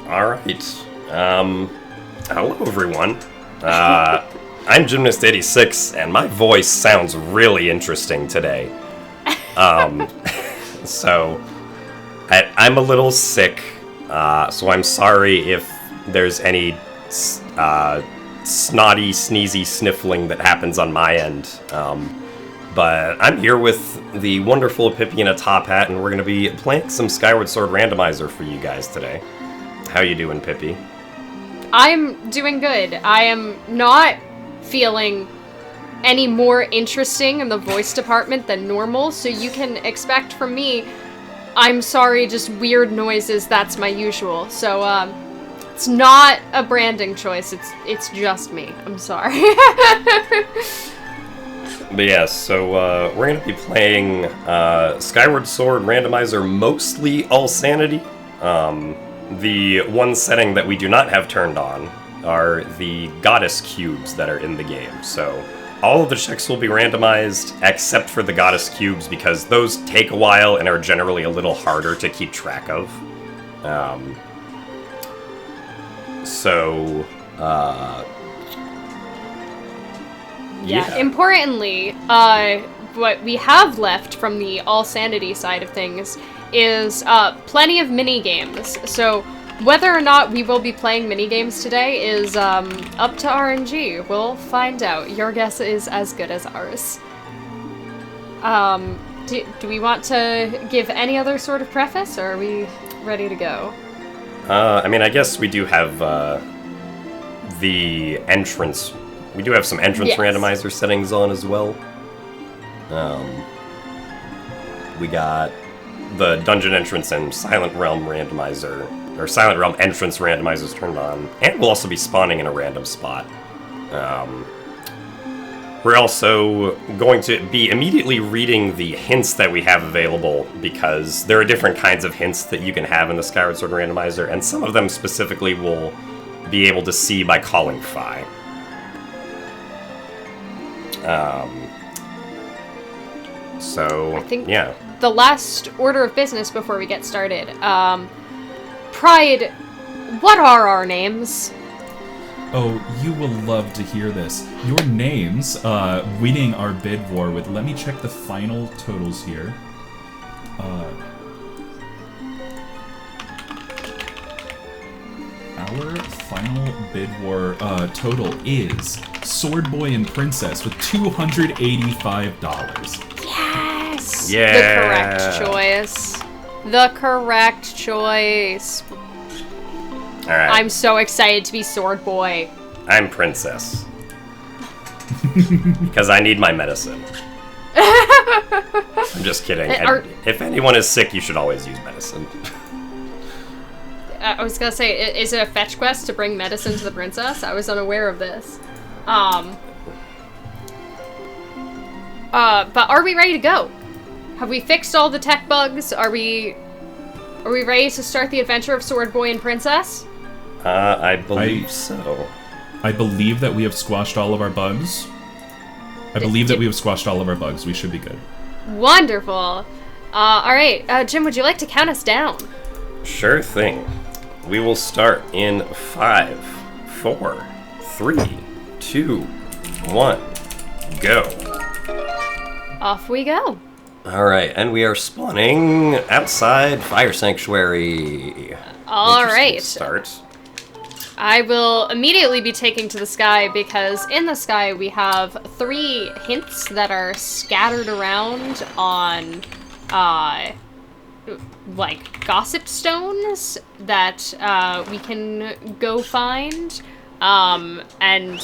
Alright. Hello everyone. I'm Gymnast86, and my voice sounds really interesting today. So, I'm a little sick, so I'm sorry if there's any snotty, sneezy sniffling that happens on my end. But I'm here with the wonderful PippyInATopHat, and we're going to be playing some Skyward Sword Randomizer for you guys today. How you doing, Pippy? I'm doing good. I am not feeling any more interesting in the voice department than normal, so you can expect from me, I'm sorry, just weird noises, that's my usual. So, it's not a branding choice, it's just me. I'm sorry. But yeah, so we're going to be playing Skyward Sword Randomizer, mostly all sanity. The one setting that we do not have turned on are the goddess cubes that are in the game. So all of the checks will be randomized except for the goddess cubes because those take a while and are generally a little harder to keep track of. Yeah. Importantly, what we have left from the all sanity side of things is plenty of mini games. So whether or not we will be playing mini games today is up to RNG. We'll find out. Your guess is as good as ours. Do we want to give any other sort of preface, or are we ready to go? I mean, I guess we do have the entrance. We do have some entrance randomizer settings on as well. We got the dungeon entrance and Silent Realm randomizer, or Silent Realm entrance randomizers turned on, and we'll also be spawning in a random spot. We're also going to be immediately reading the hints that we have available, because there are different kinds of hints that you can have in the Skyward Sword randomizer, and some of them specifically will be able to see by calling Phi. So, I think yeah. The last order of business before we get started. Pride, what are our names? Oh, you will love to hear this. Your names, winning our bid war with, let me check the final totals here. Our final bid war total is Sword Boy and Princess with $285. Yes! Yeah! The correct choice. The correct choice. Alright. I'm so excited to be Sword Boy. I'm Princess. Because I need my medicine. I'm just kidding. If anyone is sick, you should always use medicine. I was gonna say, is it a fetch quest to bring medicine to the princess? I was unaware of this. But are we ready to go? Have we fixed all the tech bugs? Are we ready to start the adventure of Sword Boy and Princess? I believe so. I believe that we have squashed all of our bugs. We should be good. Wonderful. Alright, Jim, would you like to count us down? Sure thing. We will start in 5, 4, 3, 2, 1, go. Off we go. Alright, and we are spawning outside Fire Sanctuary. Alright. Start. I will immediately be taking to the sky because in the sky we have 3 hints that are scattered around on, like, gossip stones that we can go find. And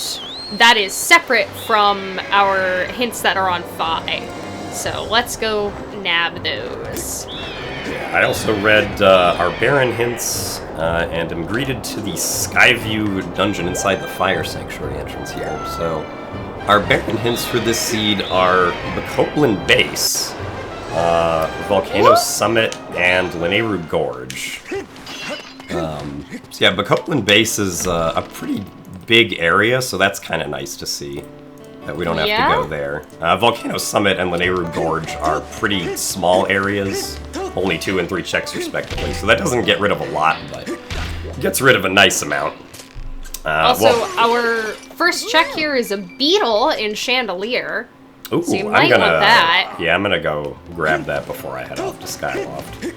that is separate from our hints that are on Phi. So let's go nab those. I also read our Baron hints and am greeted to the Skyview dungeon inside the Fire Sanctuary entrance here. So our Baron hints for this seed are Bacoplin Base, Volcano Summit, and Lineru Gorge. So yeah, Bacoplin Base is a pretty big area, so that's kind of nice to see. That we don't have to go there. Volcano Summit and Lineru Gorge are pretty small areas, only 2 and 3 checks respectively, so that doesn't get rid of a lot, but gets rid of a nice amount. Also, our first check here is a beetle in Chandelier. Ooh, So you might want that. Yeah, I'm gonna go grab that before I head off to Skyloft.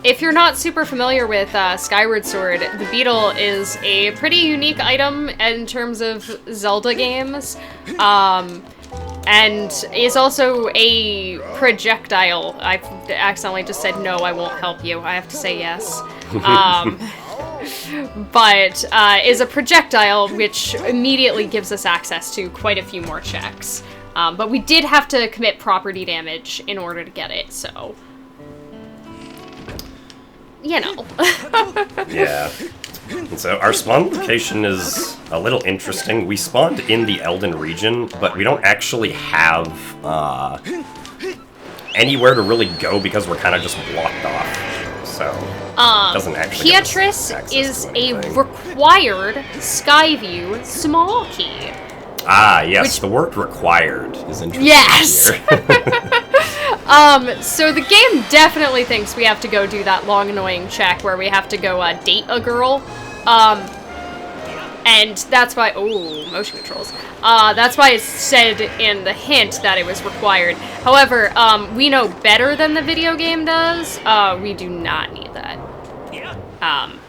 If you're not super familiar with Skyward Sword, the beetle is a pretty unique item in terms of Zelda games, and is also a projectile. I accidentally just said no, I won't help you. I have to say yes. But is a projectile which immediately gives us access to quite a few more checks. But we did have to commit property damage in order to get it, so... You know. Yeah. And so our spawn location is a little interesting. We spawned in the Elden region, but we don't actually have anywhere to really go because we're kind of just blocked off. So it doesn't actually give us Beatrice access is to a anything. required Skyview small key. Ah, yes, the word required is interesting. Yes! Here. So the game definitely thinks we have to go do that long, annoying check where we have to go date a girl. And that's why... Oh, motion controls. That's why it said in the hint that it was required. However, we know better than the video game does. We do not need that.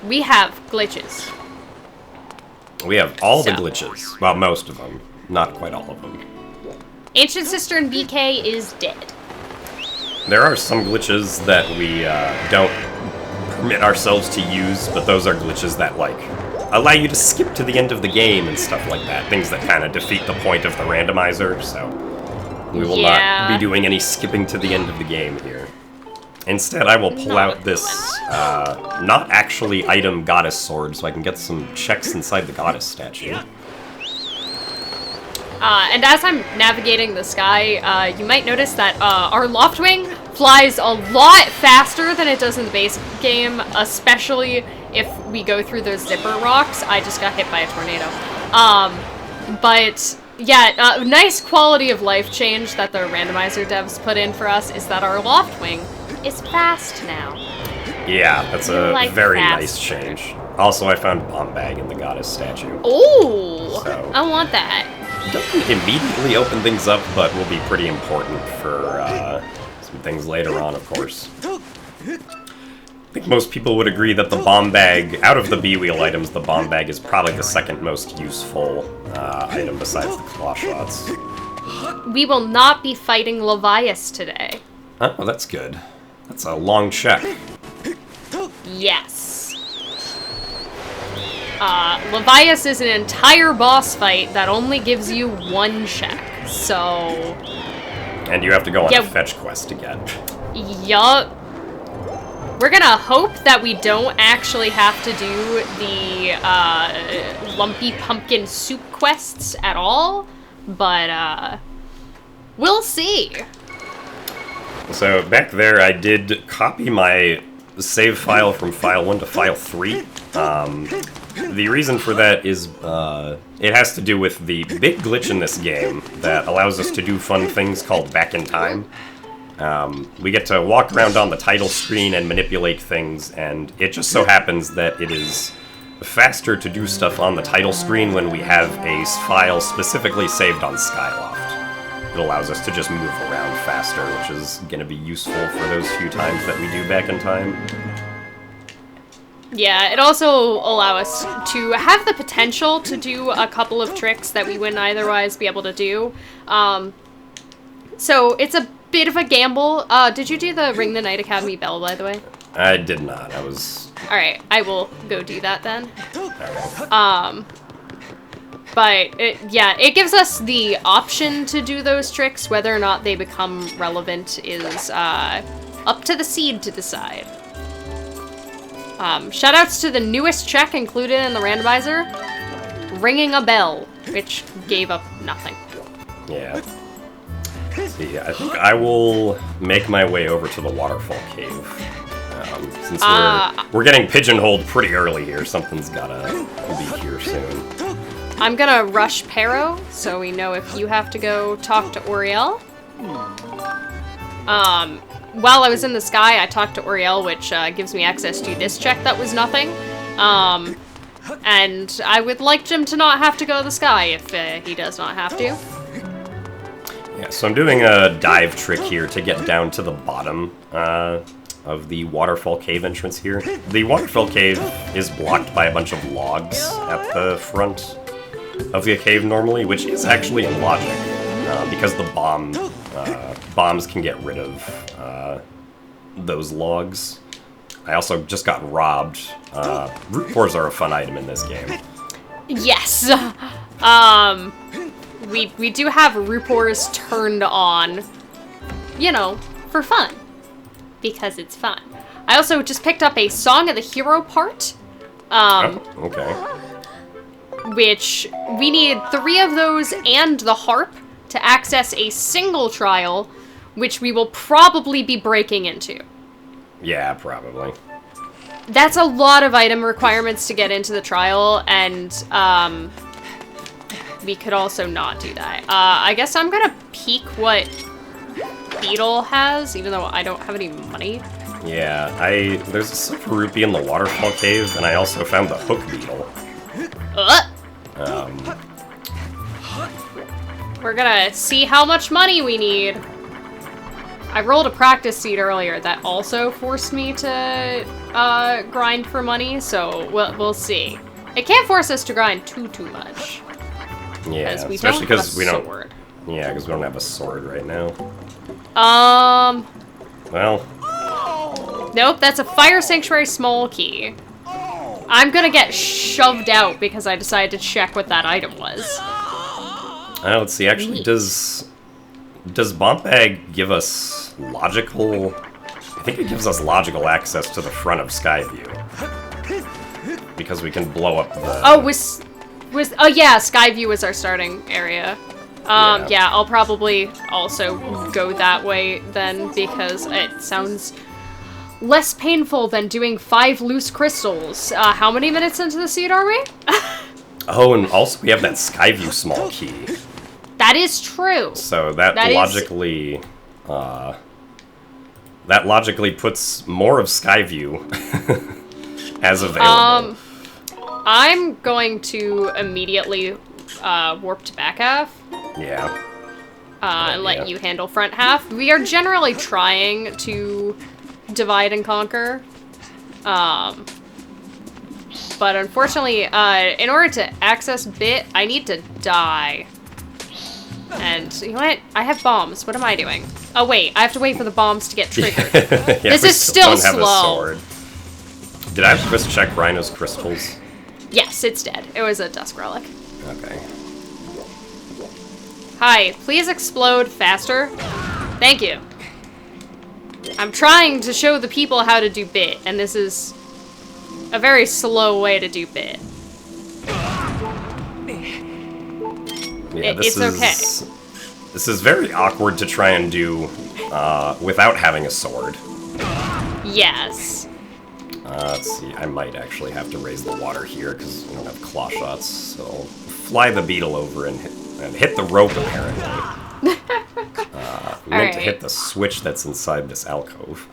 We have glitches. We have all the glitches. Well, most of them. Not quite all of them. Ancient Cistern BK is dead. There are some glitches that we don't permit ourselves to use, but those are glitches that, like, allow you to skip to the end of the game and stuff like that. Things that kind of defeat the point of the randomizer, so we will not be doing any skipping to the end of the game here. Instead, I will pull out this, not actually item goddess sword, so I can get some checks inside the goddess statue. And as I'm navigating the sky, you might notice that our Loftwing flies a lot faster than it does in the base game, especially if we go through those zipper rocks. I just got hit by a tornado. But yeah, nice quality of life change that the randomizer devs put in for us is that our Loftwing is fast now. Yeah, that's a very fast. nice change. Also, I found Bomb Bag in the goddess statue. Ooh, So. I want that. Doesn't immediately open things up, but will be pretty important for some things later on, of course. I think most people would agree that the bomb bag, out of the B-Wheel items, the bomb bag is probably the second most useful item besides the claw shots. We will not be fighting Levias today. Oh, that's good. That's a long check. Yes. Levias is an entire boss fight that only gives you one check, so... And you have to go on a fetch quest to get. Yup. We're gonna hope that we don't actually have to do the lumpy pumpkin soup quests at all, but we'll see. So back there, I did copy my save file from file 1 to file 3. The reason for that is it has to do with the big glitch in this game that allows us to do fun things called back in time. We get to walk around on the title screen and manipulate things, and it just so happens that it is faster to do stuff on the title screen when we have a file specifically saved on Skyloft. It allows us to just move around faster, which is going to be useful for those few times that we do back in time. Yeah, it also allows us to have the potential to do a couple of tricks that we wouldn't otherwise be able to do. So it's a bit of a gamble. Did you do the Ring the Night Academy bell, by the way? I did not. I was... Alright, I will go do that then. Alright. But, it gives us the option to do those tricks. Whether or not they become relevant is up to the seed to decide. Shoutouts to the newest check included in the randomizer, ringing a bell, which gave up nothing. Yeah. See, I think I will make my way over to the waterfall cave. Since we're getting pigeonholed pretty early here, something's gotta be here soon. I'm gonna rush Pero, so we know if you have to go talk to Oriel. While I was in the sky, I talked to Oriel, which gives me access to this check that was nothing. And I would like Jim to not have to go to the sky if he does not have to. Yeah, so I'm doing a dive trick here to get down to the bottom of the waterfall cave entrance here. The waterfall cave is blocked by a bunch of logs at the front of the cave normally, which is actually illogic, because the bombs can get rid of those logs. I also just got robbed. Root pores are a fun item in this game. Yes! We do have root pores turned on, you know, for fun. Because it's fun. I also just picked up a Song of the Hero part. Okay. Which we need 3 of those and the harp to access a single trial, which we will probably be breaking into. Yeah, probably. That's a lot of item requirements to get into the trial, and we could also not do that. I guess I'm gonna peek what Beetle has, even though I don't have any money. Yeah, there's a silver rupee in the waterfall cave, and I also found the hook beetle. We're gonna see how much money we need. I rolled a practice seed earlier that also forced me to grind for money, so we'll see. It can't force us to grind too much. Yeah, We especially because we don't. Sword. Yeah, because we don't have a sword right now. Well. Nope, that's a Fire Sanctuary small key. I'm gonna get shoved out because I decided to check what that item was. Let's see. Actually, does Bomb Bag give us logical? I think it gives us logical access to the front of Skyview because we can blow up the. Oh, oh yeah, Skyview was our starting area. Yeah, I'll probably also go that way then because it sounds less painful than doing 5 loose crystals. How many minutes into the seed are we? Oh, and also we have that Skyview small key. That is true. So that logically puts more of Skyview as available. I'm going to immediately warp to back half. Yeah. And let you handle front half. We are generally trying to divide and conquer. But unfortunately, in order to access Bit, I need to die. And you know what? I have bombs. What am I doing? Oh wait, I have to wait for the bombs to get triggered. This is still slow. Have a sword. Did I check Rhino's crystals? Yes, it's dead. It was a Dusk Relic. Okay. Hi, please explode faster. Thank you. I'm trying to show the people how to do Bit, and this is a very slow way to do Bit. Yeah, it's okay. This is very awkward to try and do without having a sword. Yes. Let's see, I might actually have to raise the water here because we don't have claw shots, so I'll fly the beetle over and hit the rope, apparently. Meant to hit the switch that's inside this alcove.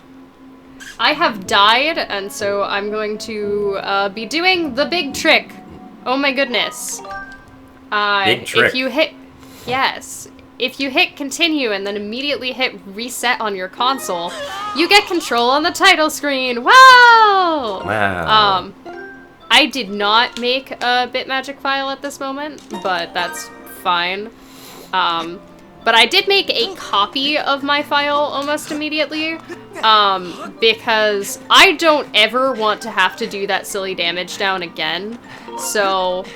I have died, and so I'm going to be doing the big trick. Oh my goodness. Big trick. If you hit... Yes. If you hit continue and then immediately hit reset on your console, you get control on the title screen. Wow! Wow. I did not make a Bitmagic file at this moment, but that's fine. But I did make a copy of my file almost immediately, because I don't ever want to have to do that silly damage down again. So,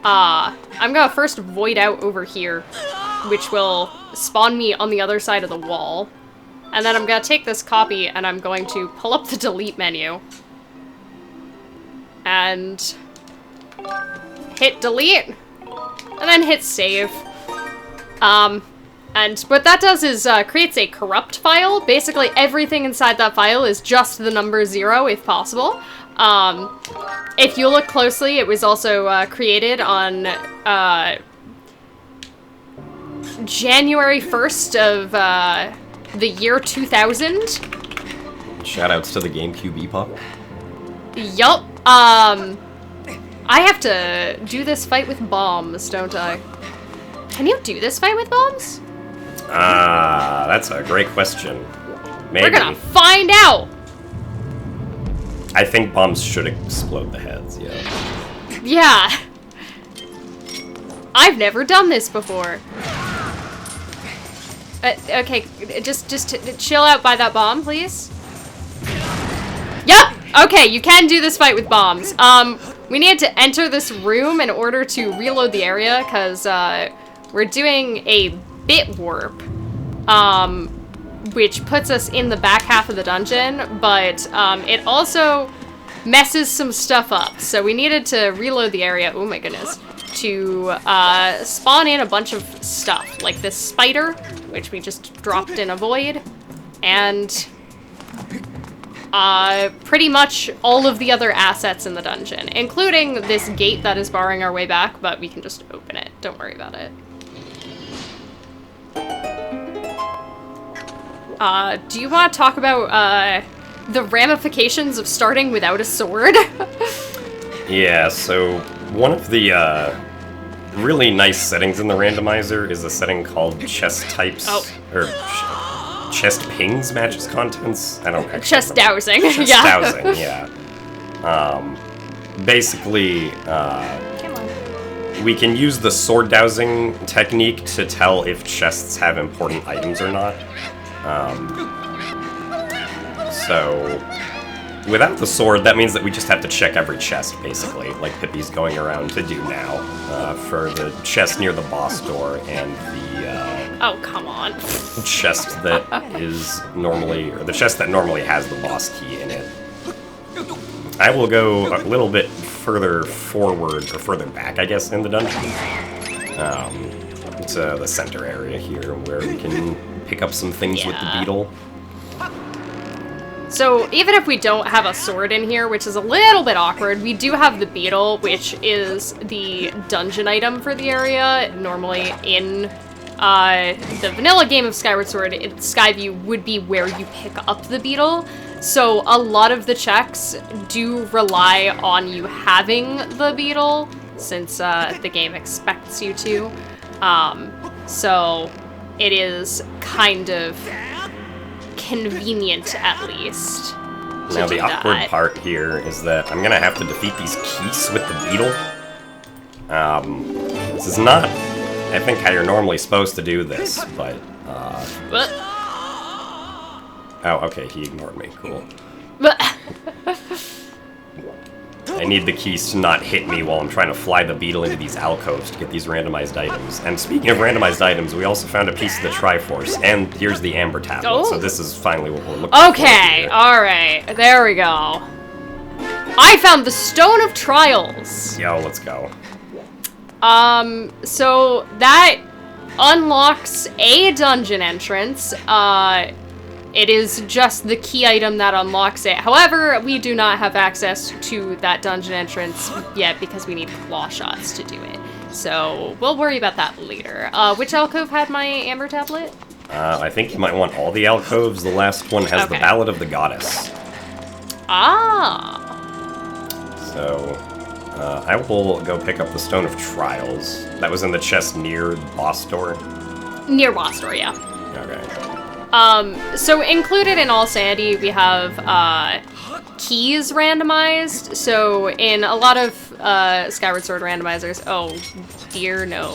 I'm gonna first void out over here, which will spawn me on the other side of the wall. And then I'm gonna take this copy and I'm going to pull up the delete menu. And hit delete, and then hit save. And what that does is creates a corrupt file. Basically everything inside that file is just the number 0 if possible. If you look closely, it was also created on January 1st of the year 2000. Shoutouts to the GameCube epoch. Yup. I have to do this fight with bombs, don't I? Can you do this fight with bombs? That's a great question. Maybe. We're gonna find out! I think bombs should explode the heads, yeah. Yeah. I've never done this before. Okay, just chill out by that bomb, please. Yep! Okay, you can do this fight with bombs. We need to enter this room in order to reload the area, because, we're doing a bit warp, which puts us in the back half of the dungeon, but, it also messes some stuff up. So we needed to reload the area, oh my goodness, to, spawn in a bunch of stuff, like this spider, which we just dropped in a void, and pretty much all of the other assets in the dungeon, including this gate that is barring our way back, but we can just open it. Don't worry about it. Do you want to talk about, the ramifications of starting without a sword? Yeah, so one of the, really nice settings in the randomizer is a setting called chest types, or chest pings matches contents. I don't actually Chest remember. dowsing. Chest Yeah. dowsing, yeah. Basically, we can use the sword dowsing technique to tell if chests have important items or not. So, without the sword, that means that we just have to check every chest, basically, like Pippy's going around to do now, for the chest near the boss door and the, Oh, come on. chest that is normally, or the chest that normally has the boss key in it. I will go a little bit further forward, or further back, I guess, in the dungeon. To the center area here, where we can pick up some things with the beetle. So, even if we don't have a sword in here, which is a little bit awkward, we do have the beetle, which is the dungeon item for the area. Normally in the vanilla game of Skyward Sword, Skyview would be where you pick up the beetle. So a lot of the checks do rely on you having the beetle, since the game expects you to. So it is kind of convenient, at least. Now the awkward part here is that I'm gonna have to defeat these Keese with the beetle. This is not, I think, how you're normally supposed to do this, but, Oh, okay, he ignored me, cool. I need the keys to not hit me while I'm trying to fly the beetle into these alcoves to get these randomized items. And speaking of randomized items, we also found a piece of the Triforce, and here's the Amber Tablet, so this is finally what we're looking for. Okay, alright, there we go. I found the Stone of Trials! Yo, let's go. So that unlocks a dungeon entrance. It is just the key item that unlocks it. However, we do not have access to that dungeon entrance yet because we need claw shots to do it. So we'll worry about that later. Which alcove had my Amber Tablet? I think you might want all the alcoves. The last one has the Ballad of the Goddess. Ah. So, I will go pick up the Stone of Trials. That was in the chest near the boss door. Near boss door, yeah. Okay. So included in All Sanity, we have, keys randomized. So in a lot of, Skyward Sword randomizers, oh dear no.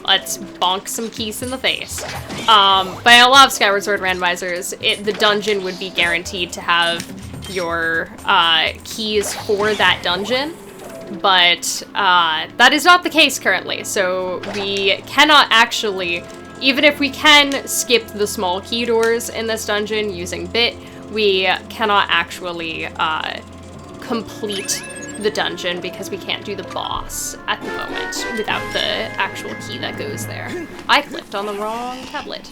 Let's bonk some keys in the face. But in a lot of Skyward Sword randomizers, the dungeon would be guaranteed to have your, keys for that dungeon. But, that is not the case currently. So we cannot actually... Even if we can skip the small key doors in this dungeon using bit, we cannot actually complete the dungeon because we can't do the boss at the moment without the actual key that goes there. I clicked on the wrong tablet.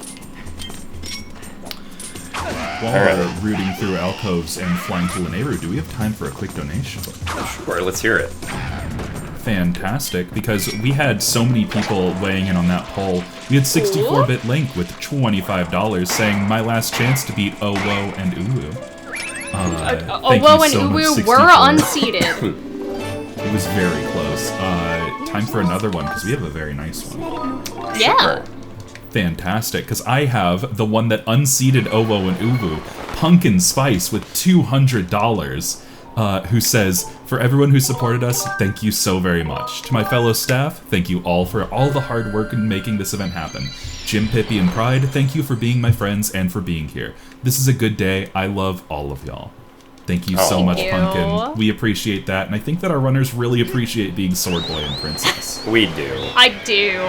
While we're rooting through alcoves and flying through an Eru, do we have time for a quick donation? Sure, let's hear it. Fantastic, because we had so many people weighing in on that poll. We had 64-bit Link with $25 saying, my last chance to beat Owo and Ulu. Owo and Uwu were unseated. It was very close. Time for another one, because we have a very nice one. Yeah. Fantastic, because I have the one that unseated Owo and Uwu, Pumpkin Spice with $200, who says, "For everyone who supported us, thank you so very much. To my fellow staff, thank you all for all the hard work in making this event happen. Jim, Pippi, and Pride, thank you for being my friends and for being here. This is a good day. I love all of y'all." Thank you so much, Pumpkin. We appreciate that, and I think that our runners really appreciate being Sword Boy and Princess. We do. I do.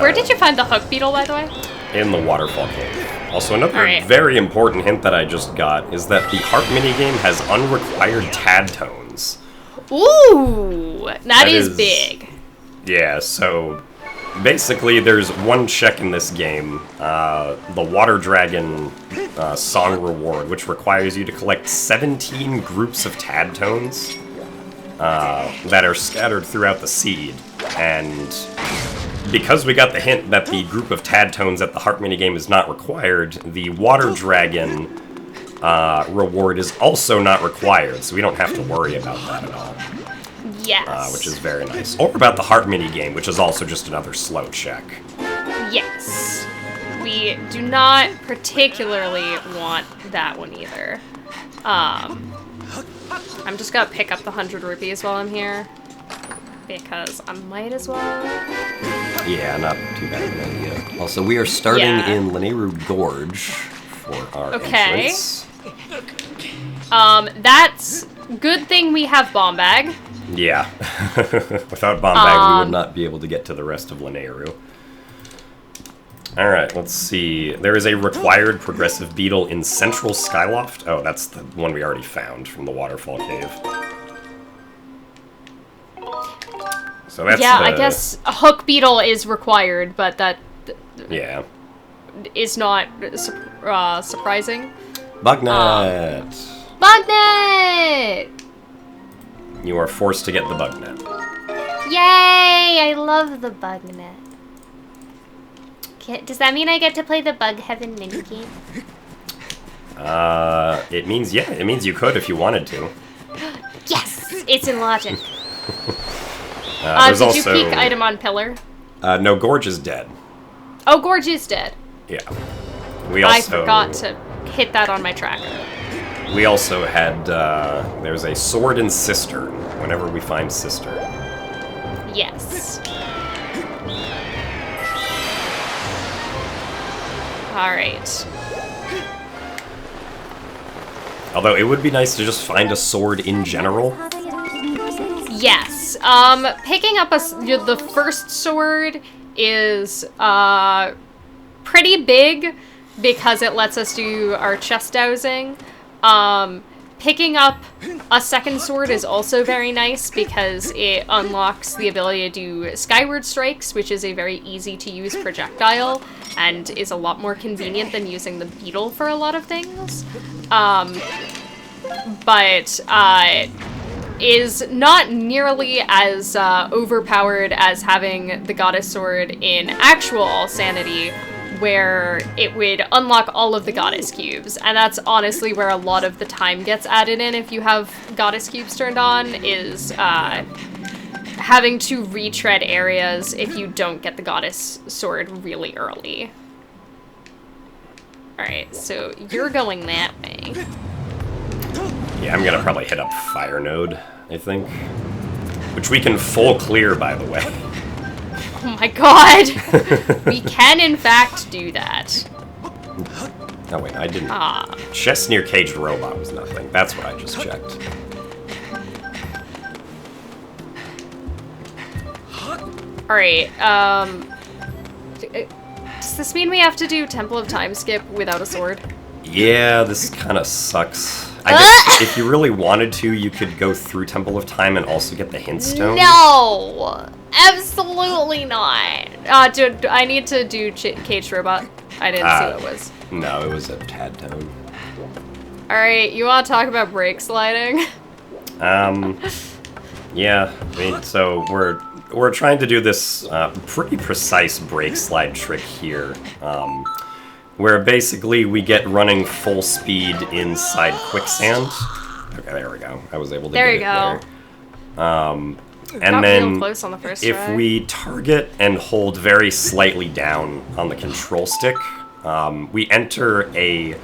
Where did you find the hook beetle, by the way? In the waterfall cave. Also, another very important hint that I just got is that the heart minigame has unrequired tad tones. Ooh, that is big. Yeah, so basically there's one check in this game, the Water Dragon song reward, which requires you to collect 17 groups of tad tones that are scattered throughout the seed. And because we got the hint that the group of tad tones at the heart minigame is not required, the Water Dragon reward is also not required, so we don't have to worry about that at all. Yes. Which is very nice. Or about the heart minigame, which is also just another slow check. Yes. We do not particularly want that one either. I'm just gonna pick up the 100 rupees while I'm here, because I might as well. Yeah, not too bad of an idea. Also, we are starting in Lanayru Gorge for our entrance. That's good thing we have Bomb Bag. Yeah. Without Bomb Bag, we would not be able to get to the rest of Lanayru. Alright, let's see. There is a required progressive beetle in Central Skyloft. Oh, that's the one we already found from the Waterfall Cave. So that's I guess a hook beetle is required, but that is not surprising. Bugnet! Bugnet! You are forced to get the Bugnet. Yay! I love the Bugnet. Does that mean I get to play the Bug Heaven minigame? It means you could if you wanted to. Yes! It's in logic. Did you peek item on pillar? No, Gorge is dead. Oh, Gorge is dead. Yeah. I forgot to hit that on my tracker. We also had, there's a sword and cistern, whenever we find cistern. Yes. Alright. Although, it would be nice to just find a sword in general. Yes. Picking up the first sword is, pretty big, because it lets us do our chest dowsing. Picking up a second sword is also very nice because it unlocks the ability to do Skyward strikes, which is a very easy to use projectile and is a lot more convenient than using the beetle for a lot of things. But is not nearly as overpowered as having the Goddess Sword in actual All Sanity, where it would unlock all of the Goddess Cubes. And that's honestly where a lot of the time gets added in if you have Goddess Cubes turned on, is having to retread areas if you don't get the Goddess Sword really early. Alright, so you're going that way. Yeah, I'm gonna probably hit up Fire Node, I think. Which we can full clear, by the way. Oh my god! We can, in fact, do that. Oh wait, I didn't. Chest near Caged Robot was nothing. That's what I just checked. Alright, does this mean we have to do Temple of Time skip without a sword? Yeah, this kind of sucks. I guess if you really wanted to, you could go through Temple of Time and also get the Hint Stone. No! Absolutely not! Dude, I need to do Caged Robot. I didn't see what it was. No, it was a Tad Tone. Alright, you want to talk about brake sliding? Yeah, I mean, so we're trying to do this pretty precise brake slide trick here. where basically we get running full speed inside quicksand. Okay, there we go. I was able to There get you it go. there. And Got then real close on the first if try. we target and hold very slightly down on the control stick, we enter a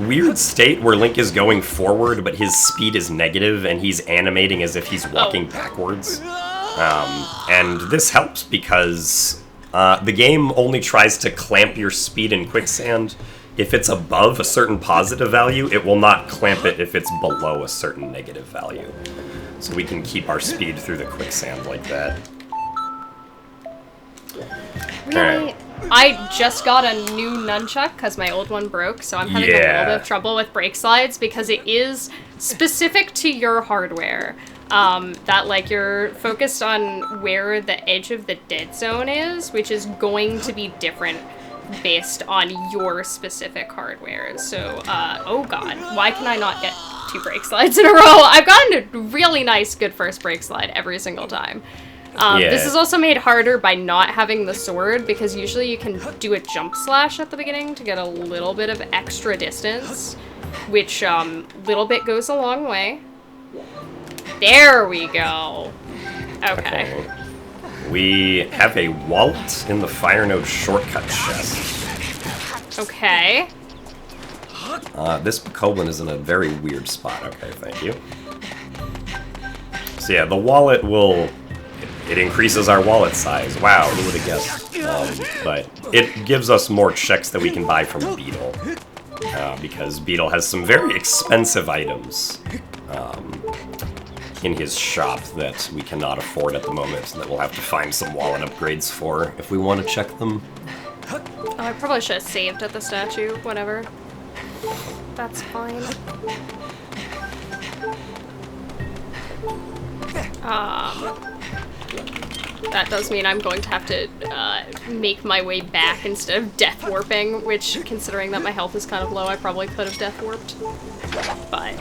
weird state where Link is going forward, but his speed is negative, and he's animating as if he's walking backwards. And this helps because the game only tries to clamp your speed in quicksand if it's above a certain positive value. It will not clamp it if it's below a certain negative value. So we can keep our speed through the quicksand like that. Really? Alright. I just got a new nunchuck because my old one broke, so I'm having a little bit of trouble with brake slides because it is specific to your hardware. That, like, you're focused on where the edge of the dead zone is, which is going to be different based on your specific hardware. So, oh god, why can I not get 2 brake slides in a row? I've gotten a really nice, good first brake slide every single time. This is also made harder by not having the sword, because usually you can do a jump slash at the beginning to get a little bit of extra distance, which, little bit goes a long way. There we go. Okay. We have a wallet in the fire node shortcut chest. Okay. This Bokoblin is in a very weird spot. Okay, thank you. So yeah, the wallet will... It increases our wallet size. Wow, who would have guessed? But it gives us more checks that we can buy from Beetle. Because Beetle has some very expensive items in his shop that we cannot afford at the moment, and that we'll have to find some wallet upgrades for if we want to check them. Oh, I probably should have saved at the statue. Whatever. That's fine. That does mean I'm going to have to make my way back instead of death warping, which, considering that my health is kind of low, I probably could have death warped. But...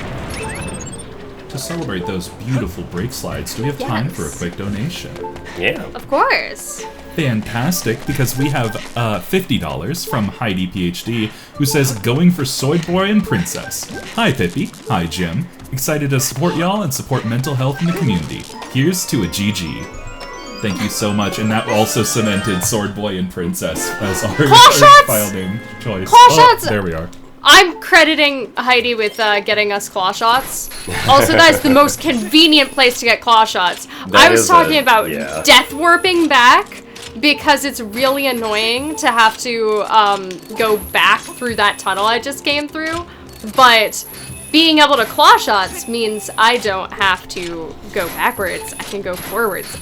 To celebrate those beautiful brake slides, do we have time for a quick donation? Yeah. Of course! Fantastic, because we have $50 from Heidi PhD, who says, going for Soy Boy and Princess. Hi Pippi, hi Jim. Excited to support y'all and support mental health in the community. Here's to a GG. Thank you so much, and that also cemented Sword Boy and Princess as our file name choice. Claw shots! There we are. I'm crediting Heidi with getting us claw shots. Also, that's the most convenient place to get claw shots. I was talking about death warping back, because it's really annoying to have to go back through that tunnel I just came through, but being able to claw shots means I don't have to go backwards. I can go forwards.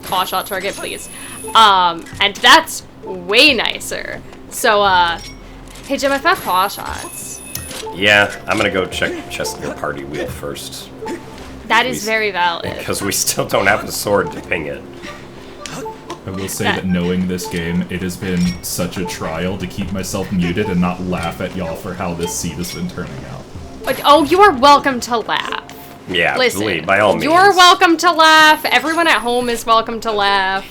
Claw shot target, please. And that's way nicer. So, hey Jim, I found claw shots. Yeah, I'm gonna go check chest near party wheel first. That is very valid. Because we still don't have a sword to ping it. I will say that knowing this game, it has been such a trial to keep myself muted and not laugh at y'all for how this seed has been turning out. Oh, you are welcome to laugh. Yeah, listen, by all means. You're welcome to laugh. Everyone at home is welcome to laugh.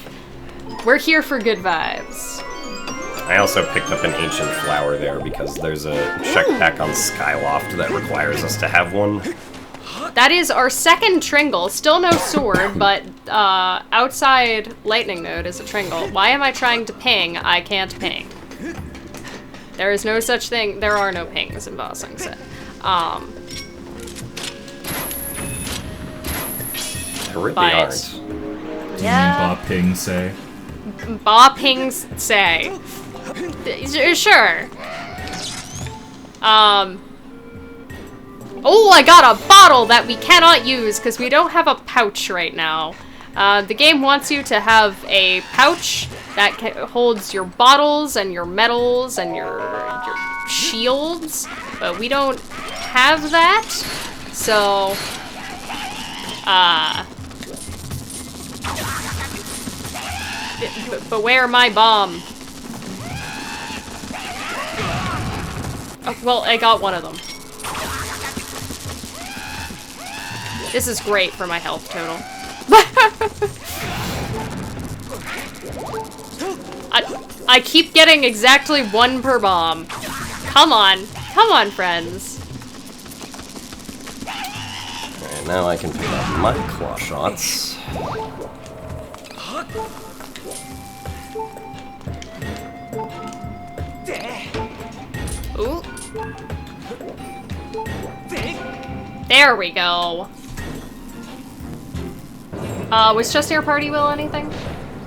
We're here for good vibes. I also picked up an ancient flower there because there's a check pack on Skyloft that requires us to have one. That is our second Tringle. Still no sword, but outside Lightning Node is a Tringle. Why am I trying to ping? I can't ping. There is no such thing. There are no pings in Ba Sing Se. There really aren't. Yeah. Ba Ping say. Ba Ping say. Sure. Oh, I got a bottle that we cannot use because we don't have a pouch right now. The game wants you to have a pouch that holds your bottles and your medals and your shields, but we don't have that. So, beware my bomb. Oh, well, I got one of them. This is great for my health total. I keep getting exactly one per bomb. Come on. Come on, friends. Alright, now I can pick up my claw shots. Ooh. There we go. Was Just Air Party Will anything?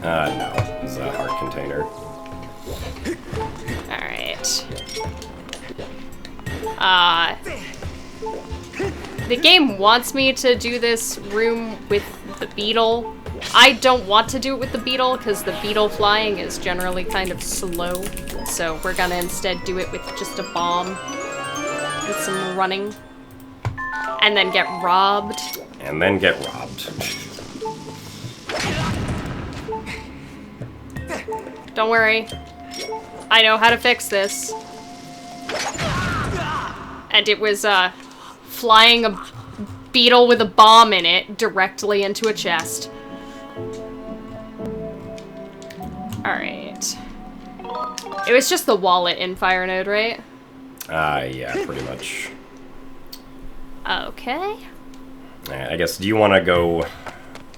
No. It's a heart container. Alright. The game wants me to do this room with the beetle. I don't want to do it with the beetle because the beetle flying is generally kind of slow. So we're gonna instead do it with just a bomb with some running. And then get robbed. And then get robbed. Don't worry. I know how to fix this. And it was, flying a beetle with a bomb in it directly into a chest. Alright. It was just the wallet in Fire Node, right? Yeah, pretty much. Okay. I guess, do you want to go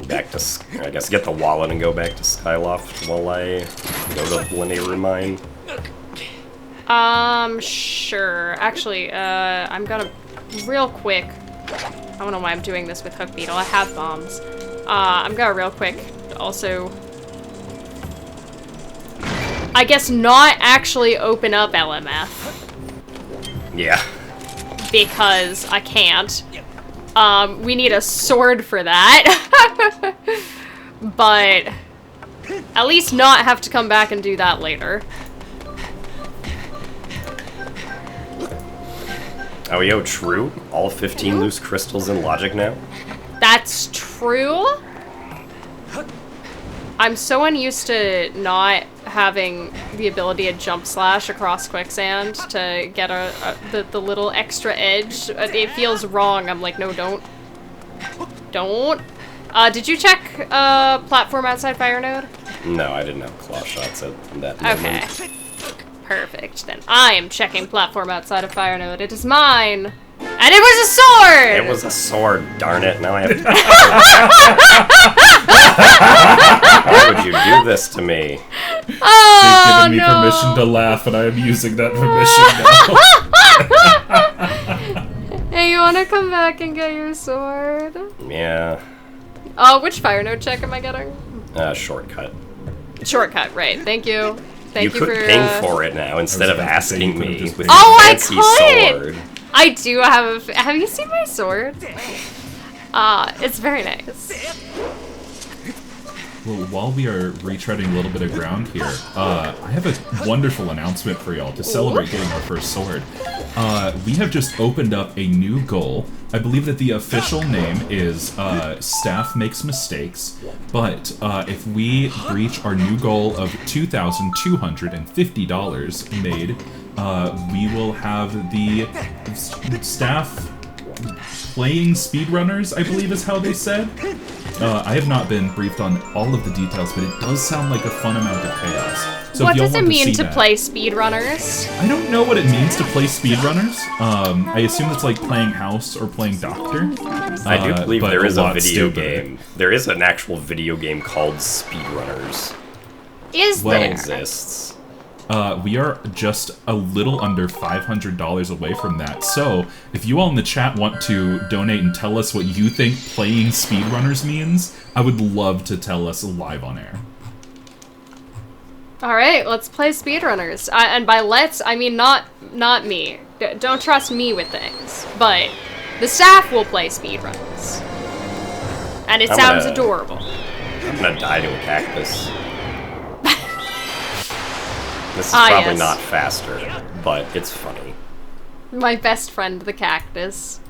back to, I guess, get the wallet and go back to Skyloft while I go to Lanayru Mine? Sure. Actually, I'm gonna, real quick, I don't know why I'm doing this with Hook Beetle. I have bombs. I'm gonna real quick also, I guess not actually open up LMF. Yeah. Because I can't. We need a sword for that. But at least not have to come back and do that later. Oh, yo, true? All 15 loose crystals in logic now? That's true. I'm so unused to not having the ability to jump slash across quicksand to get the little extra edge. It feels wrong. I'm like, no, don't. Don't. Did you check platform outside Fire Node? No, I didn't have claw shots at that moment. Okay. Perfect. Then I am checking platform outside of Fire Node. It is mine. And it was a sword! It was a sword, darn it. Now I have to... Why would you do this to me? Oh, They've given me permission to laugh, and I am using that permission now. Hey, you wanna come back and get your sword? Yeah. Which Fire Node check am I getting? Shortcut. Shortcut, right. Thank you. Thank you could for ping for it now instead of asking me with your Oh, I fancy could! sword. I do have have you seen my sword? It's very nice. Well, while we are retreading a little bit of ground here, I have a wonderful announcement for y'all to celebrate getting our first sword. We have just opened up a new goal. I believe that the official name is Staff Makes Mistakes, but if we reach our new goal of $2,250 made, we will have the staff playing speedrunners, I believe is how they said. I have not been briefed on all of the details, but it does sound like a fun amount of chaos. So what if y'all does it want mean see to that, play speedrunners? I don't know what it means to play speedrunners. I assume it's like playing House or playing Doctor. I do believe but there is a lot video stupider. game. There is an actual video game called Speedrunners. Is Well, there? It exists. We are just a little under $500 away from that. So, if you all in the chat want to donate and tell us what you think playing speedrunners means, I would love to tell us live on air. Alright, let's play speedrunners. And by let's, I mean not me. Don't trust me with things. But the staff will play speedruns. And it sounds adorable. I'm gonna die to a cactus. This is probably yes. not faster, but it's funny. My best friend, the cactus.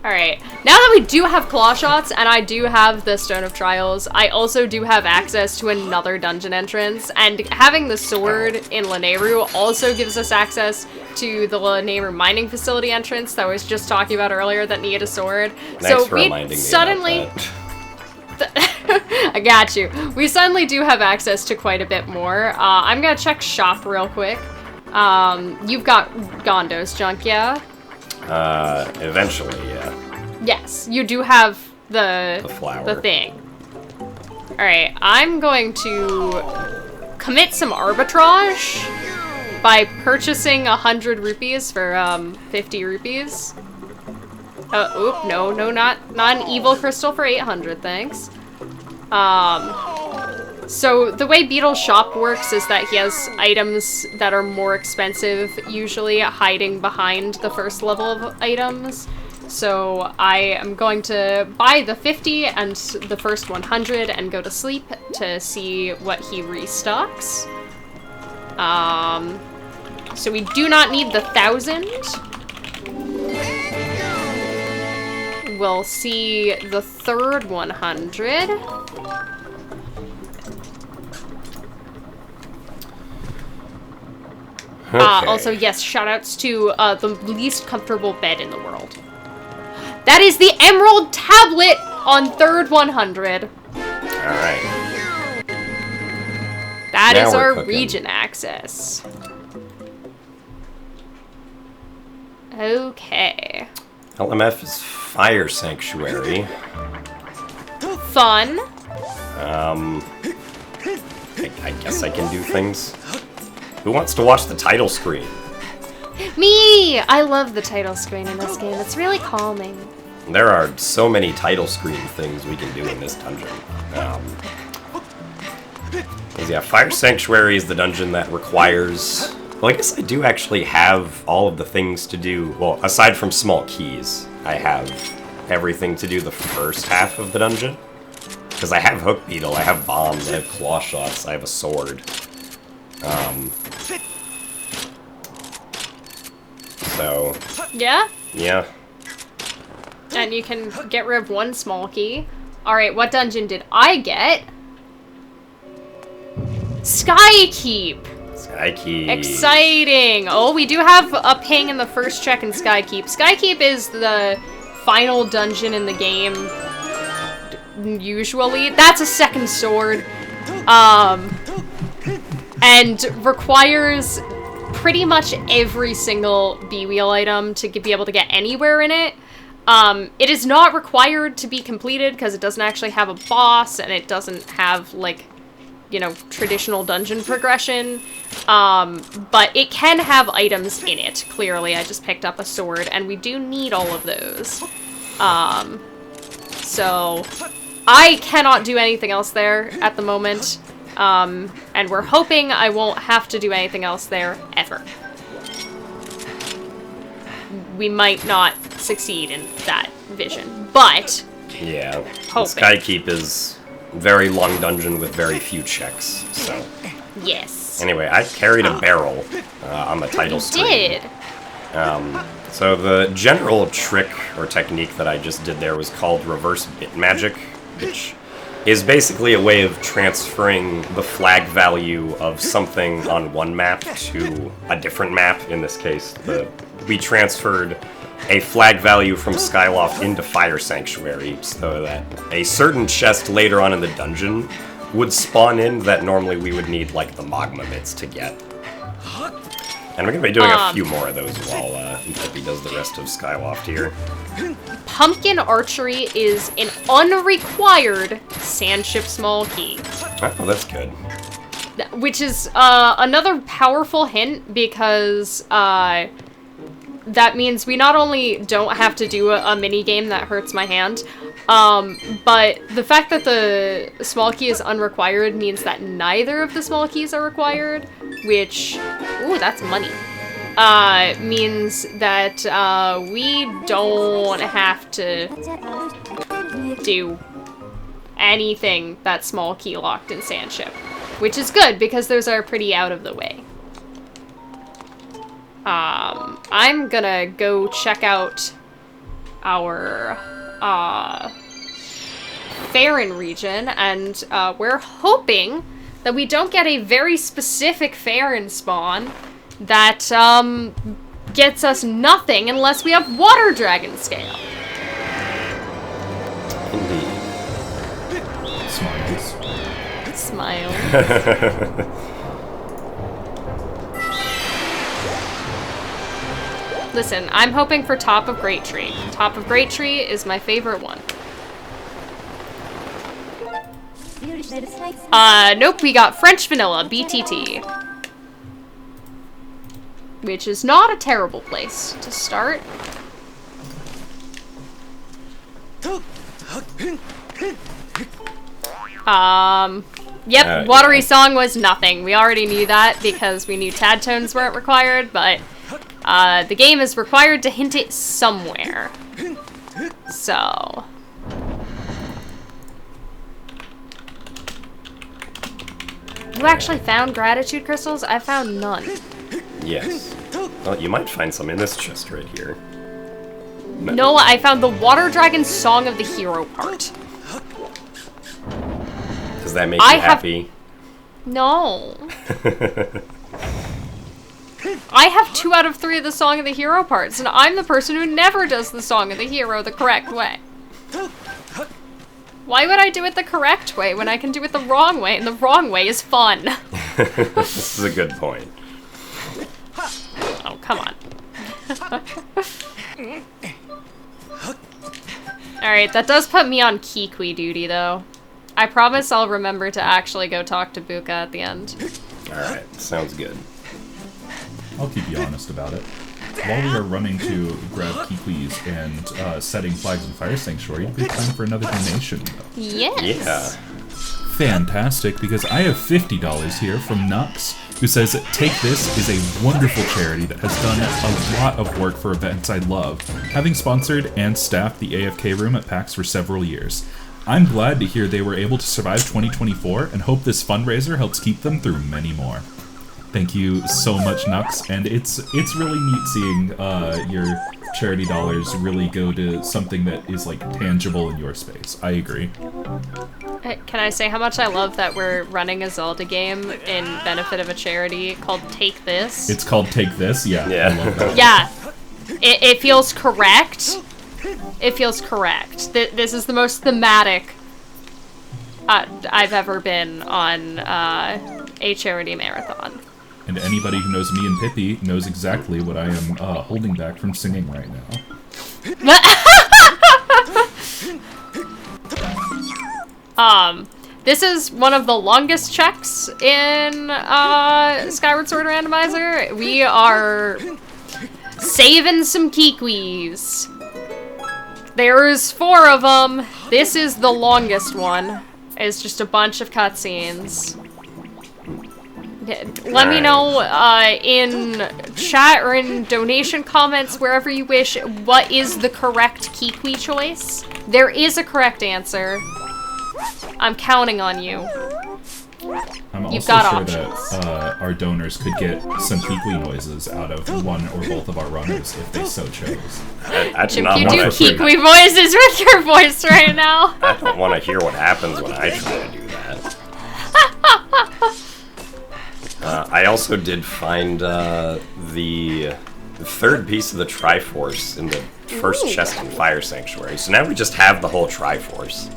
Alright, now that we do have claw shots, and I do have the Stone of Trials, I also do have access to another dungeon entrance, and having the sword in Lanayru also gives us access to the Lanayru mining facility entrance that I was just talking about earlier that needed a sword. Thanks so for we reminding me suddenly... about that. I got you. We suddenly do have access to quite a bit more. I'm gonna check shop real quick. You've got Gondo's junk, yeah? Eventually, yeah. Yes, you do have the flower. the thing. Alright, I'm going to commit some arbitrage by purchasing 100 rupees for 50 rupees. Oop, no, not an evil crystal for 800, thanks. So the way Beetle's shop works is that he has items that are more expensive, usually hiding behind the first level of items. So I am going to buy the 50 and the first 100 and go to sleep to see what he restocks. So we do not need the 1,000. We'll see the third 100. Okay. Also, yes, shoutouts to the least comfortable bed in the world. That is the Emerald Tablet on third 100. Alright. That Now is we're our cooking. region access. Okay. LMF is Fire Sanctuary. Fun. I guess I can do things. Who wants to watch the title screen? Me! I love the title screen in this game. It's really calming. There are so many title screen things we can do in this dungeon. 'Cause yeah, Fire Sanctuary is the dungeon that requires... Well, I guess I do actually have all of the things to do... Well, aside from small keys, I have everything to do the first half of the dungeon. Because I have Hook Beetle, I have bombs, I have claw shots, I have a sword. So... Yeah? Yeah. And you can get rid of one small key. Alright, what dungeon did I get? Skykeep! Skykeep. Exciting! Oh, we do have a ping in the first check in Skykeep. Skykeep is the final dungeon in the game. Usually. That's a second sword. And requires pretty much every single B-Wheel item to be able to get anywhere in it. It is not required to be completed because it doesn't actually have a boss and it doesn't have, like, you know, traditional dungeon progression. But it can have items in it, clearly. I just picked up a sword and we do need all of those. So I cannot do anything else there at the moment. And we're hoping I won't have to do anything else there ever. We might not succeed in that vision, but Yeah. hoping. Skykeep is a very long dungeon with very few checks, so... Yes. Anyway, I carried a barrel on the title You screen. did. So the general trick or technique that I just did there was called reverse bit magic, which is basically a way of transferring the flag value of something on one map to a different map. In this case, we transferred a flag value from Skyloft into Fire Sanctuary so that a certain chest later on in the dungeon would spawn in that normally we would need, like, the magma bits to get. And we're gonna be doing a few more of those while Peppy does the rest of Skyloft here. Pumpkin archery is an unrequired sandship small key. Oh, that's good. Which is another powerful hint because that means we not only don't have to do a mini game that hurts my hand, but the fact that the small key is unrequired means that neither of the small keys are required, which, ooh, that's money. Means that we don't have to do anything that's small key locked in Sandship, which is good because those are pretty out of the way. I'm gonna go check out our Farron region, and we're hoping that we don't get a very specific Farron spawn that gets us nothing unless we have Water Dragon Scale. Indeed. Smiles. Smile. Listen, I'm hoping for Top of Great Tree. Top of Great Tree is my favorite one. Nope, we got French Vanilla, BTT. Which is not a terrible place to start. Yep, Watery Song was nothing. We already knew that because we knew tad tones weren't required, but the game is required to hint it somewhere. So... You actually found gratitude crystals? I found none. Yes. Well, you might find some in this chest right here. No, I found the Water Dragon Song of the Hero part. Does that make you happy? No. I have 2 out of 3 of the Song of the Hero parts, and I'm the person who never does the Song of the Hero the correct way. Why would I do it the correct way when I can do it the wrong way, and the wrong way is fun? This is a good point. Oh, come on. Alright, that does put me on Kiwi duty, though. I promise I'll remember to actually go talk to Buka at the end. Alright, sounds good. I'll keep you honest about it. While we are running to grab Kiwis and setting flags in Fire Sanctuary, it'd be time for another donation, though. Yes! Yeah. Fantastic, because I have $50 here from Nux, who says, Take This is a wonderful charity that has done a lot of work for events I love, having sponsored and staffed the AFK room at PAX for several years. I'm glad to hear they were able to survive 2024 and hope this fundraiser helps keep them through many more. Thank you so much, Nux, and it's really neat seeing your charity dollars really go to something that is, like, tangible in your space. I agree. Can I say how much I love that we're running a Zelda game in benefit of a charity called Take This? It's called Take This? Yeah. I love that. Yeah. It feels correct. It feels correct. This is the most thematic I've ever been on a charity marathon. And anybody who knows me and Pippi knows exactly what I am holding back from singing right now. This is one of the longest checks in Skyward Sword Randomizer. We are saving some Kiwis. There's 4 of them. This is the longest one. It's just a bunch of cutscenes. Let me know in chat or in donation comments, wherever you wish, what is the correct Kiwi choice. There is a correct answer. I'm counting on you. I'm You've also got sure options. that our donors could get some Kiwi noises out of one or both of our runners if they so chose. I do Jim, not you want do to hear Kiwi voices with your voice right now. I don't want to hear what happens when I try to do that. I also did find the 3rd piece of the Triforce in the first chest in Fire Sanctuary. So now we just have the whole Triforce.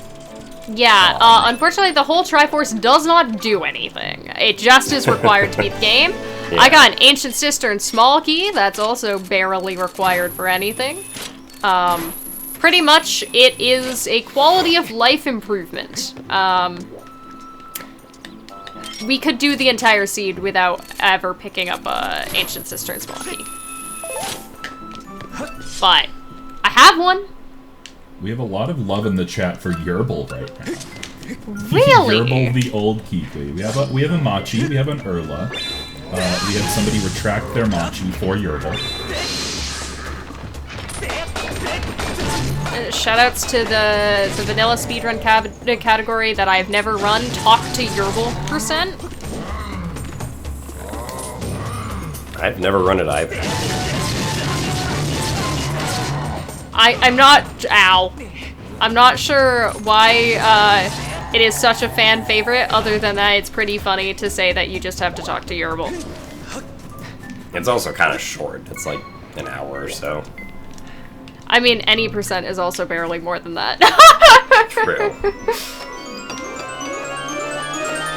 Yeah, unfortunately the whole Triforce does not do anything. It just is required to beat the game. Yeah. I got an Ancient Cistern Small Key, that's also barely required for anything. Pretty much it is a quality of life improvement. We could do the entire seed without ever picking up a Ancient Cistern Small Key. But I have one. We have a lot of love in the chat for Yerbil right now. Really? Yerbil the old Kiwi. We have a Machi, we have an Urla. We had somebody retract their Machi for Yerbil. Shoutouts to the vanilla speedrun category that I've never run. Talk to Yerbil %. I've never run it either. I'm not... Ow. I'm not sure why it is such a fan favorite, other than that it's pretty funny to say that you just have to talk to Yerbil. It's also kind of short. It's like an hour or so. I mean, any % is also barely more than that. True.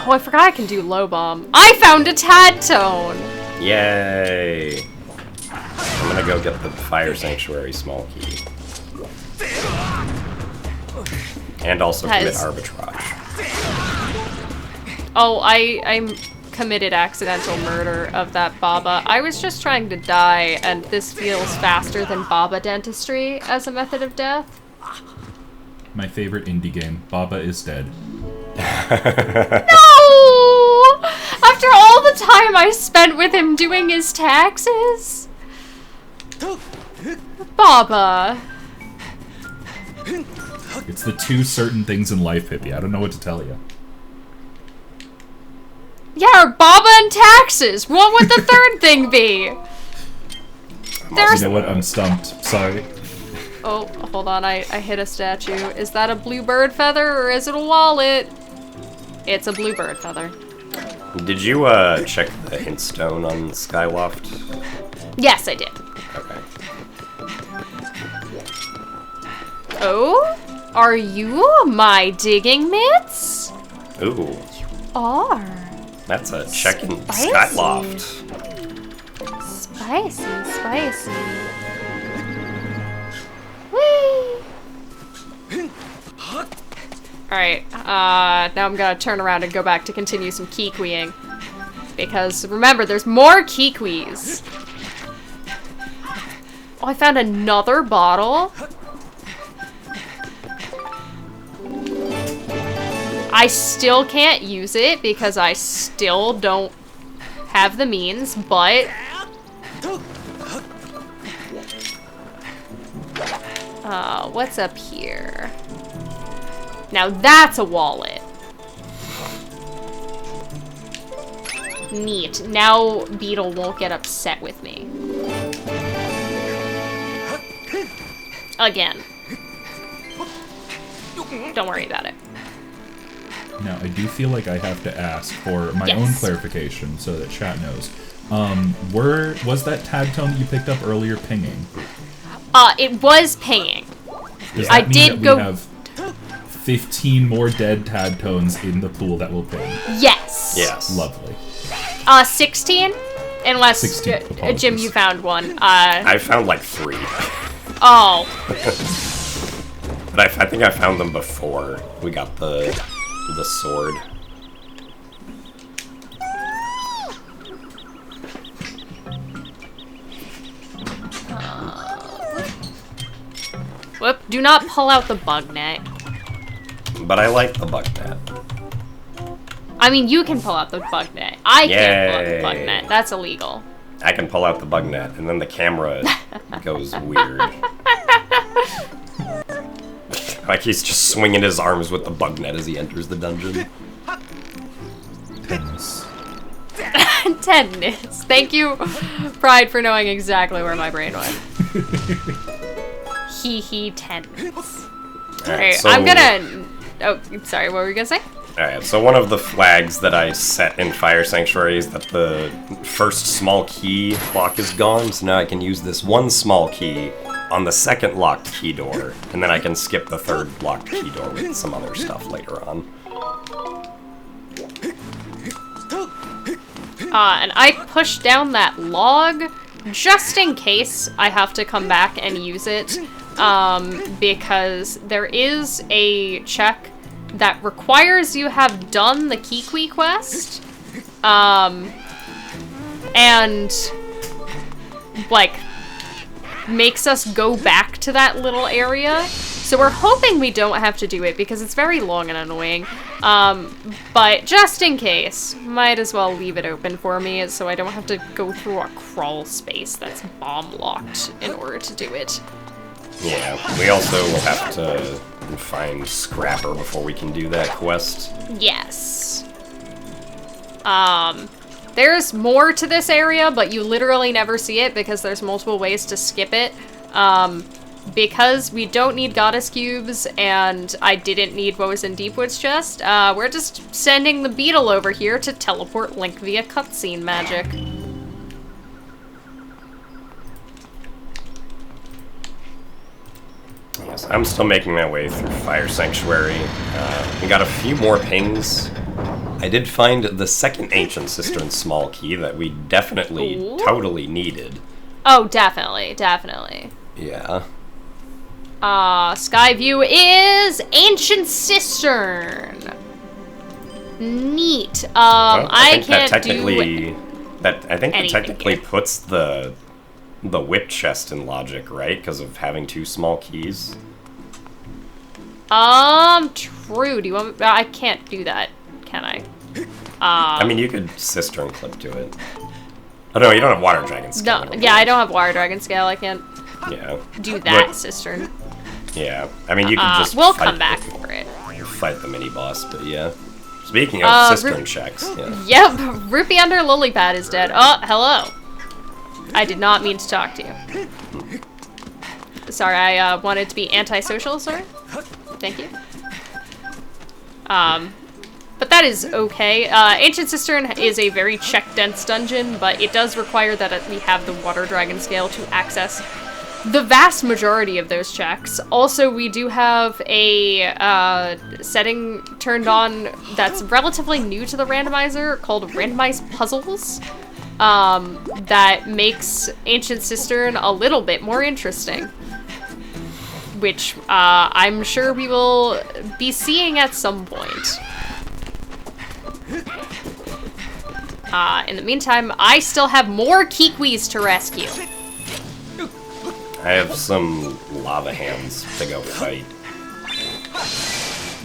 Oh, I forgot I can do low bomb. I found a tad tone! Yay! And gonna go get the Fire Sanctuary small key. And also commit arbitrage. Oh, I committed accidental murder of that Baba. I was just trying to die, and this feels faster than Baba Dentistry as a method of death. My favorite indie game, Baba is Dead. No! After all the time I spent with him doing his taxes? Baba. It's the two certain things in life, Pippi. I don't know what to tell you. Yeah, Baba and taxes. What would the third thing be? There's... You know what? I'm stumped. Sorry. Oh, hold on. I hit a statue. Is that a blue bird feather or is it a wallet? It's a blue bird feather. Did you check the hint stone on Skyloft? Yes, I did. Okay. Oh? Are you my digging mitts? Ooh. Are. That's a check in Spicy. Skyloft. Spicy, spicy. Whee! Alright, now I'm gonna turn around and go back to continue some kikiing. Because, remember, there's more kikis. Oh, I found another bottle. I still can't use it because I still don't have the means, but... what's up here? Now that's a wallet. Neat. Now Beetle won't get upset with me. Again. Don't worry about it. Now, I do feel like I have to ask for my own clarification so that chat knows. Was that tag tone that you picked up earlier pinging? It was pinging. Does that mean that we have 15 more dead tag tones in the pool that will ping? Yes. Yes. Lovely. 16? Unless, 16, Jim, you found one. I found like 3. Oh. But I think I found them before we got the sword. Whoop, do not pull out the bug net. But I like the bug net. I mean, you can pull out the bug net. I can't pull out the Yay. bug net. That's illegal. I can pull out the bug net, and then the camera goes weird. Like he's just swinging his arms with the bug net as he enters the dungeon. Tennis. Tennis. Thank you, Pride, for knowing exactly where my brain went. Hee tennis. Alright, so, I'm gonna... Oh, sorry, what were you gonna say? Alright, so one of the flags that I set in Fire Sanctuary is that the first small key lock is gone, so now I can use this one small key on the second locked key door, and then I can skip the third locked key door with some other stuff later on. And I pushed down that log just in case I have to come back and use it, because there is a check that requires you have done the Kikwi quest, and, like, makes us go back to that little area. So we're hoping we don't have to do it because it's very long and annoying. But just in case, might as well leave it open for me so I don't have to go through a crawl space that's bomb locked in order to do it. Yeah, we also will have to find Scrapper before we can do that quest. Yes. There's more to this area, but you literally never see it because there's multiple ways to skip it. Because we don't need goddess cubes, and I didn't need what was in Deepwood's chest, we're just sending the beetle over here to teleport Link via cutscene magic. Yes, I'm still making my way through Fire Sanctuary. We got a few more pings. I did find the second Ancient Cistern small key that we definitely, totally needed. Oh, definitely, definitely. Yeah. Skyview is Ancient Cistern. Neat. Well, I think that can't do I think that anything technically here. puts the whip chest in logic, right? Because of having 2 small keys. True. Do you want me? I can't do that, can I? I mean, you could cistern clip to it. Oh no, you don't have water dragon scale. No, yeah, I don't have water dragon scale. I can't Yeah. do that But- cistern. Yeah. I mean, you could just. We'll fight come back for it. Fight the mini boss, but yeah. Speaking of cistern Ru- checks, yeah. Yep, Rupee under Lilypad is dead. Oh, hello. I did not mean to talk to you. Sorry, I wanted to be antisocial, sir. Thank you. But that is okay. Ancient Cistern is a very check-dense dungeon, but it does require that we have the Water Dragon scale to access the vast majority of those checks. Also, we do have a setting turned on that's relatively new to the randomizer called Randomized Puzzles. That makes Ancient Cistern a little bit more interesting. Which I'm sure we will be seeing at some point. In the meantime, I still have more Kikwis to rescue. I have some lava hands to go fight.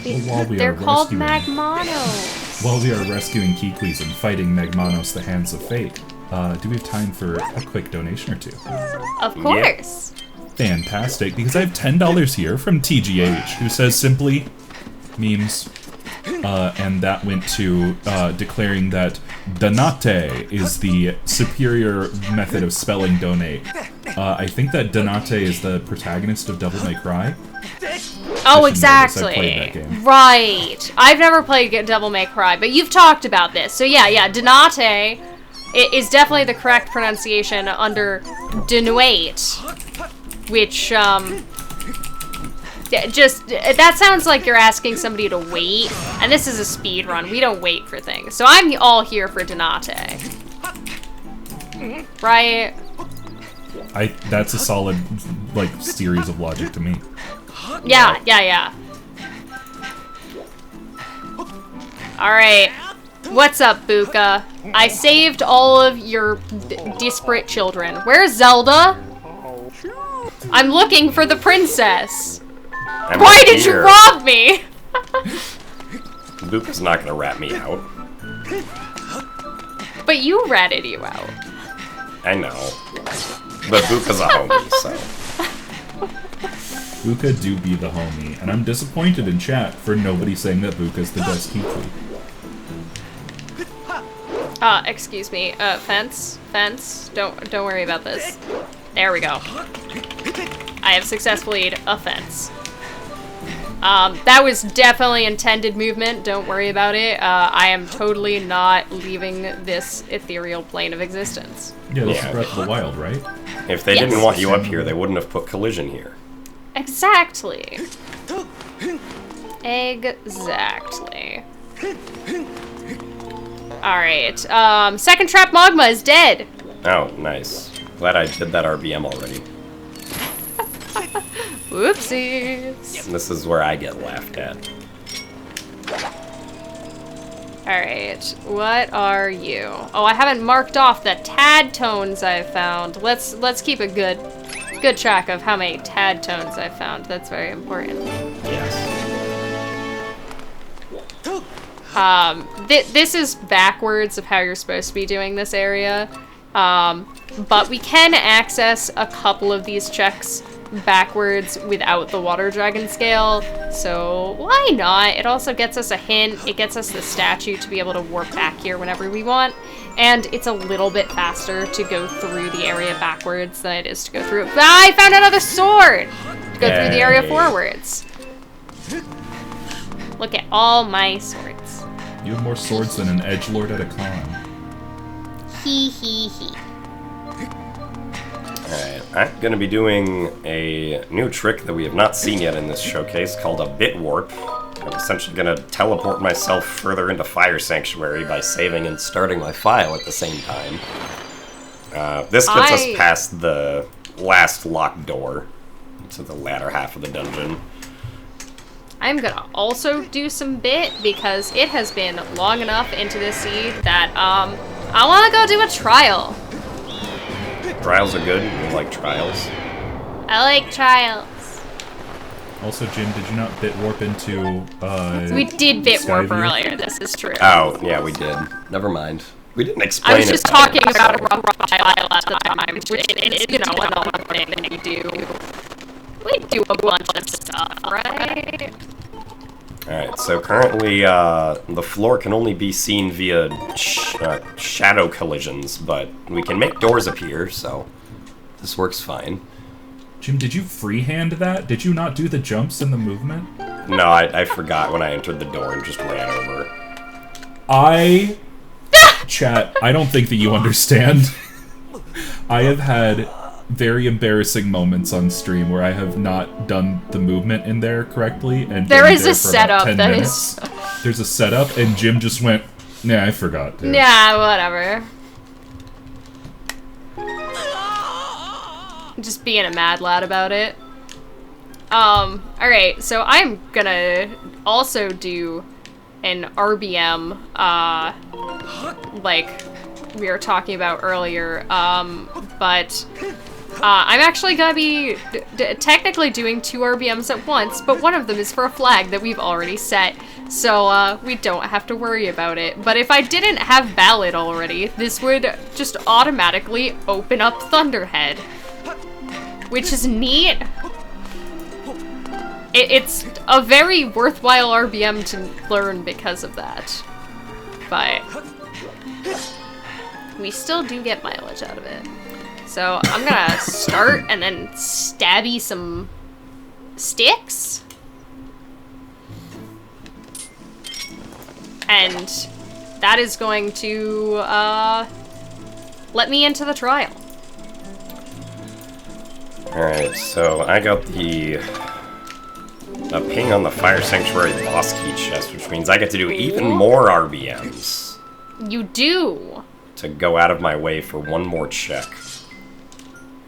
Well, while we They're are called rescuing- Magmanos. While we are rescuing Kikwis and fighting Magmanos, the Hands of Fate, do we have time for a quick donation or two? Of course. Fantastic, because I have $10 here from TGH, who says simply, memes. And that went to declaring that Donate is the superior method of spelling donate. I think that Donate is the protagonist of Devil May Cry. Oh, I should know this, I played exactly. that game. Right. I've never played Devil May Cry, but you've talked about this. So yeah, Donate is definitely the correct pronunciation under Denuate, which, that sounds like you're asking somebody to wait, and this is a speed run. We don't wait for things. So I'm all here for Donate. Right? That's a solid, like, series of logic to me. Yeah. Alright. What's up, Buka? I saved all of your disparate children. Where's Zelda? I'm looking for the princess. I'm Why right did you here. rob me? Luke is not gonna rat me out. But you ratted you out. I know. But Buka's a homie, so. Buka do be the homie, and I'm disappointed in chat for nobody saying that Buka's the best Kikwi. Excuse me. Fence. Don't worry about this. There we go. I have successfully a fence. That was definitely intended movement. Don't worry about it. I am totally not leaving this ethereal plane of existence. Yeah, this Yeah. is Breath of the Wild, right? If they Yes. didn't want you up here, they wouldn't have put collision here. Exactly. Exactly. Alright, second trap magma is dead. Oh, nice. Glad I did that RBM already. Whoopsies. This is where I get laughed at. Alright, what are you? Oh, I haven't marked off the tad tones I've found. Let's keep a good track of how many tad tones I've found. That's very important. Yes. This is backwards of how you're supposed to be doing this area. But we can access a couple of these checks backwards without the water dragon scale, so why not? It also gets us a hint, it gets us the statue to be able to warp back here whenever we want, and it's a little bit faster to go through the area backwards than it is to go through. I found another sword! To go through the area Yay. forwards. Look at all my swords. You have more swords than an edgelord at a con. Hee hee hee. Alright, I'm gonna be doing a new trick that we have not seen yet in this showcase called a bit warp. I'm essentially gonna teleport myself further into Fire Sanctuary by saving and starting my file at the same time. This gets us past the last locked door to the latter half of the dungeon. I'm gonna also do some bit because it has been long enough into this seed that I wanna go do a trial. Trials are good. We like trials. I like trials. Also, Jim, did you not bit warp into, We did bit warp Skyview? earlier, this is true. Oh, yeah, we did. Never mind. We didn't explain I was just it talking better, about a so- rough trial at the time, which is, you know, another thing that we do. We do a bunch of stuff, right? Alright, so currently, the floor can only be seen via shadow collisions, but we can make doors appear, so this works fine. Jim, did you freehand that? Did you not do the jumps and the movement? No, I forgot when I entered the door and just ran over. Chat, I don't think that you understand. I have had very embarrassing moments on stream where I have not done the movement in there correctly, and There been is there a for setup about 10 that minutes. There's a setup, and Jim just went, nah, I forgot to. Yeah, whatever. Just being a mad lad about it. Alright, so I'm gonna also do an RBM, like we were talking about earlier, but I'm actually gonna be technically doing 2 RBMs at once, but one of them is for a flag that we've already set, so we don't have to worry about it. But if I didn't have Ballad already, this would just automatically open up Thunderhead, which is neat. It's a very worthwhile RBM to learn because of that, but we still do get mileage out of it. So I'm gonna start and then stabby some sticks. And that is going to let me into the trial. Alright, so I got a ping on the Fire Sanctuary boss key chest, which means I get to do even more RBMs. You do. To go out of my way for one more check.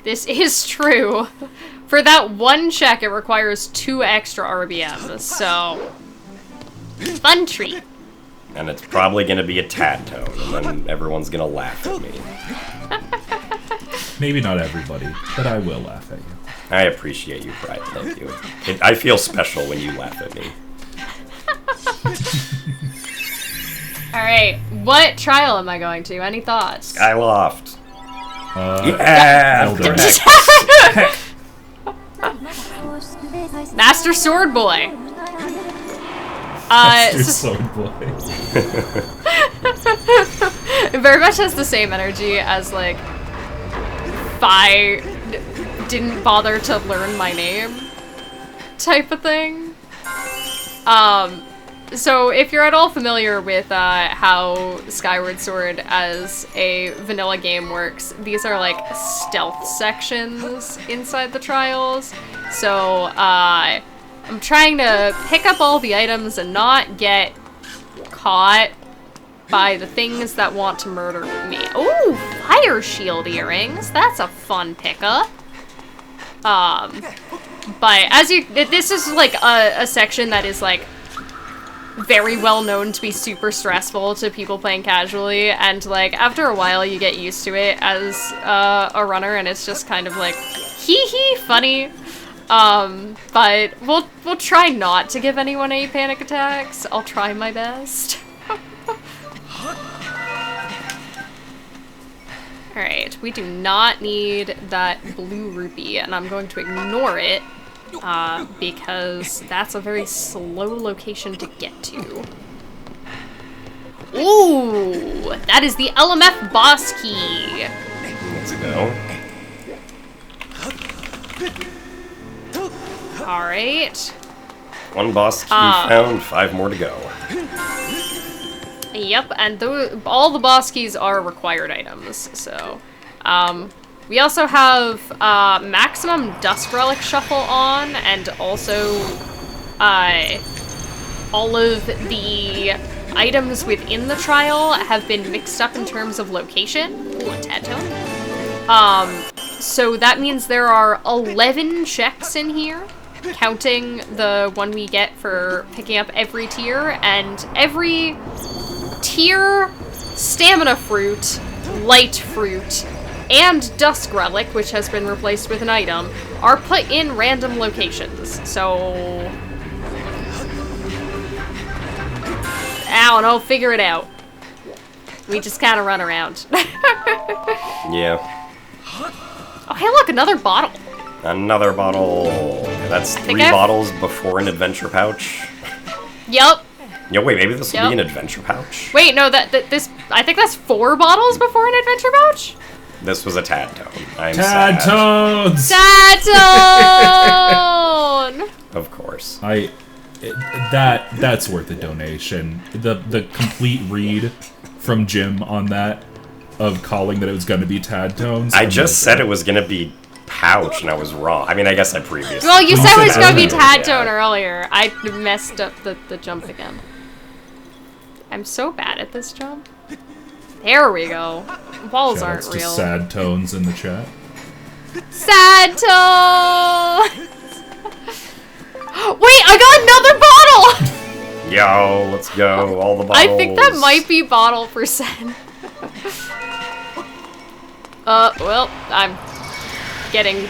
This is true. For that one check, it requires 2 extra RBMs, so fun treat. And it's probably gonna be a tad tone, and then everyone's gonna laugh at me. Maybe not everybody, but I will laugh at you. I appreciate you, Pride, thank you. I feel special when you laugh at me. Alright, what trial am I going to? Any thoughts? Skyloft. Yeah! Elder X. Master Sword Boy. Master Sword Boy. It very much has the same energy as, like, if I didn't bother to learn my name type of thing. So if you're at all familiar with how Skyward Sword as a vanilla game works, these are like stealth sections inside the trials. So I'm trying to pick up all the items and not get caught by the things that want to murder me. Ooh, fire shield earrings. That's a fun pickup. But as this is like a section that is like very well known to be super stressful to people playing casually, and like after a while you get used to it as a runner, and it's just kind of like hee funny. But we'll try not to give anyone any panic attacks. I'll try my best. Alright, we do not need that blue rupee, and I'm going to ignore it, because that's a very slow location to get to. Ooh, that is the LMF boss key. Let's go. Alright. 1 boss key found, 5 more to go. Yep, and all the boss keys are required items, so. We also have maximum Dusk Relic Shuffle on, and also all of the items within the trial have been mixed up in terms of location. Ooh, a tad tone. So that means there are 11 checks in here, counting the one we get for picking up every tier, and every tier, stamina fruit, light fruit, and dusk relic, which has been replaced with an item, are put in random locations. So I don't know, figure it out. We just kind of run around. Yeah. Oh, hey, look, another bottle. Another bottle. That's 3 bottles before an adventure pouch. Yep. Yo, wait, maybe this will be an adventure pouch? Wait, no, this, I think that's 4 bottles before an adventure pouch? This was a Tad Tone. I'm Tad Tones! Tad Tone! Of course. That's worth a donation. The complete read from Jim on that, of calling that it was going to be Tad Tones. I just said it was going to be pouch, and I was wrong. I mean, I guess I previously... Well, you said it was going to be Tad Tone earlier. I messed up the jump again. I'm so bad at this jump. There we go. Walls aren't Shoutouts to real. Sad Tones in the chat. Sad Tones! Wait, I got another bottle! Yo, let's go. All the bottles. I think that might be bottle percent. Well, I'm getting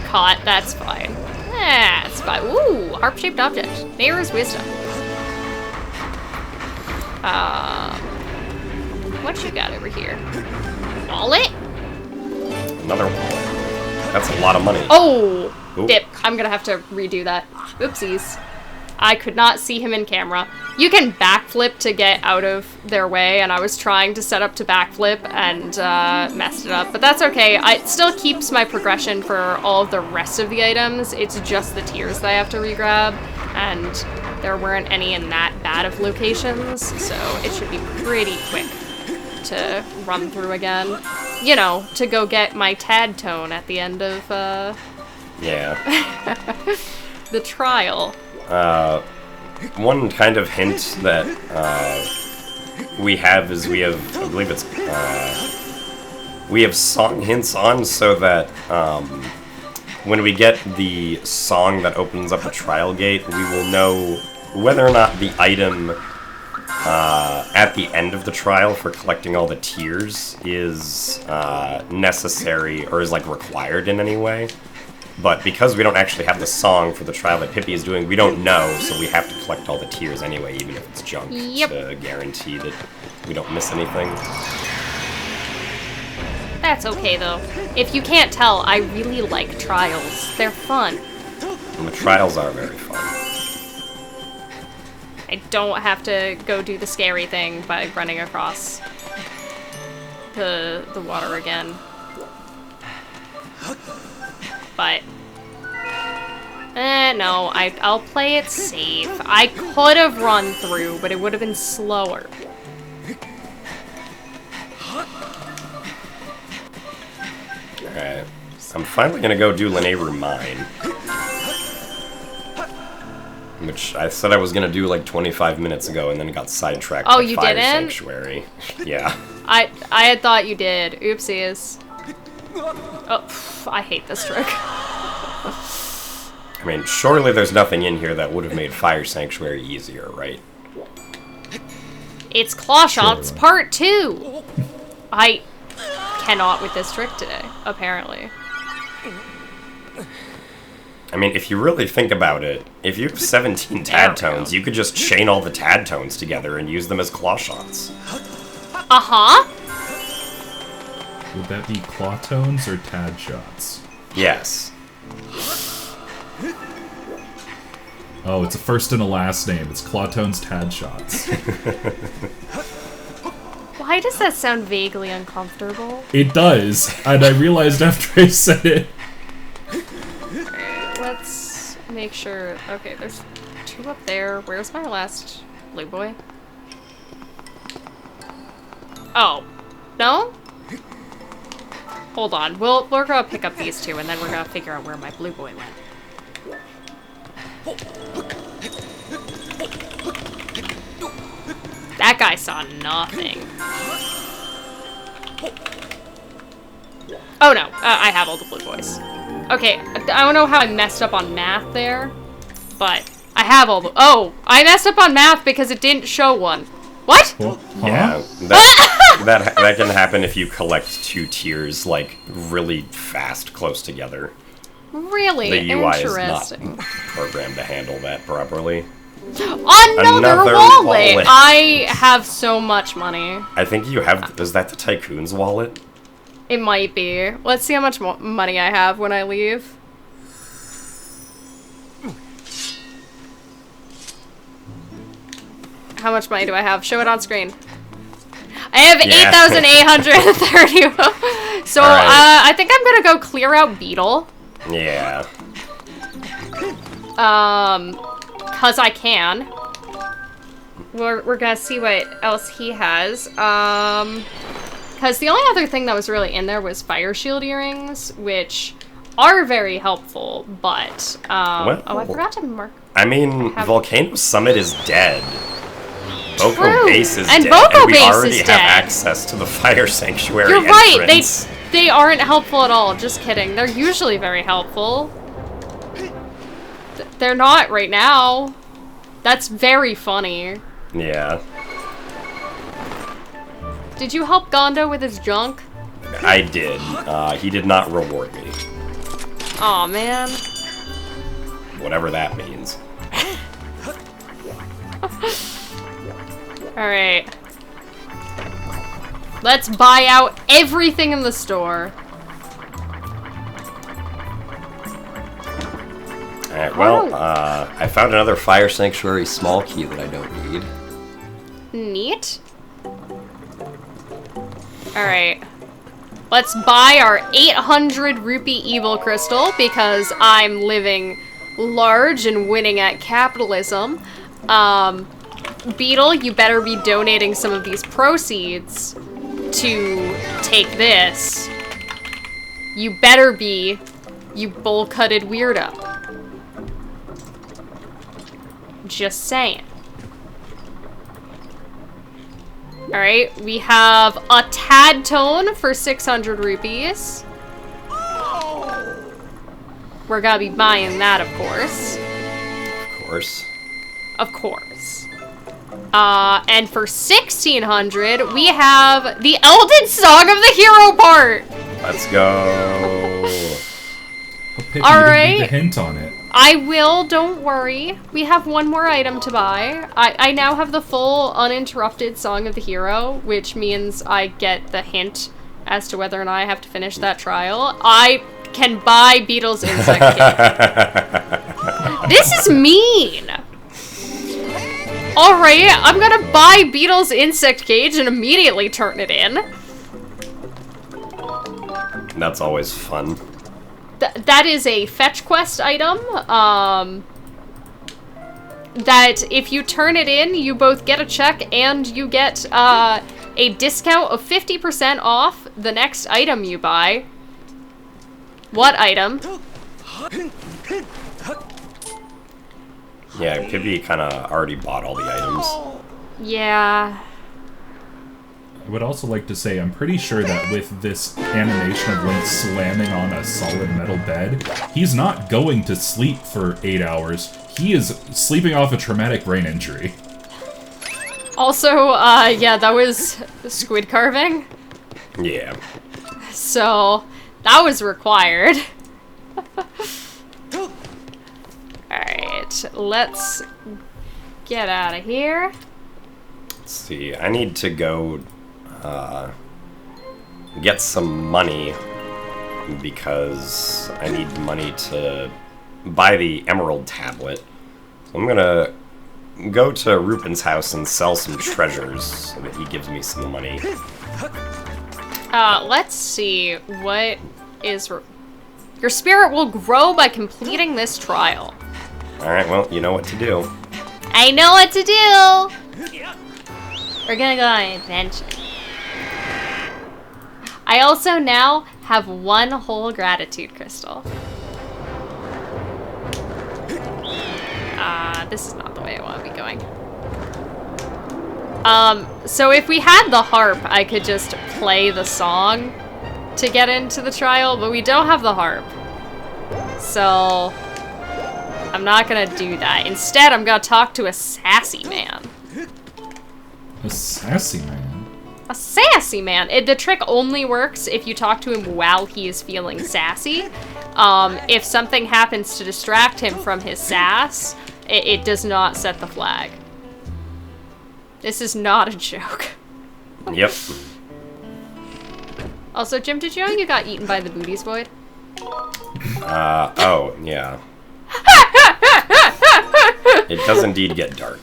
caught. That's fine. That's fine. Ooh, harp-shaped object. Mayor's wisdom. What you got over here? Wallet? Another wallet. That's a lot of money. Oh! Ooh. Dip. I'm gonna have to redo that. Oopsies. I could not see him in camera. You can backflip to get out of their way, and I was trying to set up to backflip and messed it up. But that's okay. It still keeps my progression for all of the rest of the items. It's just the tiers that I have to regrab, and there weren't any in that bad of locations, so it should be pretty quick to run through again. You know, to go get my Tad Tone at the end of Yeah. the trial. One kind of hint that we have is we have, I believe it's, we have song hints on so that when we get the song that opens up a trial gate, we will know whether or not the item at the end of the trial for collecting all the tiers is necessary or is like required in any way. But because we don't actually have the song for the trial that Pippy is doing, we don't know, so we have to collect all the tiers anyway, even if it's junk, to guarantee that we don't miss anything. That's okay, though. If you can't tell, I really like trials. They're fun. And the trials are very fun. I don't have to go do the scary thing by running across the water again. But no, I'll play it safe. I could have run through, but it would have been slower. Alright, I'm finally gonna go do Linearu Mine. Which I said I was gonna do like 25 minutes ago and then got sidetracked by you Fire didn't? Sanctuary. Yeah. I had thought you did. Oopsies. Oh, I hate this trick. I mean, surely there's nothing in here that would have made Fire Sanctuary easier, right? It's Claw Shots Part 2! I cannot with this trick today, apparently. I mean, if you really think about it, if you have 17 Tad Tones, you could just chain all the Tad Tones together and use them as Claw Shots. Uh-huh. Would that be Claw Tones or Tad Shots? Yes. Oh, it's a first and a last name. It's Claw Tones Tad Shots. Why does that sound vaguely uncomfortable? It does, and I realized after I said it. Alright, let's make sure. Okay, there's 2 up there. Where's my last blue boy? Oh. No? Hold on. We're gonna pick up these 2, and then we're gonna figure out where my blue boy went. That guy saw nothing. Oh no, I have all the blue boys. Okay, I don't know how I messed up on math there, but I have all the- Oh, I messed up on math because it didn't show one. What? Huh? Yeah, that can happen if you collect 2 tiers, like, really fast, close together. Really? The UI is not Interesting. programmed to handle that properly. Another wallet! I have so much money. I think you have... Is that the Tycoon's wallet? It might be. Let's see how much money I have when I leave. How much money do I have? Show it on screen. I have 8,830. So, right. I think I'm gonna go clear out Beetle. Yeah. Cause I can. We're gonna see what else he has. Cause the only other thing that was really in there was fire shield earrings, which are very helpful, but, Well, oh, I forgot to mark. I mean, Volcano Summit is dead. Boko True. Base is And dead. Boko And we Base already is have dead. access to the Fire Sanctuary You're right, entrance. they aren't helpful at all, just kidding. They're usually very helpful. They're not right now. That's very funny. Yeah. Did you help Gondo with his junk? I did. He did not reward me. Aw, man. Whatever that means. Alright. Let's buy out everything in the store. Alright, well, I found another Fire Sanctuary small key that I don't need. Neat. Alright. Let's buy our 800 rupee evil crystal because I'm living large and winning at capitalism. Beetle, you better be donating some of these proceeds to take this. You better be, you bowl-cutted weirdo. Just saying. Alright, we have a Tad Tone for 600 rupees. We're gonna be buying that, of course. Of course. Of course. And for 1,600, we have the Eldin Song of the Hero part! Let's go. Pippi, All you didn't right. need a hint on it. I will, don't worry. We have one more item to buy. I now have the full uninterrupted Song of the Hero, which means I get the hint as to whether or not I have to finish that trial. I can buy Beetle's Insect Cake. This is mean! Alright, I'm gonna buy Beetle's Insect Cage and immediately turn it in. That's always fun. That is a fetch quest item, that if you turn it in, you both get a check and you get, a discount of 50% off the next item you buy. What item? Yeah, Pippi kind of already bought all the items. Yeah. I would also like to say I'm pretty sure that with this animation of Link slamming on a solid metal bed, he's not going to sleep for 8 hours. He is sleeping off a traumatic brain injury. Also, yeah, that was squid carving. Yeah. So, that was required. Alright, let's get out of here. Let's see. I need to go get some money because I need money to buy the Emerald Tablet. So I'm gonna go to Rupen's house and sell some treasures so that he gives me some money. Let's see, what is... Your spirit will grow by completing this trial. Alright, well, you know what to do. I know what to do! We're gonna go on an adventure. I also now have one whole gratitude crystal. This is not the way I want to be going. So if we had the harp, I could just play the song to get into the trial, but we don't have the harp. So I'm not gonna do that. Instead, I'm gonna talk to a sassy man. A sassy man? A sassy man. The trick only works if you talk to him while he is feeling sassy. If something happens to distract him from his sass, it does not set the flag. This is not a joke. Yep. Also, Jim, did you know you got eaten by the booties void? Oh, yeah. It does indeed get dark.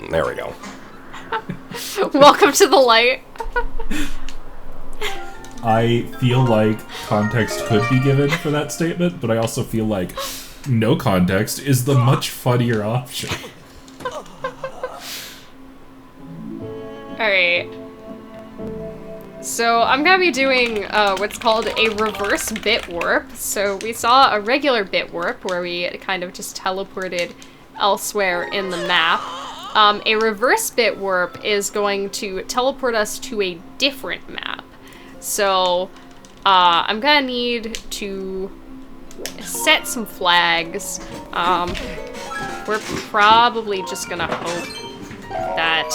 There we go. Welcome to the light. I feel like context could be given for that statement, but I also feel like no context is the much funnier option. Alright. So I'm gonna be doing what's called a reverse bit warp. So we saw a regular bit warp where we kind of just teleported elsewhere in the map. A reverse bit warp is going to teleport us to a different map. So I'm gonna need to set some flags. We're probably just gonna hope that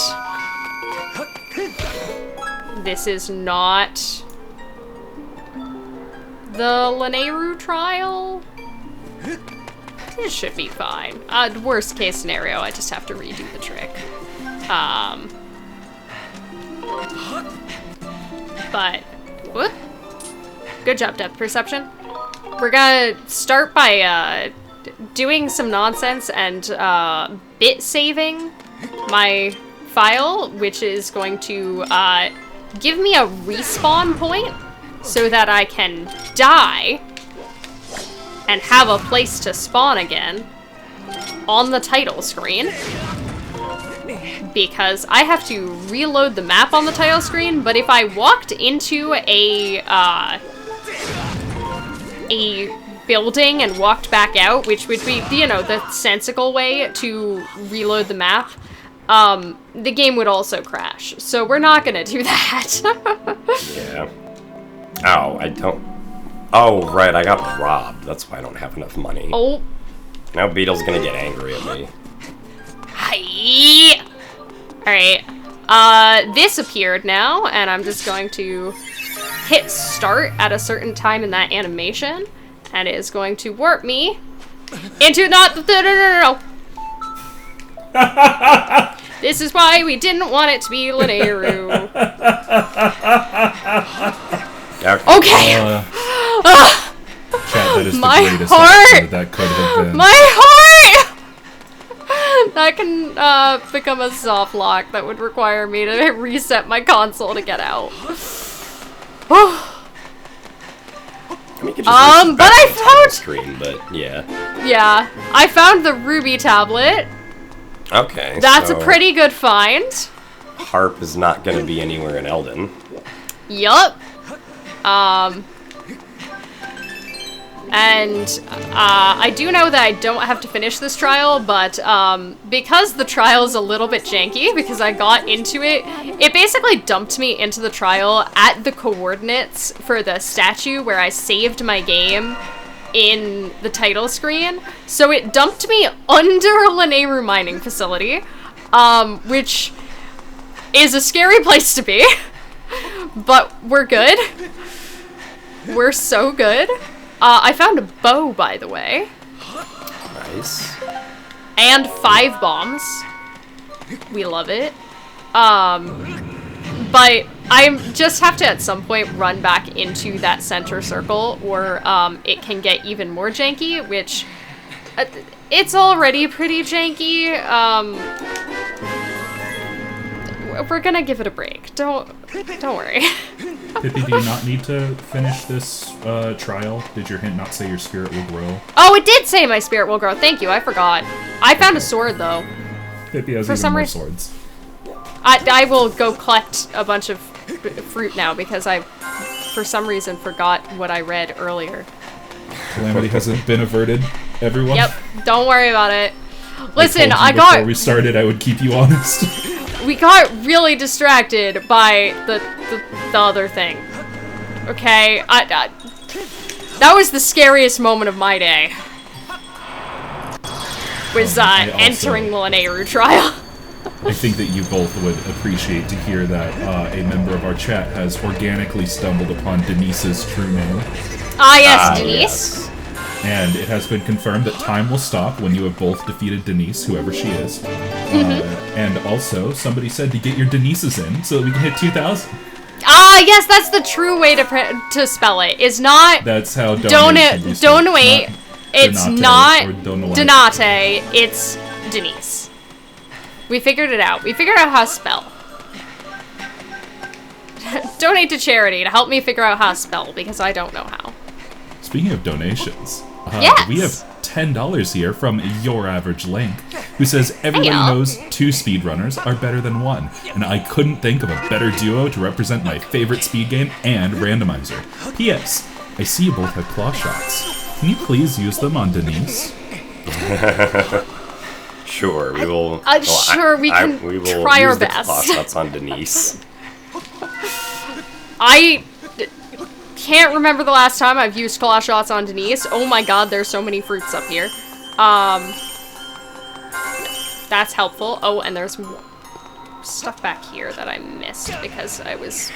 this is not the Lanayru trial. It should be fine. Worst case scenario, I just have to redo the trick. But, whoop. Good job, depth perception. We're gonna start by doing some nonsense and bit saving my file, which is going to give me a respawn point so that I can die and have a place to spawn again on the title screen. Because I have to reload the map on the title screen, but if I walked into a building and walked back out, which would be, you know, the sensical way to reload the map, the game would also crash. So we're not gonna do that. Yeah. Oh, I don't... Oh, right, I got robbed. That's why I don't have enough money. Oh. Now Beetle's gonna get angry at me. Hi. Alright. This appeared now, and I'm just going to hit start at a certain time in that animation, and it is going to warp me into no. This is why we didn't want it to be Lanayru. Okay. Chat, that is My the greatest heart! episode that could have been. My heart! That can become a soft lock that would require me to reset my console to get out. I mean, you could just but I found screen, but yeah. Yeah, I found the Ruby tablet. Okay. That's so a pretty good find. harp is not going to be anywhere in Elden. Yup. And I do know that I don't have to finish this trial, but because the trial is a little bit janky, because I got into it, it basically dumped me into the trial at the coordinates for the statue where I saved my game in the title screen. So it dumped me under a Lanayru mining facility, which is a scary place to be, but we're good. We're so good. I found a bow, by the way. Nice. And 5 bombs. We love it. But I just have to, at some point, run back into that center circle, or it can get even more janky, which... it's already pretty janky. We're gonna give it a break. Don't worry. Pippi, do you not need to finish this trial? Did your hint not say your spirit will grow? Oh, it did say my spirit will grow. Thank you, I forgot. I found a sword, though. Pippi has For even some more reason- swords. I will go collect a bunch of fruit now, because I, for some reason, forgot what I read earlier. Calamity hasn't been averted, everyone. Yep, don't worry about it. Listen, Before we started, I would keep you honest. We got really distracted by the other thing. Okay, that was the scariest moment of my day. Was entering the Lanayru trial. I think that you both would appreciate to hear that a member of our chat has organically stumbled upon Denise's true name. Yes, Denise. Yes. And it has been confirmed that time will stop when you have both defeated Denise, whoever she is. And also, somebody said to get your Denises in so that we can hit 2,000. Yes, that's the true way to spell it. Is not... That's how donate. It's not Donate, it's Denise. We figured it out. We figured out how to spell. Donate to charity to help me figure out how to spell, because I don't know how. Speaking of donations, yes. We have $10 here from Your Average Link, who says, everybody knows 2 speedrunners are better than 1, and I couldn't think of a better duo to represent my favorite speed game and Randomizer. P.S. I see you both have claw shots. Can you please use them on Denise? Sure, we will. We will try our best. Claw shots on Denise. I can't remember the last time I've used claw shots on Denise. Oh my god, there's so many fruits up here. That's helpful. Oh, and there's stuff back here that I missed because I was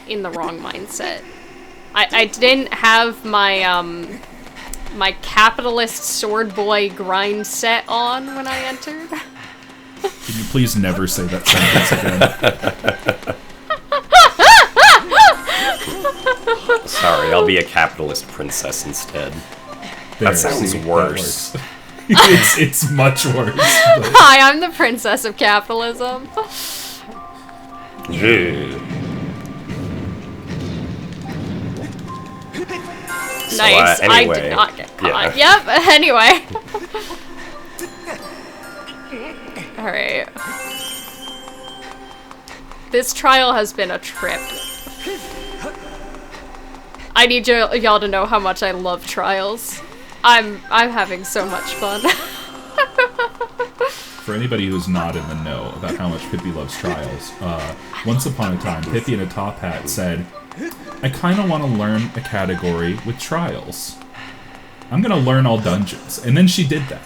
in the wrong mindset. I didn't have my my capitalist sword boy grind set on when I entered. Can you please never say that sentence again? Sorry, I'll be a capitalist princess instead. That sounds worse. It's much worse. Hi, I'm the princess of capitalism. Nice. Anyway, I did not get caught. Yeah. Yep. Anyway. All right. This trial has been a trip. I need y'all to know how much I love trials. I'm having so much fun. For anybody who's not in the know about how much Pippi loves trials, once upon a time, PippyInATopHat said, I kind of want to learn a category with trials. I'm going to learn all dungeons. And then she did that.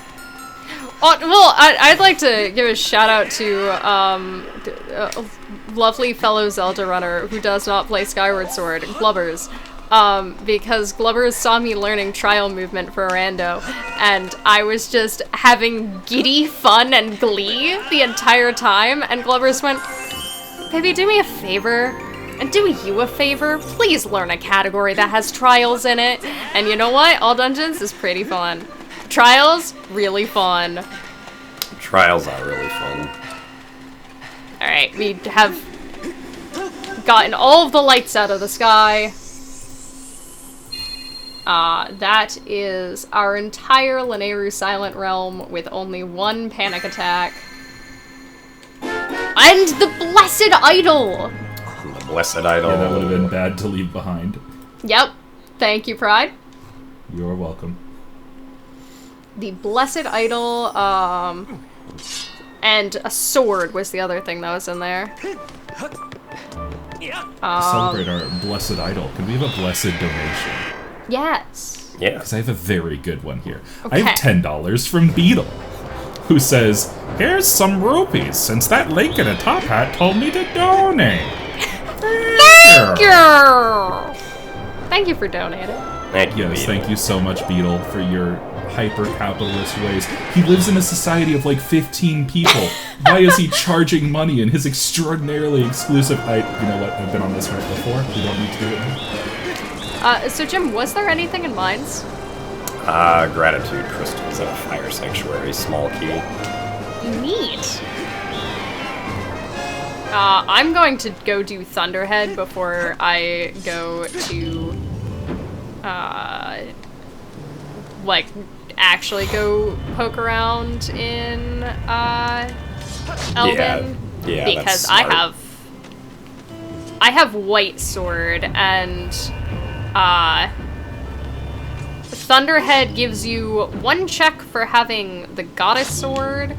Well, I'd like to give a shout out to a lovely fellow Zelda runner who does not play Skyward Sword, Glubbers. Because Glubbers saw me learning trial movement for a rando, and I was just having giddy fun and glee the entire time, and Glubbers went, Baby, do me a favor, and do you a favor, please learn a category that has trials in it. And you know what? All dungeons is pretty fun. Trials, really fun. Trials are really fun. Alright, we have gotten all of the lights out of the sky. That is our entire Lanayru Silent Realm with only one panic attack. And the Blessed Idol! The Blessed Idol. Yeah, that would have been bad to leave behind. Yep. Thank you, Pride. You're welcome. The Blessed Idol, and a sword was the other thing that was in there. Celebrate our Blessed Idol. Can we have a blessed donation? Yes. Yeah. Because I have a very good one here. Okay. I have $10 from Beetle, who says, here's some rupees, since that link in a top hat told me to donate. Thank you! Thank you for donating. Thank you, Yes, Beetle. thank you so much, Beetle, for your hyper-capitalist ways. He lives in a society of like 15 people. Why is he charging money in his extraordinarily exclusive... you know what, I've been on this route before. We don't need to do it now. So Jim, was there anything in mines? Gratitude crystals and a fire sanctuary, small key. Neat. I'm going to go do Thunderhead before I go to, like, actually go poke around in, Elven. Yeah, because that's smart. I have White Sword, and, Thunderhead gives you 1 check for having the Goddess Sword,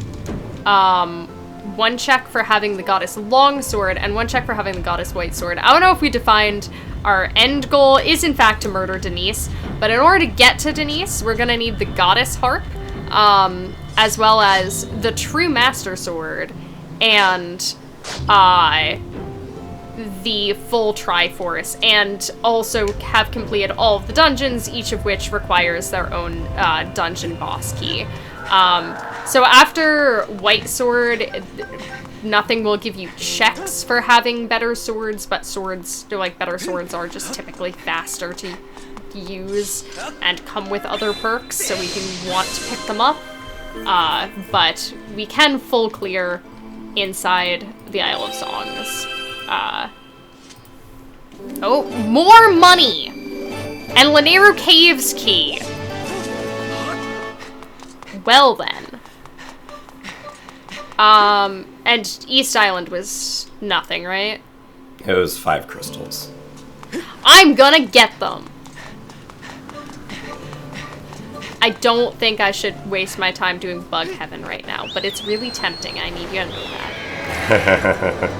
1 check for having the Goddess Longsword, and 1 check for having the Goddess White Sword. I don't know if we defined Our end goal is, in fact, to murder Denise. But in order to get to Denise, we're gonna need the Goddess Harp, as well as the True Master Sword, and the full Triforce, and also have completed all of the dungeons, each of which requires their own dungeon boss key. So after White Sword, nothing will give you checks for having better swords, but better swords are just typically faster to use and come with other perks, so we can want to pick them up. But we can full clear inside the Isle of Songs. Oh, more money! And Lanero Caves key. Well then. And East Island was nothing, right? It was 5 crystals. I'm gonna get them! I don't think I should waste my time doing Bug Heaven right now, but it's really tempting. I need you to know that.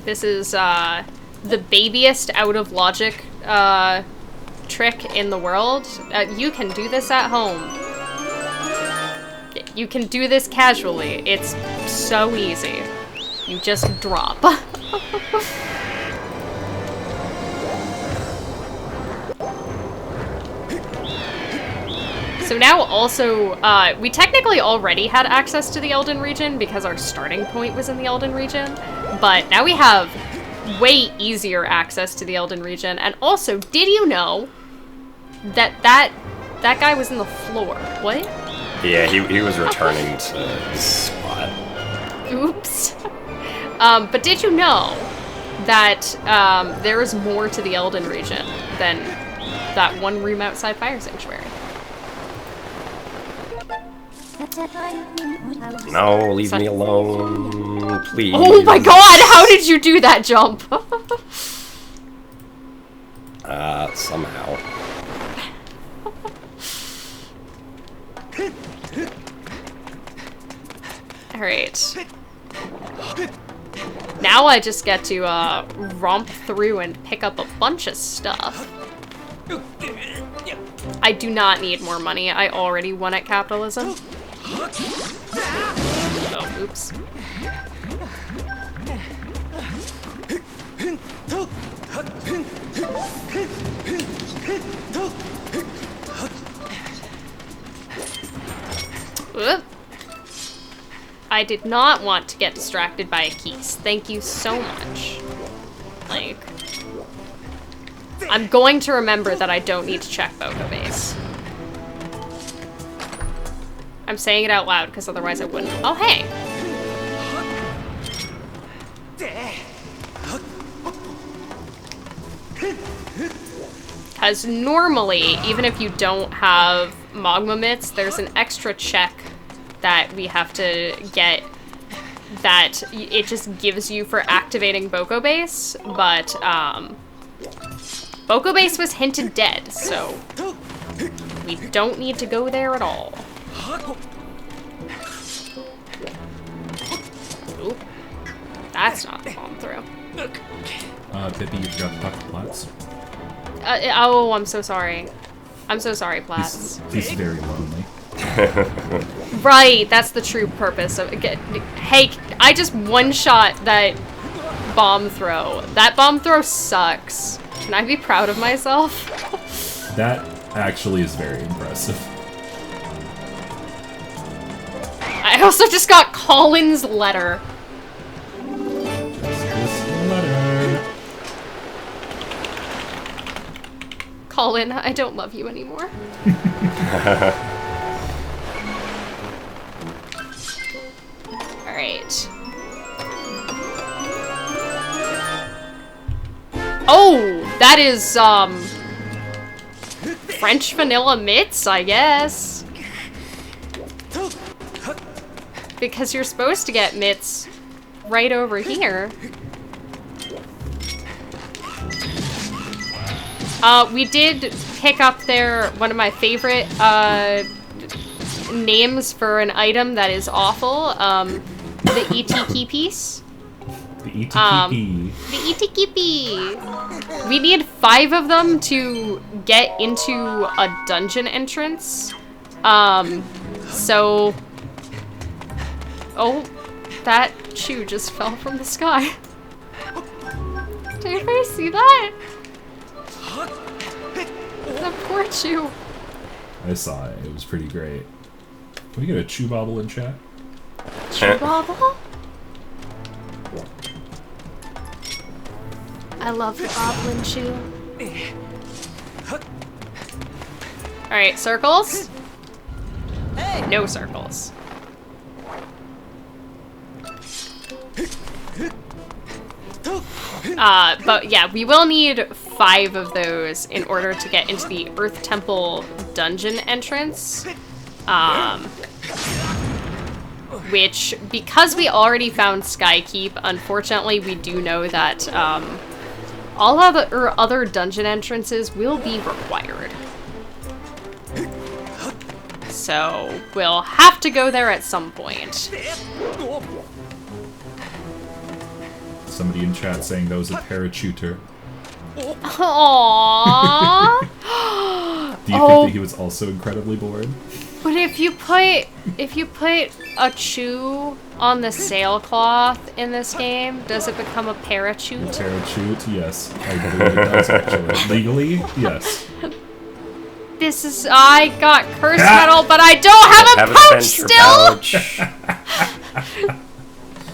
This is, the babiest out of logic, trick in the world. You can do this at home. You can do this casually. It's so easy. You just drop. So now also, we technically already had access to the Elden region because our starting point was in the Elden region, but now we have way easier access to the Elden region. And also, did you know that that guy was in the floor? What? Yeah, he was returning to his spot. Oops. But did you know that there is more to the Elden region than that one room outside Fire Sanctuary? No, leave me alone, please. Oh my god, how did you do that jump? Somehow. Alright. Now I just get to romp through and pick up a bunch of stuff. I do not need more money. I already won at capitalism. Oh, oops. Oop. I did not want to get distracted by a keys. Thank you so much. Like, I'm going to remember that I don't need to check Boko Base. I'm saying it out loud because otherwise I wouldn't. Oh, hey! Because normally, even if you don't have Magma Mitts, there's an extra check that we have to get that it just gives you for activating Boko Base, but Boko Base was hinted dead, so we don't need to go there at all. Oop. That's not the bomb throw. Pippy, you forgot to talk to Platts. Oh, I'm so sorry. I'm so sorry, Platts. He's very lonely. Right, that's the true purpose of it. Hey, I just one-shot that bomb throw. That bomb throw sucks. Can I be proud of myself? That actually is very impressive. I also just got Colin's letter. This letter. Colin, I don't love you anymore. Alright. Oh, that is, French vanilla mitts, I guess. Because you're supposed to get mitts right over here. We did pick up one of my favorite names for an item that is awful, the ETK piece. The ETK. The ETK. We need 5 of them to get into a dungeon entrance. So... Oh, that shoe just fell from the sky. Did anybody see that? That poor chew. I saw it. It was pretty great. Can we get a chew bobble in chat? Chew bobble? I love the goblin chew. Alright, circles? No circles. But yeah, we will need 5 of those in order to get into the Earth Temple dungeon entrance. Which, because we already found Skykeep, unfortunately we do know that all other dungeon entrances will be required. So we'll have to go there at some point. Somebody in chat saying that was a parachuter. Aww. Do you think that he was also incredibly bored? But if you put a chew on the sailcloth in this game, does it become a parachute? A parachute, yes. I believe it does actually. Legally, yes. I got curse metal, but I don't have a pouch still!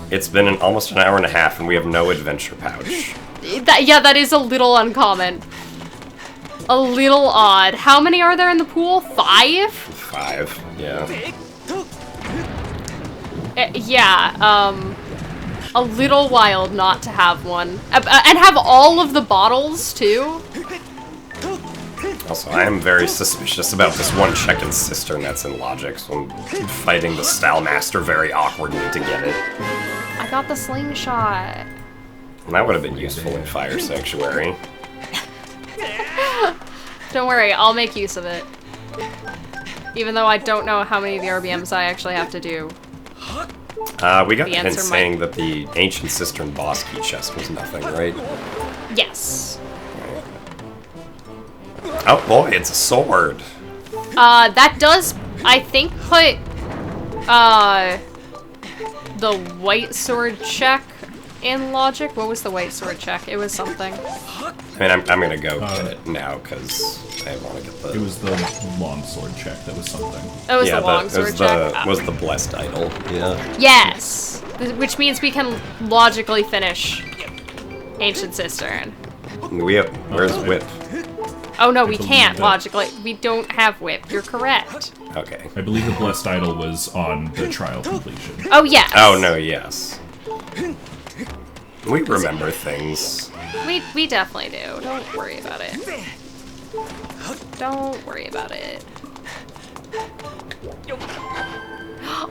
It's been almost an hour and a half and we have no adventure pouch. That is a little uncommon. A little odd. How many are there in the pool? 5? 5, yeah. A little wild not to have one. And have all of the bottles, too. Also, I am very suspicious about this one check-in cistern that's in Logic, so I'm fighting the Style Master very awkwardly to get it. I got the slingshot. And that would have been useful in Fire Sanctuary. Don't worry, I'll make use of it. Even though I don't know how many of the RBMs I actually have to do. We got the hint saying that the Ancient Cistern boss key chest was nothing, right? Yes. Oh boy, it's a sword. That does, I think, put, the white sword check in Logic. What was the white sword check? It was something. I mean, I'm gonna go get it now, because I want to get the... It was the long sword check, that was something. It was the long sword check? Was the blessed idol, yeah. Yes! Which means we can logically finish Ancient Cistern. Where's Whip? Oh no, we can't, logically. We don't have Whip, you're correct. Okay. I believe the blessed idol was on the trial completion. Oh, yes. Oh, no, yes. We remember things. We definitely do. Don't worry about it. Don't worry about it.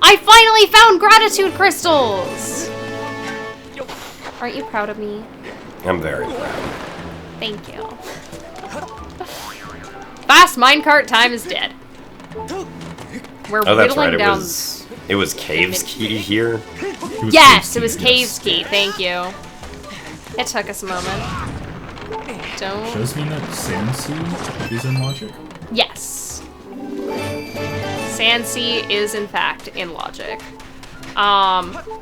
I finally found gratitude crystals! Aren't you proud of me? I'm very proud. Thank you. Fast minecart time is dead. We're whittling down. It was Cave's key here? Yes, it was Cave's key. Thank you. It took us a moment. Don't. Does mean that Sansi is in Logic? Yes. Sansi is in fact in Logic.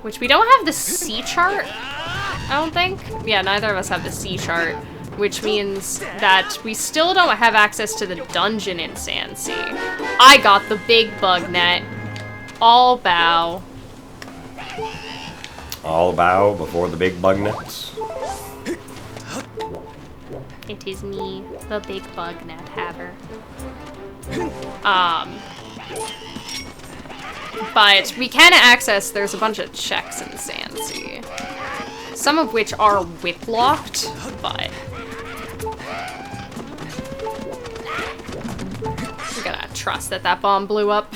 Which we don't have the C chart, I don't think. Yeah, neither of us have the C chart, which means that we still don't have access to the dungeon in Sansi. I got the big bug net. All bow. All bow before the big bug net. It is me, the big bug net haver. But we can access, there's a bunch of checks in Sansi. Some of which are whip locked, but I'm gonna trust that that bomb blew up.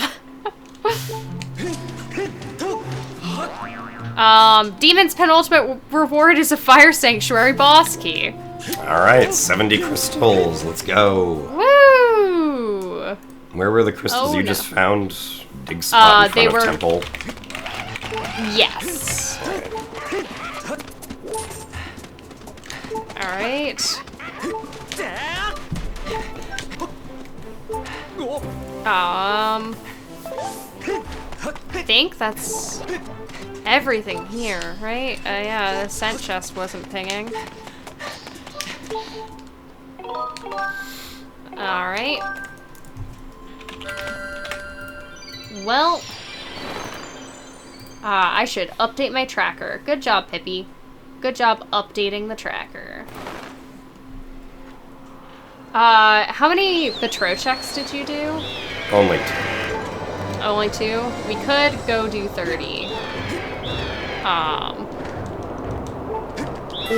Demon's penultimate reward is a Fire Sanctuary boss key. Alright, 70 crystals, let's go. Woo! Where were the crystals Oh, you no. just found? Dig spot in front they of were- temple. Yes. Alright. I think that's everything here, right? Yeah, the scent chest wasn't pinging. Alright. Well, I should update my tracker. Good job, Pippy. Good job updating the tracker. How many betrow checks did you do? Only 2. Only 2? We could go do 30.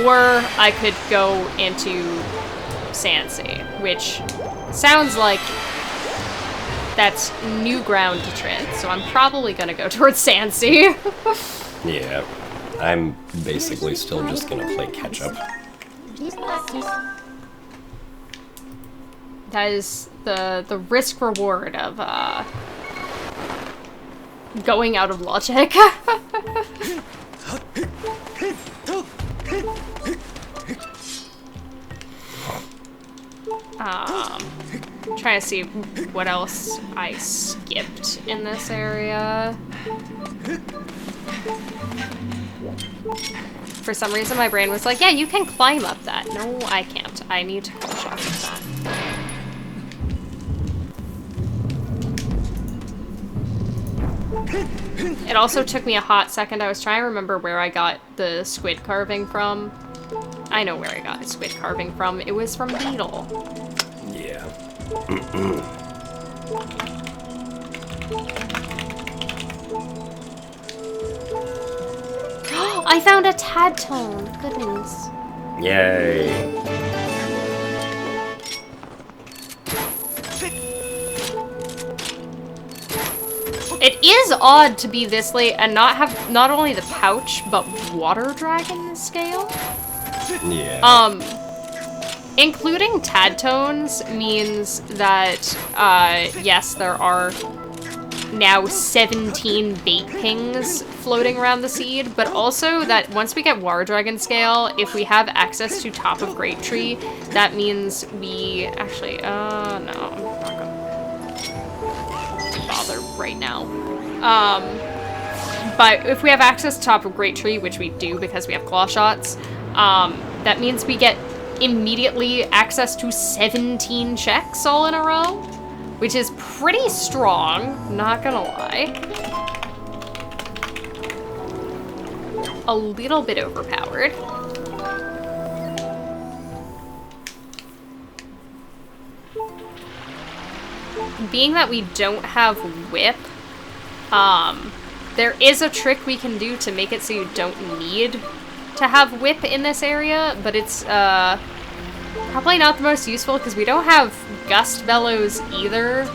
Or I could go into Sansei, which sounds like that's new ground to tread, so I'm probably gonna go towards Sansei. Yeah. I'm basically still just gonna play catch-up. That is the risk-reward of, going out of logic. Trying to see what else I skipped in this area. For some reason my brain was like, yeah, you can climb up that. No, I can't. I need to call shot with that. It also took me a hot second. I was trying to remember where I got the squid carving from. I know where I got the squid carving from. It was from Beetle. Yeah. I found a tad tone. Good news. Yay. It is odd to be this late and not have not only the pouch, but water dragon scale. Yeah. Including tad tones means that, yes, there are now 17 bait pings floating around the seed, but also that once we get Water Dragon Scale, if we have access to Top of Great Tree, that means we actually, no, I'm not gonna bother right now. But if we have access to Top of Great Tree, which we do because we have claw shots, that means we get immediately access to 17 checks all in a row, which is pretty strong, not gonna lie. A little bit overpowered. Being that we don't have whip, there is a trick we can do to make it so you don't need to have whip in this area, but it's probably not the most useful because we don't have gust bellows either.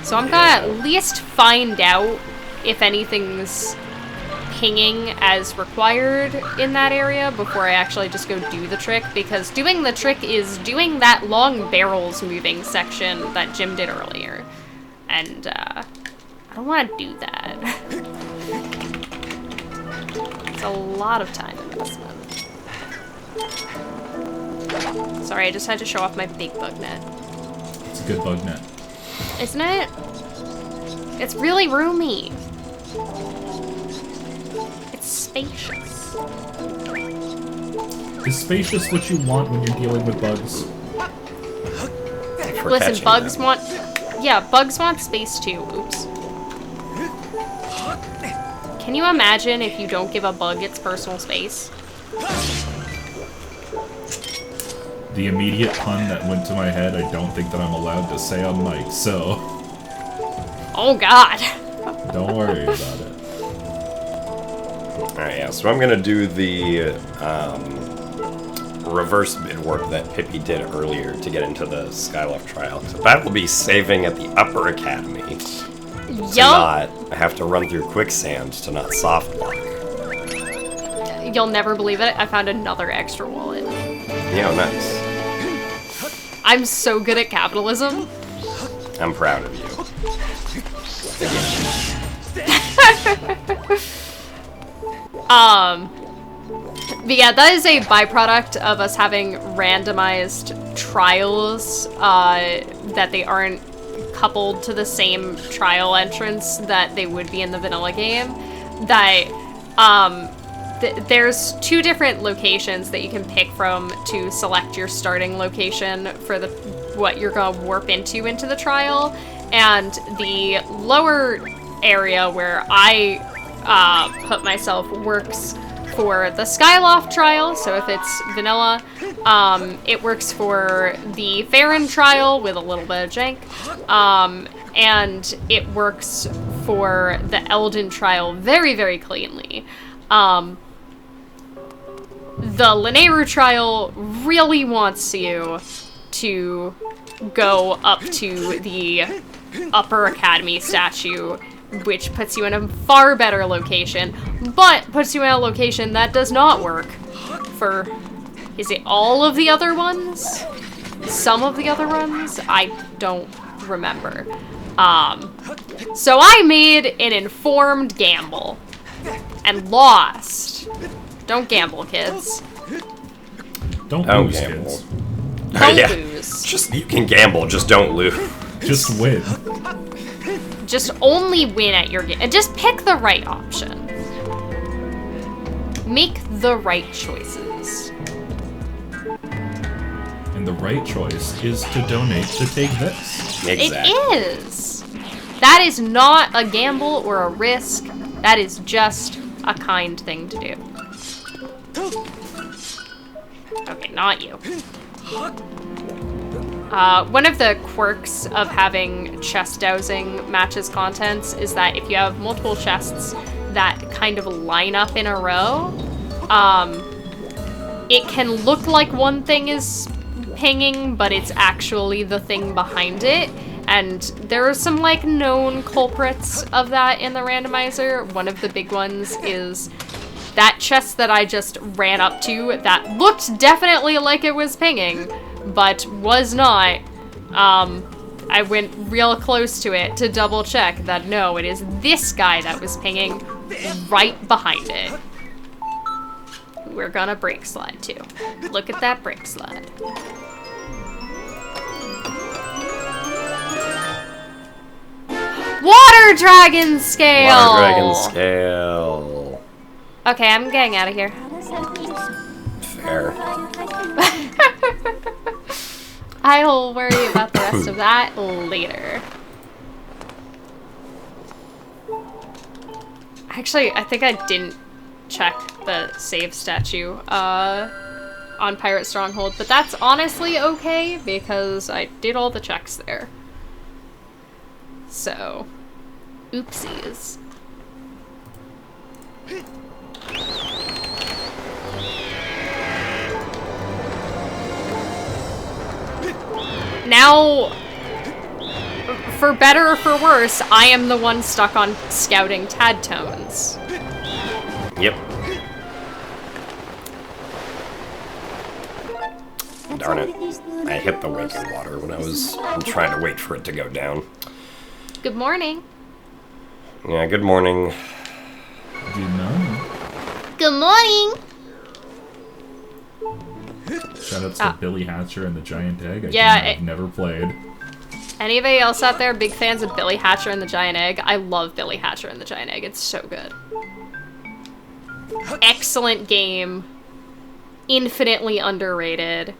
So I'm gonna at least find out if anything's pinging as required in that area before I actually just go do the trick, because doing the trick is doing that long barrels moving section that Jim did earlier. And I don't want to do that. It's a lot of time investment. Sorry, I just had to show off my big bug net. It's a good bug net. Isn't it? It's really roomy. It's spacious. Is spacious what you want when you're dealing with bugs? For Listen, catching bugs them. want... Yeah, bugs want space too. Oops. Can you imagine if you don't give a bug its personal space? The immediate pun that went to my head, I don't think that I'm allowed to say on mic, so Oh god. don't worry about it. Alright, yeah, so I'm gonna do the reverse bid work that Pippy did earlier to get into the Skylift trial. So that will be saving at the upper academy. To Yup. not have to run through quicksand to not soft block. You'll never believe it. I found another extra wallet. Yeah, nice. I'm so good at capitalism. I'm proud of you. But yeah, that is a byproduct of us having randomized trials, that they aren't coupled to the same trial entrance that they would be in the vanilla game. That, there's 2 different locations that you can pick from to select your starting location for what you're gonna warp into the trial, and the lower area where I put myself works for the Skyloft trial, so if it's vanilla, it works for the Farron trial with a little bit of jank, and it works for the Eldon trial very, very cleanly. The Linnea trial really wants you to go up to the Upper Academy statue, which puts you in a far better location, but puts you in a location that does not work for, is it all of the other ones? Some of the other ones? I don't remember. So I made an informed gamble and lost. Don't gamble, kids. Don't Don't lose, gamble. kids. Don't Yeah. lose. Just, you can gamble, just don't lose. Just win. Just only win at your game. And just pick the right option. Make the right choices. And the right choice is to donate to Take This. Exactly. It is. That is not a gamble or a risk. That is just a kind thing to do. Okay, not you. One of the quirks of having chest dowsing matches contents is that if you have multiple chests that kind of line up in a row, it can look like one thing is pinging, but it's actually the thing behind it. And there are some, like, known culprits of that in the randomizer. One of the big ones is that chest that I just ran up to that looked definitely like it was pinging, but was not. I went real close to it to double check that no, it is this guy that was pinging right behind it. We're gonna break slide too. Look at that break slide. Water dragon scale! Water dragon scale. Okay, I'm getting out of here. Fair. I'll worry about the rest of that later. Actually, I think I didn't check the save statue on Pirate Stronghold, but that's honestly okay because I did all the checks there. So, oopsies. Now, for better or for worse, I am the one stuck on scouting Tad Tones. Yep. Darn it. I hit the waking water when I was trying to wait for it to go down. Good morning. Yeah, good morning. Good morning. Good morning. Shoutouts to Billy Hatcher and the Giant Egg. I've never played. Anybody else out there big fans of Billy Hatcher and the Giant Egg? I love Billy Hatcher and the Giant Egg. It's so good. Excellent game. Infinitely underrated.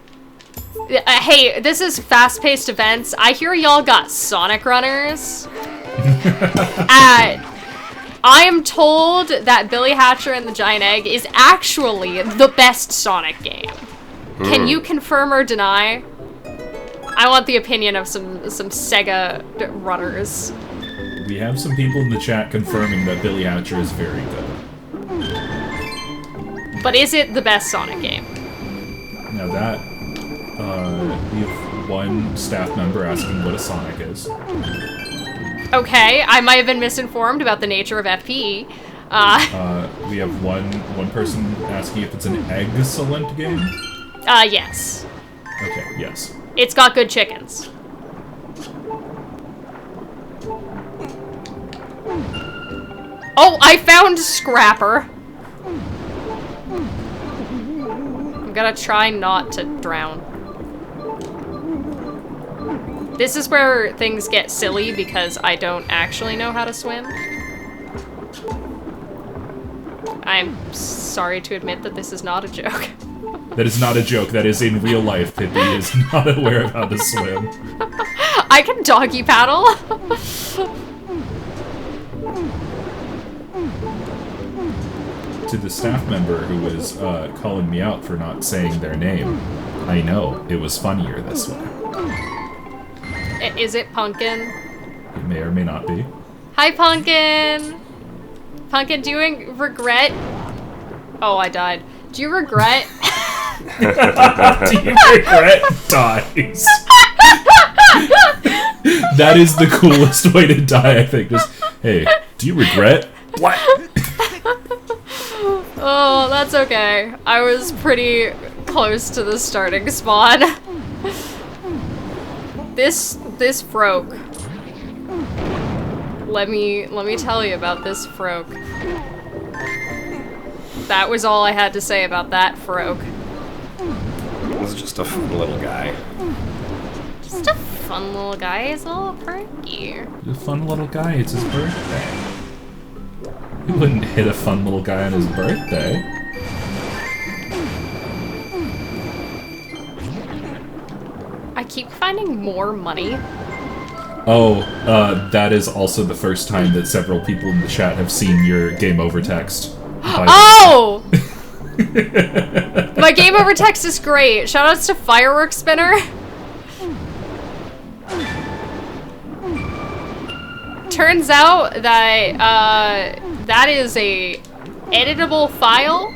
Hey, this is fast-paced events. I hear y'all got Sonic runners. I am told that Billy Hatcher and the Giant Egg is actually the best Sonic game. Can you confirm or deny? I want the opinion of some Sega runners. We have some people in the chat confirming that Billy Hatcher is very good. But is it the best Sonic game? Now that, we have one staff member asking what a Sonic is. Okay, I might have been misinformed about the nature of FPE. We have one person asking if it's an excellent game. Yes. Okay, yes. It's got good chickens. Oh, I found Scrapper. I'm gonna try not to drown. This is where things get silly because I don't actually know how to swim. I'm sorry to admit that this is not a joke. That is not a joke. That is in real life. Pippy is not aware of how to swim. I can doggy paddle. To the staff member who was calling me out for not saying their name, I know it was funnier this way. Is it Pumpkin? It may or may not be. Hi, Pumpkin! Pumpkin, do you regret... Oh, I died. Do you regret... Do you regret dies? That is the coolest way to die, I think. Just, hey, do you regret? What? Oh, that's okay. I was pretty close to the starting spawn. This Froke. Let me tell you about this Froke. That was all I had to say about that Froke. He's just a fun little guy. Just a fun little guy. He's a little perky. He's a fun little guy. It's his birthday. He wouldn't hit a fun little guy on his birthday. I keep finding more money. Oh, that is also the first time that several people in the chat have seen your game over text. Oh! My game over text is great. Shoutouts to Fireworks Spinner. Turns out that that is a editable file.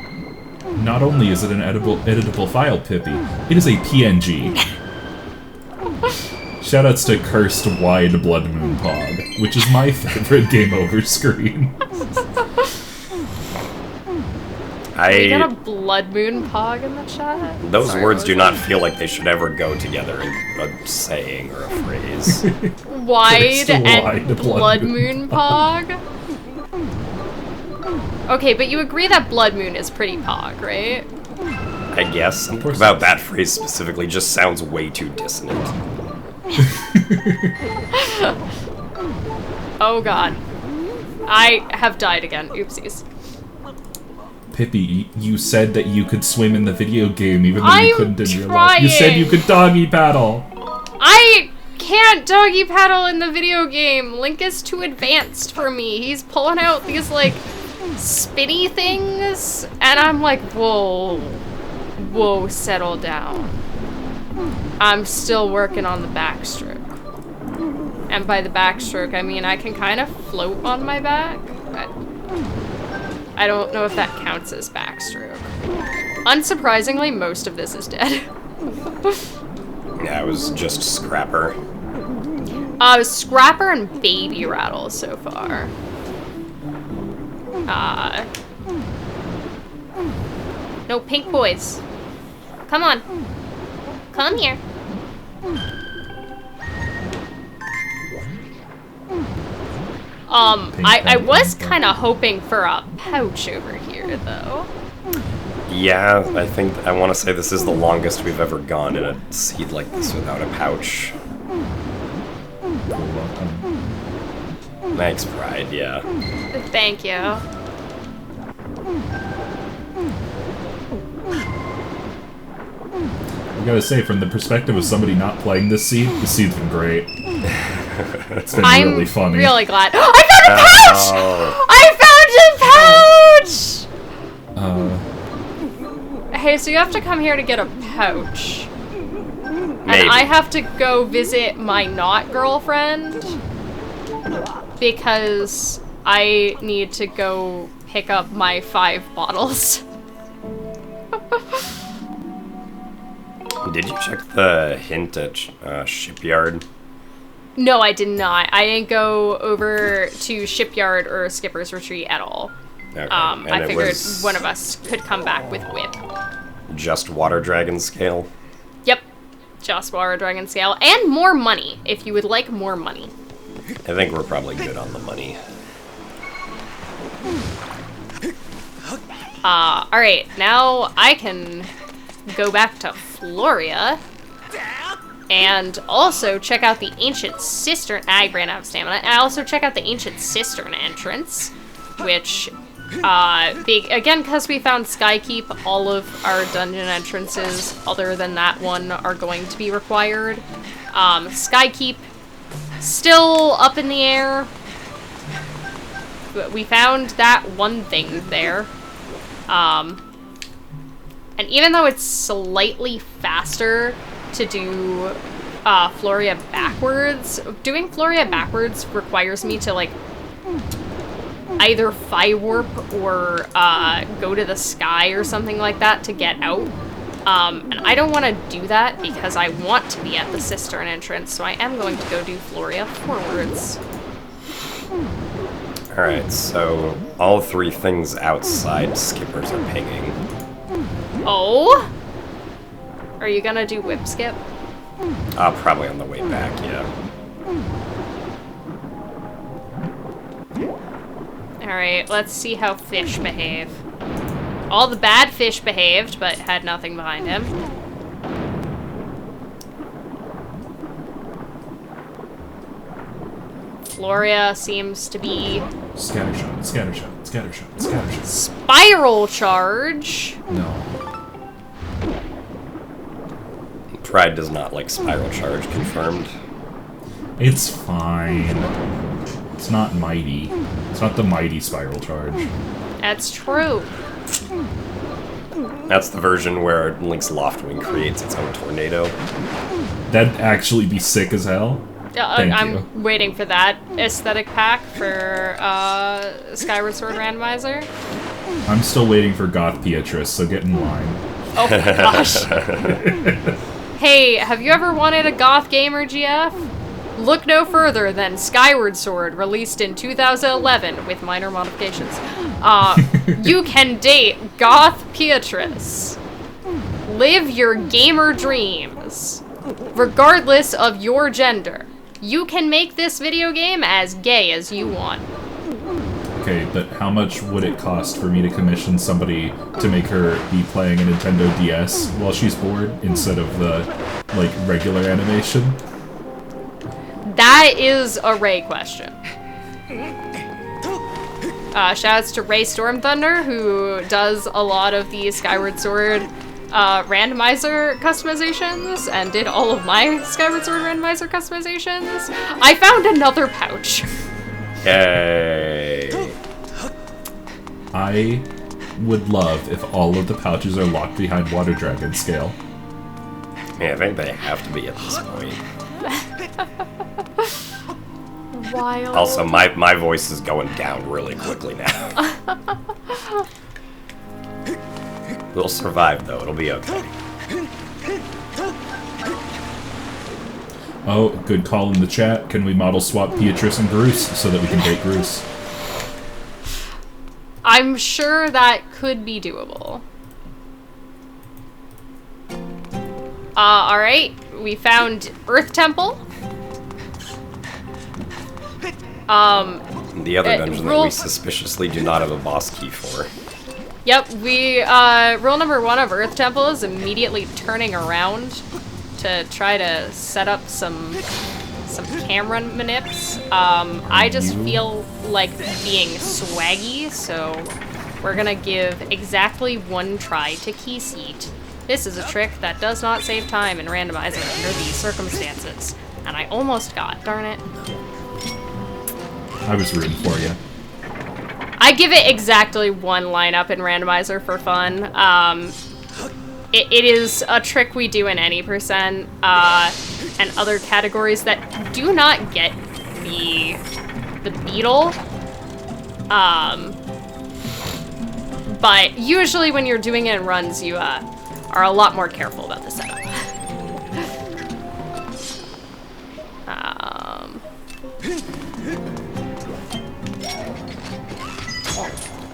Not only is it an editable file, Pippy, it is a PNG. Shoutouts to Cursed Wide Blood Moon Pog, which is my favorite game over screen. We got a Blood Moon Pog in the chat? Those Sorry, words do not feel like they should ever go together in a saying or a phrase. Wide and wide Blood Moon Pog? Okay, but you agree that Blood Moon is pretty Pog, right? I guess. Something about that phrase specifically just sounds way too dissonant. Oh god. I have died again. Oopsies. Pippy, you said that you could swim in the video game even though you couldn't in real life. trying. You said you could doggy paddle. I can't doggy paddle in the video game. Link is too advanced for me. He's pulling out these, like, spinny things, and I'm like, whoa. Whoa, settle down. I'm still working on the backstroke. And by the backstroke, I mean I can kind of float on my back. I don't know if that counts as backstroke. Unsurprisingly, most of this is dead. Yeah, it was just Scrapper. Scrapper and Baby Rattle so far. No pink boys. Come on. Come here. I was kind of hoping for a pouch over here, though. Yeah, I want to say this is the longest we've ever gone in a seed like this without a pouch. Thanks, Pride, yeah. Thank you. I gotta say, from the perspective of somebody not playing this seed, the seed's been great. It's been really funny. I'm really glad. Oh, I found a pouch! I found a pouch! Hey, so you have to come here to get a pouch. Maybe. And I have to go visit my not girlfriend because I need to go pick up my 5 bottles. Did you check the hint at Shipyard? No, I did not. I didn't go over to Shipyard or Skipper's Retreat at all. Okay. I figured one of us could come back with Whip. Just Water Dragon Scale? Yep. Just Water Dragon Scale. And more money, if you would like more money. I think we're probably good on the money. Alright, now I can go back to Floria and also check out the Ancient Cistern. I ran out of stamina. And I also check out the Ancient Cistern entrance, which, again, because we found Skykeep, all of our dungeon entrances, other than that one, are going to be required. Skykeep, still up in the air. But we found that one thing there. And even though it's slightly faster to do Floria backwards, doing Floria backwards requires me to, like, either fire warp or go to the sky or something like that to get out. And I don't want to do that because I want to be at the cistern entrance, so I am going to go do Floria forwards. Alright, so all three things outside skippers are pinging. Oh? Are you gonna do whip skip? Probably on the way back, yeah. Alright, let's see how fish behave. All the bad fish behaved, but had nothing behind him. Floria seems to be... Scattershot, scattershot, scattershot, scattershot. Spiral charge! No. Pride does not like spiral charge, confirmed. It's fine. It's not mighty. It's not the mighty spiral charge. That's true. That's the version where Link's Loftwing creates its own tornado. That'd actually be sick as hell. I'm waiting for that aesthetic pack for Skyward Sword Randomizer. I'm still waiting for Goth Beatrice, so get in line. Oh my gosh. Hey, have you ever wanted a goth gamer, GF? Look no further than Skyward Sword, released in 2011 with minor modifications. You can date Goth Beatrice. Live your gamer dreams, regardless of your gender. You can make this video game as gay as you want. Okay, but how much would it cost for me to commission somebody to make her be playing a Nintendo DS while she's bored instead of the, like, regular animation? That is a Ray question. Shouts to Ray Storm Thunder, who does a lot of the Skyward Sword randomizer customizations and did all of my Skyward Sword randomizer customizations. I found another pouch. Yay! I would love if all of the pouches are locked behind Water Dragon scale. Yeah, I think they have to be at this point. Wild. Also, my voice is going down really quickly now. We'll survive, though. It'll be okay. Oh, good call in the chat. Can we model swap Beatrice and Bruce so that we can date Bruce? I'm sure that could be doable. Alright. We found Earth Temple. The other dungeon that we suspiciously do not have a boss key for. Yep, rule number 1 of Earth Temple is immediately turning around to try to set up some camera manips. I just feel like being swaggy, so we're gonna give exactly 1 try to key seat. This is a trick that does not save time in Randomizer under these circumstances. And I almost got, darn it. I was rooting for you. I give it exactly 1 lineup in Randomizer for fun. It is a trick we do in any percent, and other categories that do not get the beetle. But usually when you're doing it in runs, you are a lot more careful about the setup.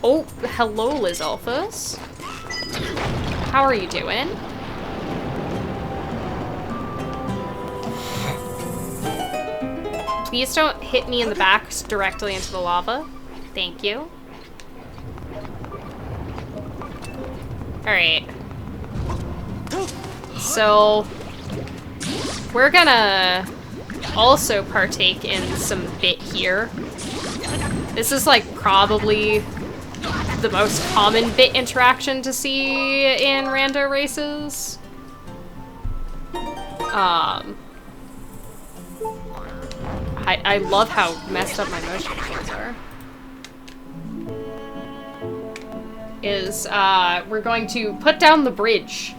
Oh, hello, Liz Alphas. How are you doing? Please don't hit me in the back directly into the lava. Thank you. Alright. So, we're gonna also partake in some bit here. This is like probably the most common bit interaction to see in rando races. I love how messed up my motion controls are. We're going to put down the bridge.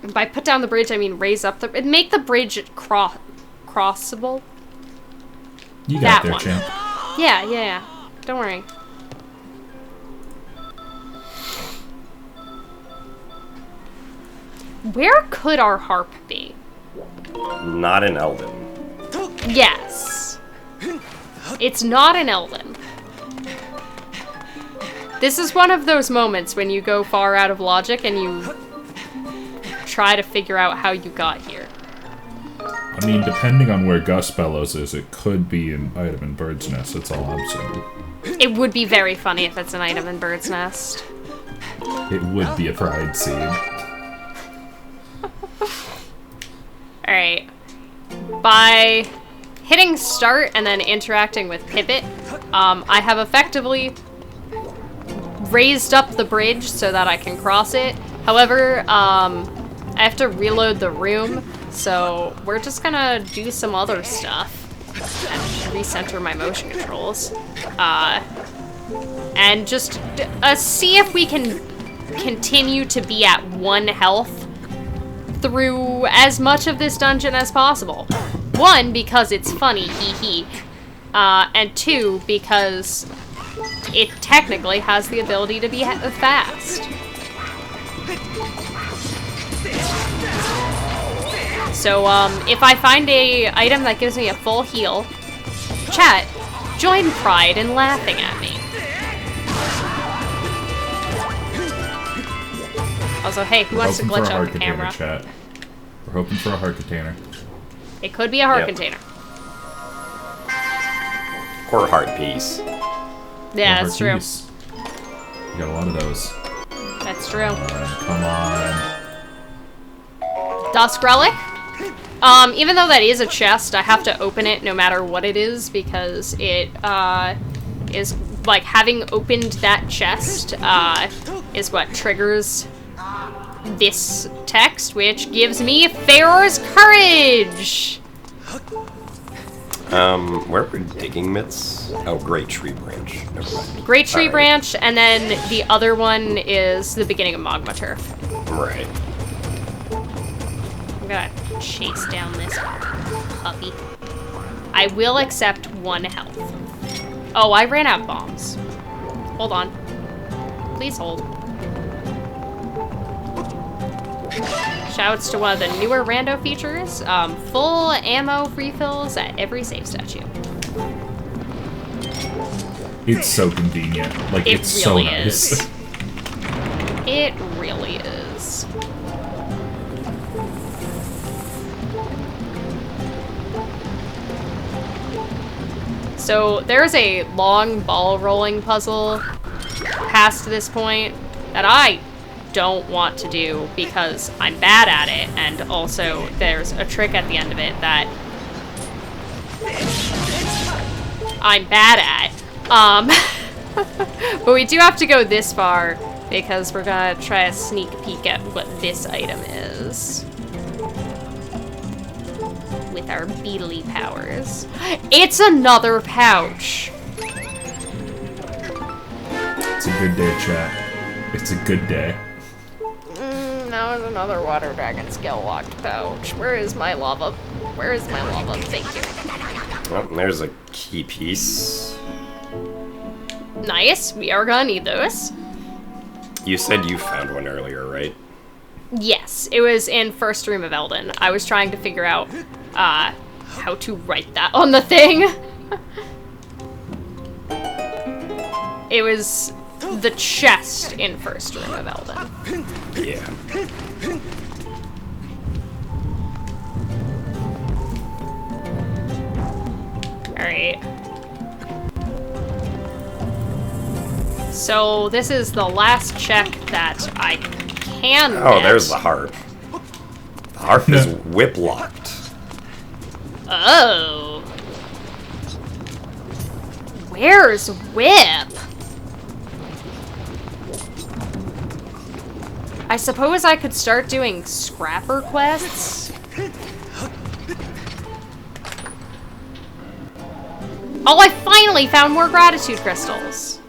And by put down the bridge, I mean raise up the... Make the bridge crossable. You got that there, one. champ. Yeah. Don't worry. Where could our harp be? Not in Eldon. Yes. It's not in Eldon. This is one of those moments when you go far out of logic and you try to figure out how you got here. I mean, depending on where Gus Bellows is, it could be an item in Bird's Nest, that's all I'm saying. It would be very funny if it's an item in Bird's Nest. It would be a pride seed. Alright. By hitting start and then interacting with Pippit, I have effectively raised up the bridge so that I can cross it. However, I have to reload the room, so we're just gonna do some other stuff and recenter my motion controls. And just see if we can continue to be at 1 health through as much of this dungeon as possible. 1, because it's funny, hee hee. And 2, because it technically has the ability to be fast. So, if I find a item that gives me a full heal, chat, join Pride in laughing at me. Also, hey, who wants to glitch out the camera? Chat. We're hoping for a heart container. It could be a heart container. Or a heart piece. Yeah, that's true. You got a lot of those. That's true. Come on. Dusk Relic? Even though that is a chest, I have to open it no matter what it is, because it, is, like, having opened that chest, is what triggers this text, which gives me Pharaoh's Courage! Where were digging mitts? Oh, Great Tree Branch. Never mind. Great Tree Branch, and then the other one is the beginning of Magma Turf. Right. I'm gonna chase down this puppy. I will accept 1 health. Oh, I ran out of bombs. Hold on. Please hold. Shouts to one of the newer rando features. Full ammo refills at every save statue. It's so convenient. Like, it's so nice. Is. It really is. So there's a long ball rolling puzzle past this point that I don't want to do because I'm bad at it, and also there's a trick at the end of it that I'm bad at. But we do have to go this far because we're gonna try a sneak peek at what this item is with our beetly powers. It's another pouch. It's a good day, chat. It's a good day. Now is another water dragon skill locked pouch. Where is my lava? Where is my lava? Thank you. Well, there's a key piece. Nice. We are gonna need those. You said you found one earlier, right? Yes, it was in First Room of Eldon. I was trying to figure out how to write that on the thing. It was the chest in First Room of Eldon. Yeah. Alright. So this is the last check that I can Oh, get. there's the harp. The harp is whip-locked. Oh. Where's Whip? I suppose I could start doing scrapper quests. Oh, I finally found more gratitude crystals.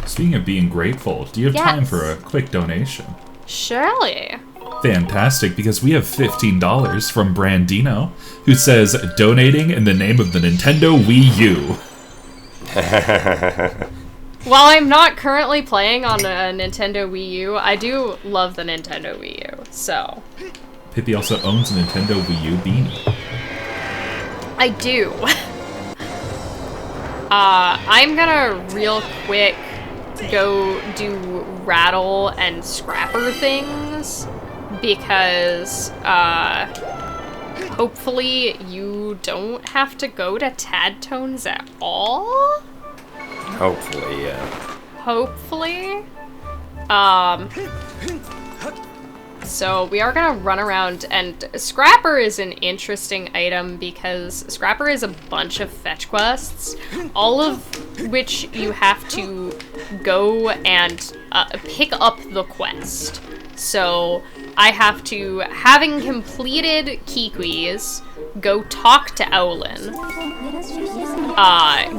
Speaking of being grateful, do you have time for a quick donation? Surely. Fantastic, because we have $15 from Brandino, who says, donating in the name of the Nintendo Wii U. While I'm not currently playing on a Nintendo Wii U, I do love the Nintendo Wii U, so... Pippy also owns a Nintendo Wii U beanie. I do. I'm gonna real quick go do rattle and scrapper things, because, hopefully you don't have to go to Tadtones at all? Hopefully, yeah. Hopefully. So we are gonna run around, and Scrapper is an interesting item because Scrapper is a bunch of fetch quests, all of which you have to go and pick up the quest. So I have to, having completed Kiki's, go talk to Owlin,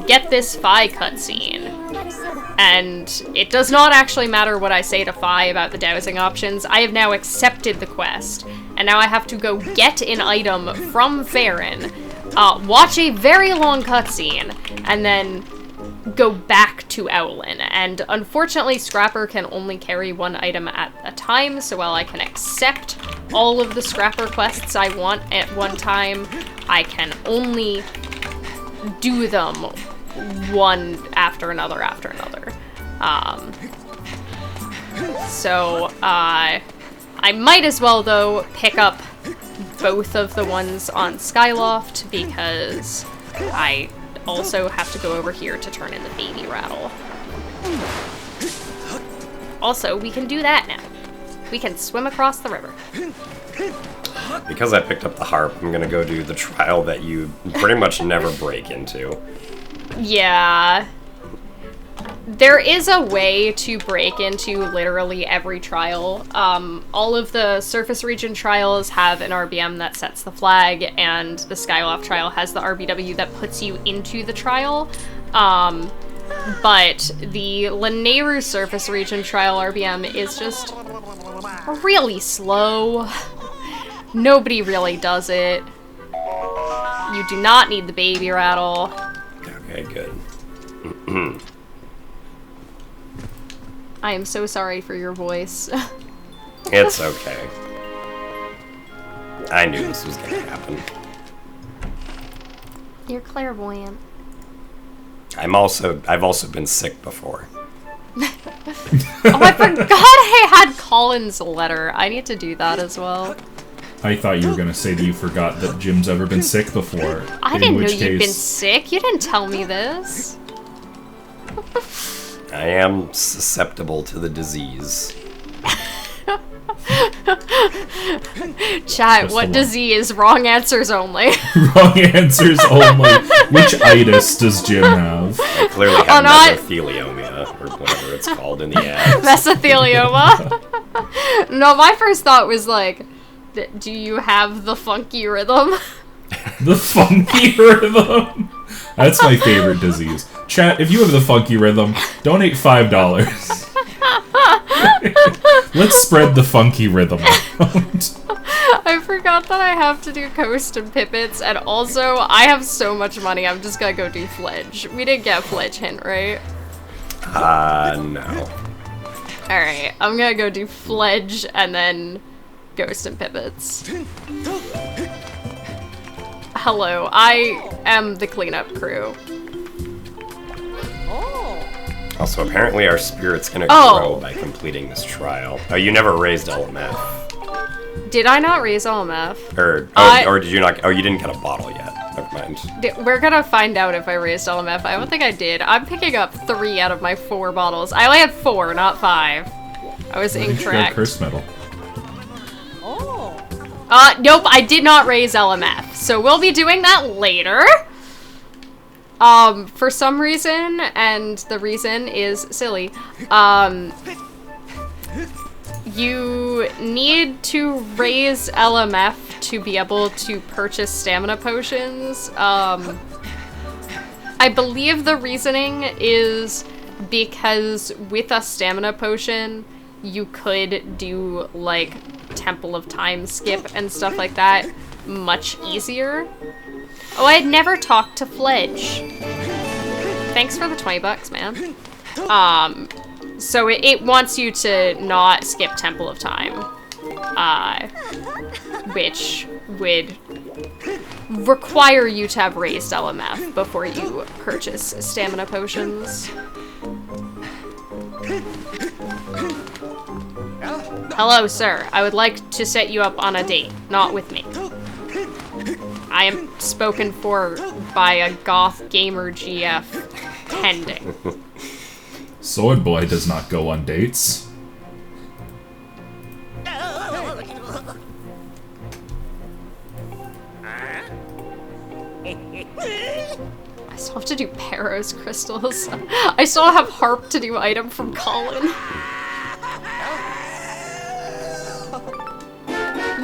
get this Fi cutscene, and it does not actually matter what I say to Fi about the dowsing options. I have now accepted the quest, and now I have to go get an item from Farron, watch a very long cutscene, and then go back to Owlin. And unfortunately, Scrapper can only carry one item at a time, so while I can accept all of the Scrapper quests I want at one time, I can only do them one after another after another. So I might as well, though, pick up both of the ones on Skyloft, because I also have to go over here to turn in the baby rattle. Also, we can do that now. We can swim across the river. Because I picked up the harp, I'm gonna go do the trial that you pretty much never break into. Yeah. There is a way to break into literally every trial. All of the surface region trials have an RBM that sets the flag, and the Skyloft trial has the RBW that puts you into the trial. But the Lanayru surface region trial RBM is just really slow. Nobody really does it. You do not need the baby rattle. Okay, good. I am so sorry for your voice. It's okay. I knew this was gonna happen. You're clairvoyant. I've also been sick before. Oh, I forgot I had Colin's letter. I need to do that as well. I thought you were gonna say that you forgot that Jim's ever been sick before. I didn't know you'd been sick. You didn't tell me this. I am susceptible to the disease. Chat, what disease? Wrong answers only. Wrong answers only. Which itis does Jim have? I clearly have mesothelioma, or whatever it's called in the ads. Mesothelioma? No, my first thought was like, do you have the funky rhythm? The funky rhythm? That's my favorite disease. Chat, if you have the funky rhythm, donate $5. Let's spread the funky rhythm out. I forgot that I have to do Coast and Pippets, and also, I have so much money, I'm just gonna go do Fledge. We didn't get a Fledge hint, right? No. Alright, I'm gonna go do Fledge, and then Ghost and Pippets. Hello, I am the cleanup crew. Also, apparently our spirit's gonna grow by completing this trial. Oh, you never raised LMF. Did I not raise LMF? Or did you not? Oh, you didn't get a bottle yet. Never mind. mind. We're gonna find out if I raised LMF. I don't think I did. I'm picking up 3 out of my 4 bottles. I only had 4, not 5. I was incorrect. Curse medal. Nope, I did not raise LMF. So we'll be doing that later. For some reason, and the reason is silly, you need to raise LMF to be able to purchase stamina potions. I believe the reasoning is because with a stamina potion, you could do, like, Temple of Time skip and stuff like that much easier. Oh, I had never talked to Fledge. Thanks for the 20 bucks, man. So it wants you to not skip Temple of Time, which would require you to have raised LMF before you purchase stamina potions. Hello, sir. I would like to set you up on a date, not with me. I am spoken for by a goth gamer GF pending. Sword Boy does not go on dates. I still have to do Paros crystals. I still have Harp to do item from Colin.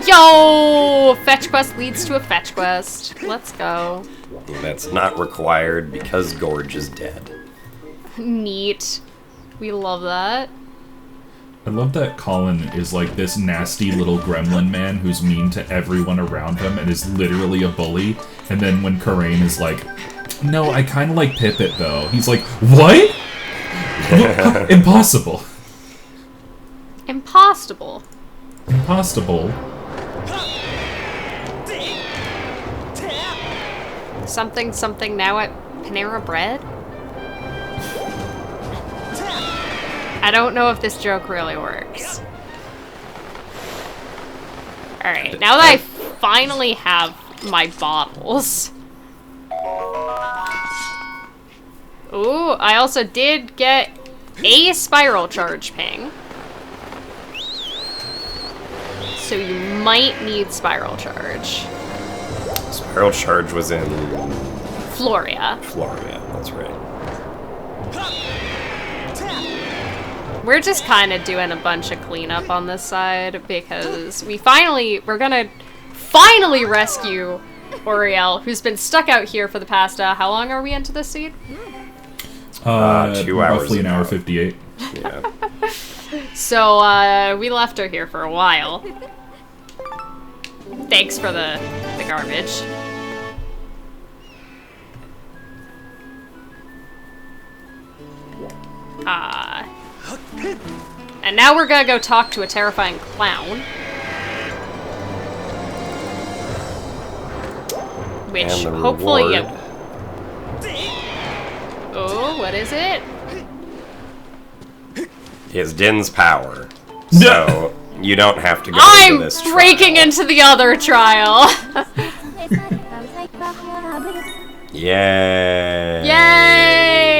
Yo! Fetch quest leads to a fetch quest. Let's go. That's not required because Gorge is dead. Neat. We love that. I love that Colin is like this nasty little gremlin man who's mean to everyone around him and is literally a bully. And then when Karain is like, no, I kind of like Pippet though. He's like, what? Impossible. Impossible. Impossible. Something something now at Panera Bread? I don't know if this joke really works. Alright, now that I finally have my bottles. Ooh, I also did get a spiral charge ping. So you might need spiral charge. Spiral charge was in... Floria. Floria, that's right. We're just kind of doing a bunch of cleanup on this side because we're gonna finally rescue Oriel, who's been stuck out here for the past, how long are we into this seed? 2 hours. Roughly an hour 58. Yeah. So, we left her here for a while. Thanks for the garbage. And now we're gonna go talk to a terrifying clown. Which, And the hopefully reward. Oh, what is it? Is Din's power. So, you don't have to go into this I'm breaking into the other trial! Yay! Yay!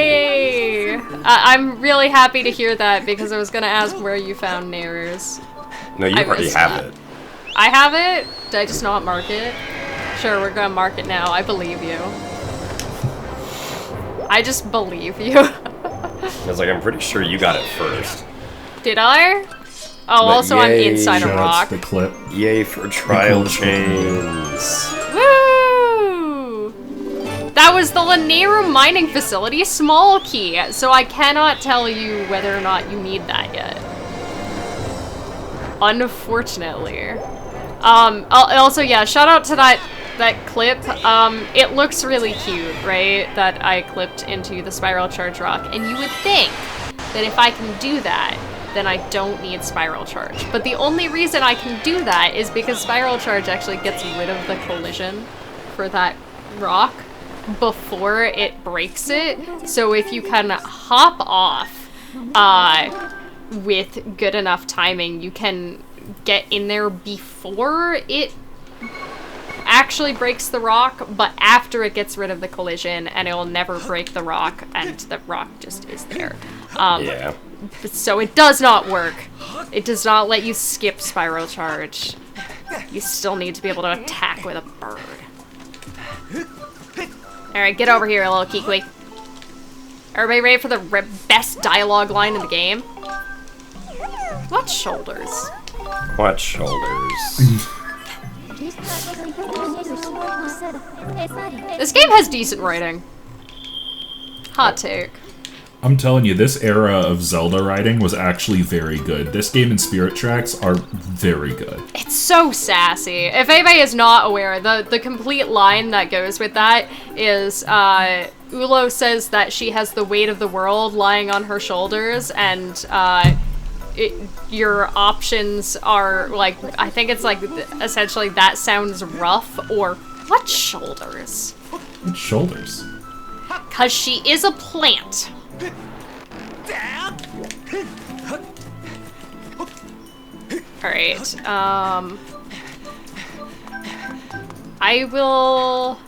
I'm really happy to hear that because I was gonna ask where you found Nair's. No, you I already missed have that. it. I have it? Did I just not mark it? Sure, we're gonna mark it now. I believe you. I just believe you. I was like, I'm pretty sure you got it first. Did I? Oh, But also I'm yay, inside a Shout rock. out to the clip. Yay for trial cool. chains. Woo! That was the Laneru mining facility small key, so I cannot tell you whether or not you need that yet. Unfortunately. Also, yeah, shout out to that clip. It looks really cute, right? That I clipped into the spiral charge rock, and you would think that if I can do that, then I don't need spiral charge. But the only reason I can do that is because spiral charge actually gets rid of the collision for that rock before it breaks it. So if you can hop off with good enough timing, you can get in there before it actually breaks the rock, but after it gets rid of the collision, and it will never break the rock, and the rock just is there. Yeah. So it does not work. It does not let you skip spiral charge. You still need to be able to attack with a bird. Alright, get over here, little Kikwi. Everybody ready for the best dialogue line in the game? What shoulders? What shoulders? This game has decent writing. Hot take. I'm telling you, this era of Zelda writing was actually very good. This game and Spirit Tracks are very good. It's so sassy. If anybody is not aware, the complete line that goes with that is, Ulo says that she has the weight of the world lying on her shoulders, and, your options are, like, I think it's like, essentially, that sounds rough, or, what shoulders? What shoulders? 'Cause she is a plant. Alright, I will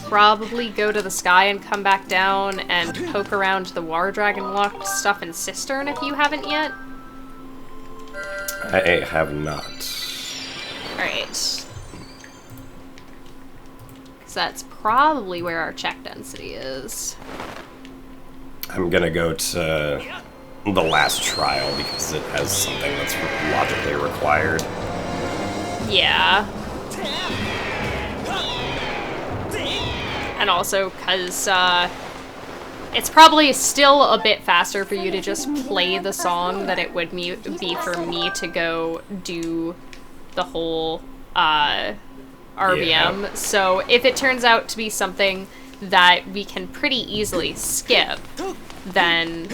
probably go to the sky and come back down and poke around the Water Dragon locked stuff in Cistern if you haven't yet. I have not. Alright. So that's probably where our check density is. I'm gonna go to the last trial because it has something that's logically required. Yeah. And also, because, it's probably still a bit faster for you to just play the song than it would be for me to go do the whole, RBM. Yeah. So if it turns out to be something that we can pretty easily skip, then,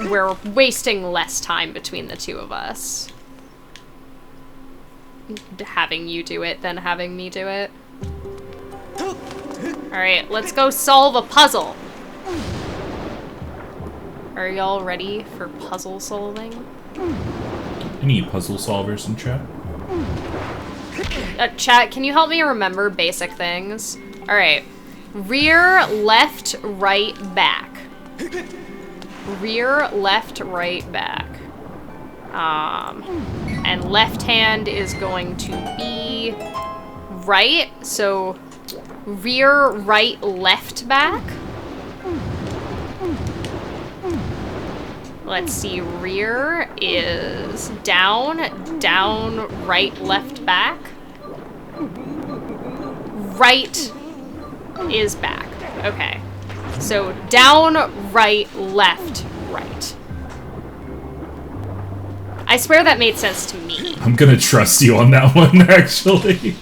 we're wasting less time between the two of us. Having you do it than having me do it. Alright, let's go solve a puzzle. Are y'all ready for puzzle solving? Any puzzle solvers in chat? Chat, can you help me remember basic things? Alright. Rear, left, right, back. Rear, left, right, back. And left hand is going to be right, so rear, right, left, back. Let's see, rear is down, down, right, left, back. Right is back. Okay. So down, right, left, right. I swear that made sense to me. I'm gonna trust you on that one, actually.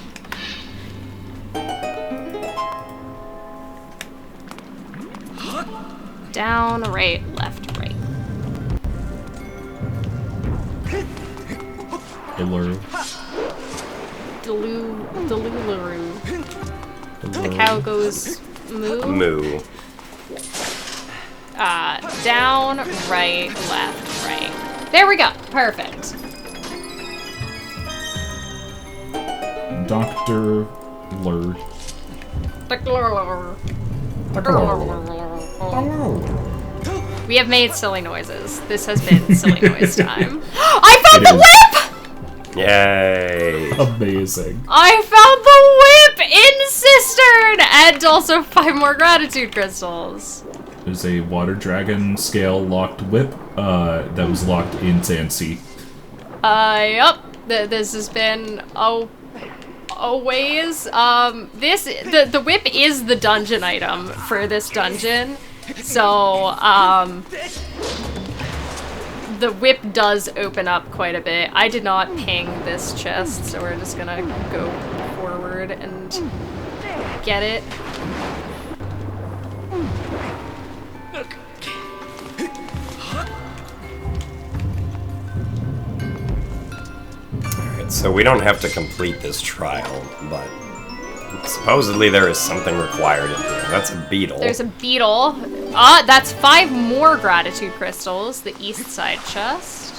Down, right, left, right. Iluru. Deluluru. The cow goes moo. Moo. Down, right, left, right. There we go. Perfect. Dr. Lur. We have made silly noises. This has been silly noise time. I found the whip! Yay! Amazing. I found the whip in Cistern! And also 5 more gratitude crystals. There's a water dragon scale locked whip that was locked in Zancy. Yup. This has been a ways. The whip is the dungeon item for this dungeon. So, the whip does open up quite a bit. I did not ping this chest, so we're just gonna go forward and get it. Alright, so we don't have to complete this trial, but supposedly there is something required in here. That's a beetle. There's a beetle. That's 5 more gratitude crystals, the east side chest.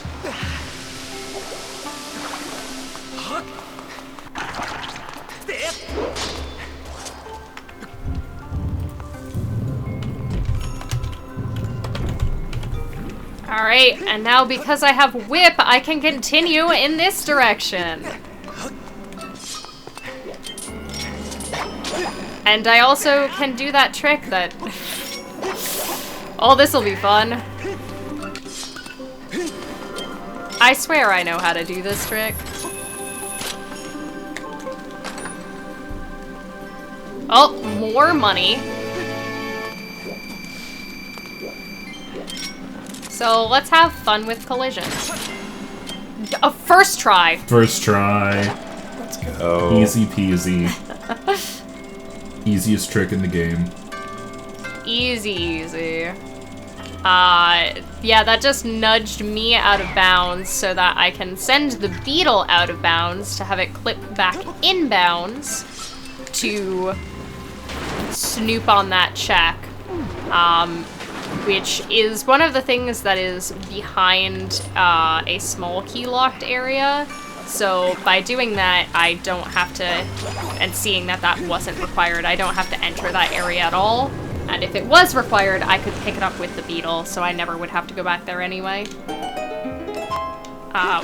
Alright, and now because I have whip, I can continue in this direction. And I also can do that trick that... Oh, this'll be fun. I swear I know how to do this trick. Oh, more money. So let's have fun with collision. First try. First try. Let's go. Easy peasy. Easiest trick in the game. Easy. Yeah, that just nudged me out of bounds so that I can send the beetle out of bounds to have it clip back in bounds to snoop on that check. Which is one of the things that is behind a small key locked area. So by doing that, I don't have to, and seeing that that wasn't required, I don't have to enter that area at all. And if it was required, I could pick it up with the beetle, so I never would have to go back there anyway.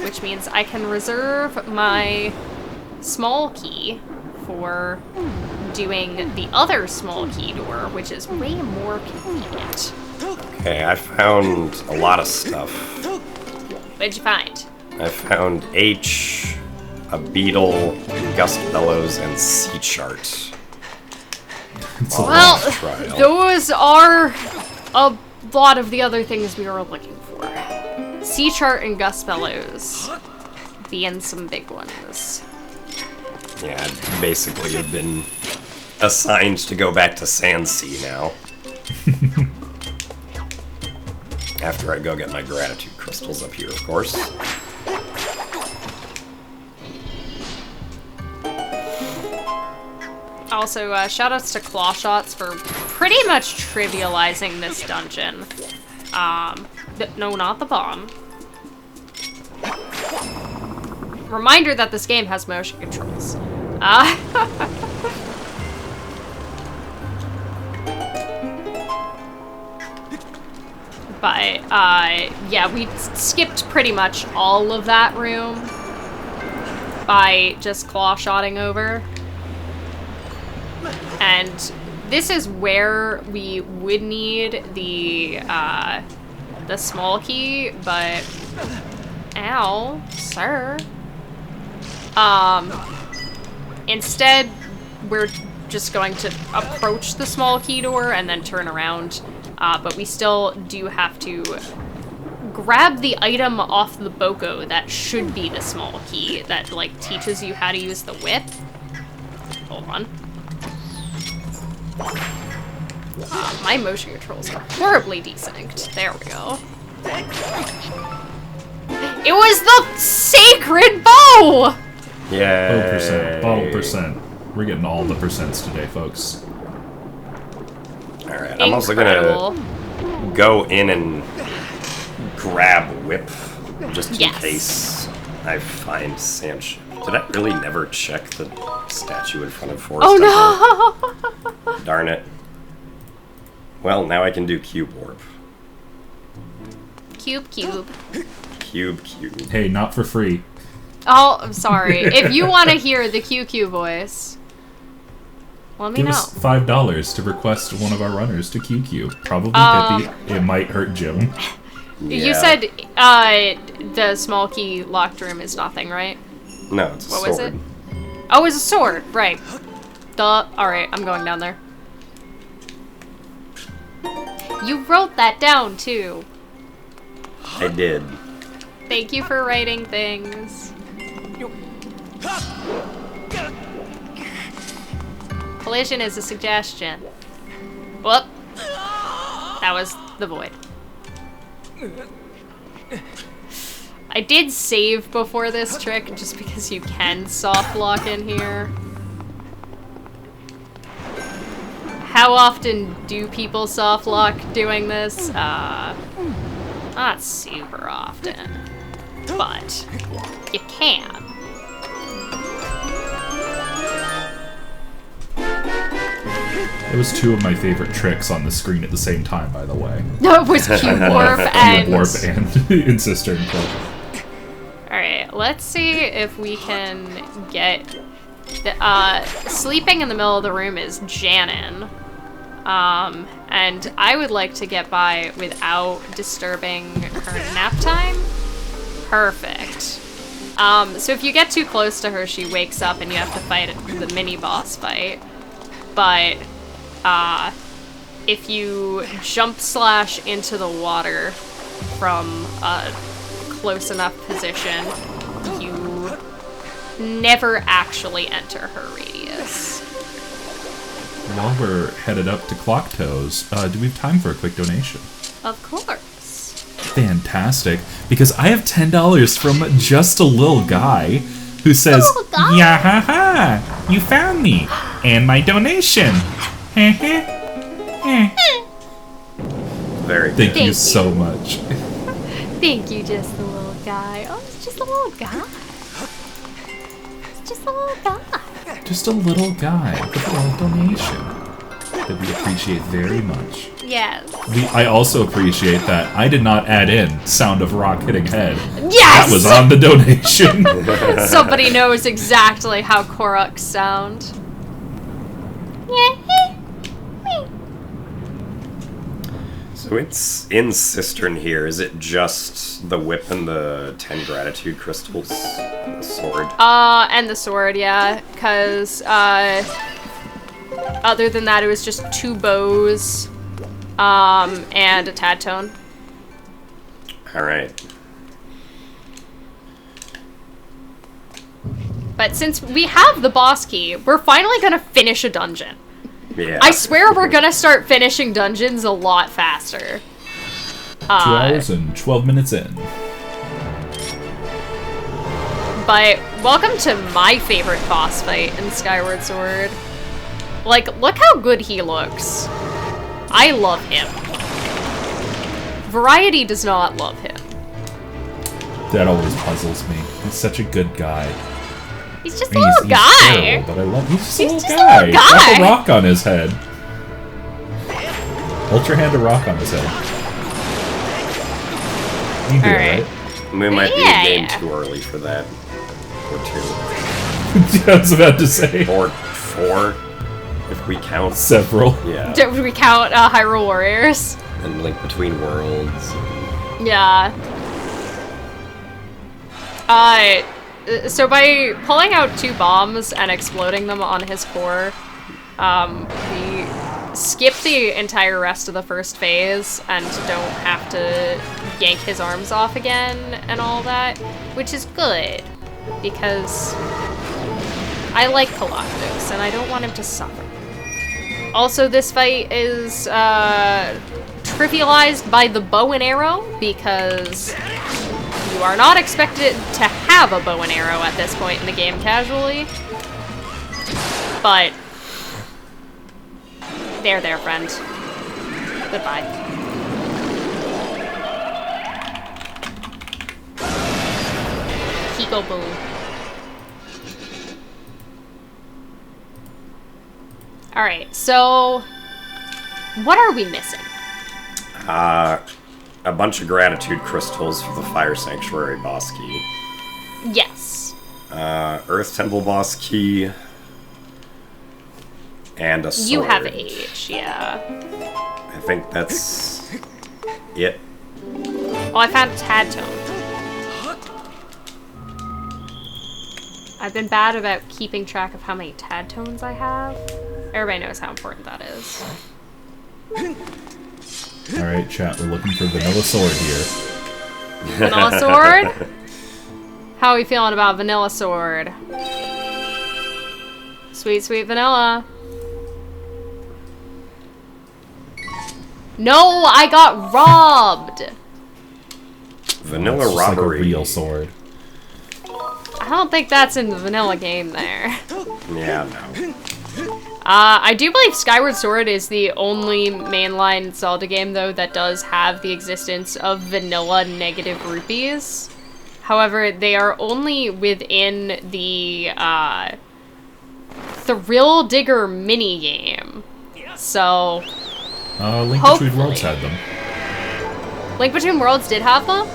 Which means I can reserve my small key for doing the other small key door, which is way more convenient. Okay, I found a lot of stuff. What'd you find? I found H, a beetle, gust bellows, and sea chart. Well, those are a lot of the other things we were looking for. Sea chart and gust bellows being some big ones. Yeah, I'd basically have been assigned to go back to Sandsea now. After I go get my gratitude crystals up here, of course. Also, shoutouts to Clawshots for pretty much trivializing this dungeon. No, not the bomb. Reminder that this game has motion controls. But, yeah, we skipped pretty much all of that room by just claw-shotting over. And this is where we would need the small key, but... Ow, sir. Instead, we're just going to approach the small key door and then turn around. But we still do have to grab the item off the Boko that should be the small key that, like, teaches you how to use the whip. Hold on. My motion controls are horribly desynced. There we go. It was the sacred bow! Yeah. %. Bottle percent. We're getting all the percents today, folks. Alright, I'm also gonna go in and grab whip, just in case I find sand ship. Did I really never check the statue in front of Forest? Oh no! Darn it. Well, now I can do cube orb. Cube. Cube. Hey, not for free. Oh, I'm sorry. If you want to hear the QQ voice, let me know. Give us $5 to request one of our runners to QQ. Probably Pippy. It might hurt Jim. Yeah. You said the small key locked room is nothing, right? No, it's a sword. What was it? Oh, it's a sword, right. Alright, I'm going down there. You wrote that down, too. I did. Thank you for writing things. Collision is a suggestion. Whoop. That was the void. I did save before this trick, just because you can soft lock in here. How often do people soft lock doing this? Not super often. But you can. It was two of my favorite tricks on the screen at the same time, by the way. No, it was Cube Warp and... Cube Warp and in Cistern Club. Alright, let's see if we can get... sleeping in the middle of the room is Janin. And I would like to get by without disturbing her nap time. Perfect. So if you get too close to her, she wakes up and you have to fight the mini-boss fight. But, if you jump slash into the water from a close enough position, you never actually enter her radius. While we're headed up to Clock Toes, do we have time for a quick donation? Of course. Fantastic, because I have $10 from Just a Little Guy, who says, "Yeah, ha ha, you found me, and my donation." Very Thank good. you so much. Thank you, Just a Little Guy. Oh, it's just a little guy. It's just a little guy. Just a little guy with a little donation that we appreciate very much. Yes. I also appreciate that I did not add in sound of rock hitting head. Yes! That was on the donation. Somebody knows exactly how Koruks sound. So it's in Cistern here. Is it just the whip and the 10 gratitude crystals? The sword? And the sword, yeah. Because, other than that, it was just 2 bows, and a tad tone. Alright. But since we have the boss key, we're finally gonna finish a dungeon. Yeah. I swear we're gonna start finishing dungeons a lot faster. 2 hours and 12 minutes in. But welcome to my favorite boss fight in Skyward Sword. Like, look how good he looks. I love him. Variety does not love him. That always puzzles me. He's such a good guy. He's just I a mean, little he's guy. terrible, but I love. He's just a He's little just a guy. little guy. Drop a rock on his head. Ultra hand a rock on his head. You do All it, right. right? We might be Yeah, a game yeah. too early for that. Or 2. I was about to say. Or 4, if we count. Several. Yeah. Do we count Hyrule Warriors? And Link Between Worlds. Yeah. So by pulling out 2 bombs and exploding them on his core, we skip the entire rest of the first phase and don't have to yank his arms off again and all that, which is good, because I like Galactus and I don't want him to suffer. Also, this fight is trivialized by the bow and arrow, because you are not expected to have a bow and arrow at this point in the game casually. But there, friend. Goodbye. Hiko boom. Alright, so what are we missing? A bunch of gratitude crystals for the Fire Sanctuary boss key. Yes. Earth Temple boss key. And a sword. You have H, yeah. I think that's it. Oh, I found a tad tone. I've been bad about keeping track of how many tad tones I have. Everybody knows how important that is. Alright, chat, we're looking for Vanilla Sword here. Vanilla Sword? How are we feeling about Vanilla Sword? Sweet, sweet vanilla. No, I got robbed! Vanilla It's just robbery. like a real sword. I don't think that's in the vanilla game there. Yeah, no. I do believe Skyward Sword is the only mainline Zelda game, though, that does have the existence of vanilla negative rupees. However, they are only within the Thrill Digger minigame. So, Link hopefully. Between Worlds had them. Link Between Worlds did have them?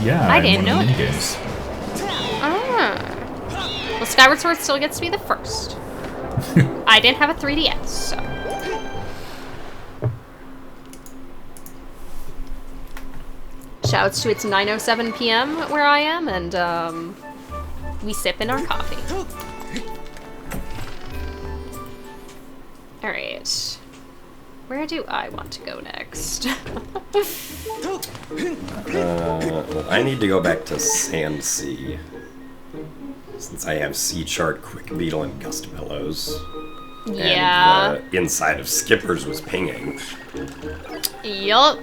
Yeah, I in didn't one of know the minigames. Ah. Well, Skyward Sword still gets to be the first. I didn't have a 3DS, so. Shouts to it's 9:07 p.m. where I am, and we sipping our coffee. Alright. Where do I want to go next? Well, I need to go back to Sand Sea. Since I have Sea Chart, Quick Beetle, and Gust Billows. Yeah. And the inside of Skipper's was pinging. Yup.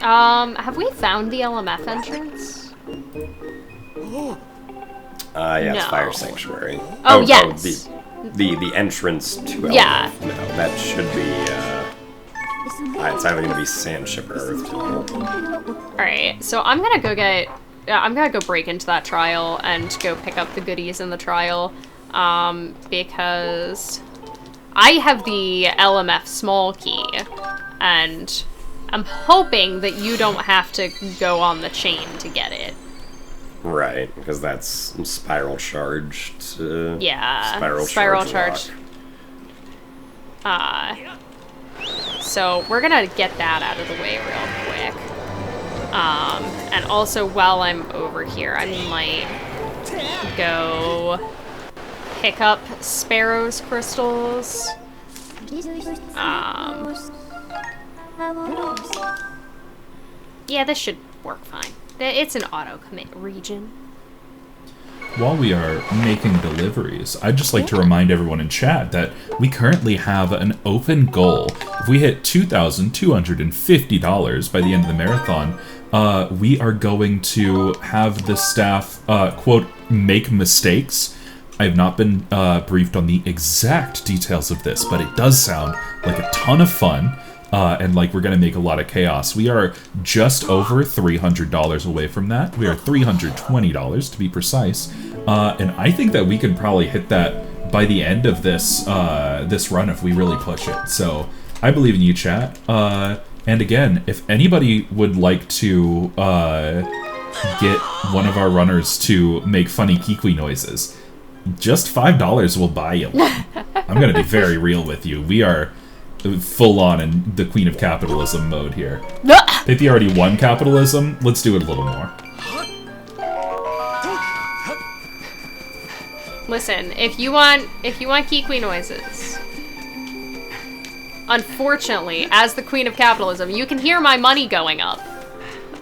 Have we found the LMF entrance? Yeah, it's No. Fire Sanctuary. Oh, yes. The entrance to LMF. Yeah. No, that should be, it's either gonna be Sand Ship or Earth Tunnel. Alright, so I'm gonna go break into that trial and go pick up the goodies in the trial, because I have the LMF small key, and I'm hoping that you don't have to go on the chain to get it. Right, because that's spiral charged. Yeah, spiral charged. So we're gonna get that out of the way real quick. And also while I'm over here, I might go pick up Sparrow's crystals. Yeah, this should work fine. It's an auto-commit region. While we are making deliveries, I'd just like to remind everyone in chat that we currently have an open goal. If we hit $2,250 by the end of the marathon, we are going to have the staff, quote, make mistakes. I have not been briefed on the exact details of this, but it does sound like a ton of fun. And like we're gonna make a lot of chaos. We are just over $300 away from that. We are $320 to be precise, and I think that we can probably hit that by the end of this this run if we really push it. So I believe in you, chat. And again, if anybody would like to get one of our runners to make funny Kikwi noises, just $5 will buy you one. I'm gonna be very real with you. We are full on in the Queen of Capitalism mode here. Pippy already won capitalism. Let's do it a little more. Listen, if you want Kikwi noises, unfortunately, as the Queen of Capitalism, you can hear my money going up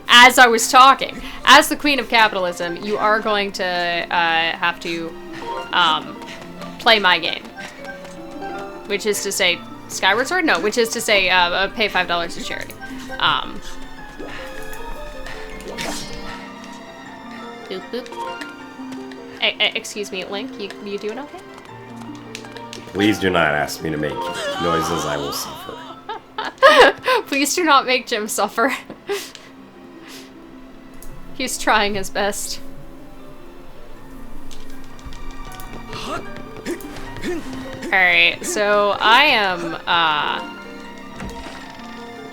as I was talking. As the Queen of Capitalism, you are going to have to play my game, which is to say. Skyward Sword? No, which is to say, pay $5 to charity. Boop, boop. Excuse me, Link, you doing okay? Please do not ask me to make noises, I will suffer. Please do not make Jim suffer. He's trying his best. Alright, so I am,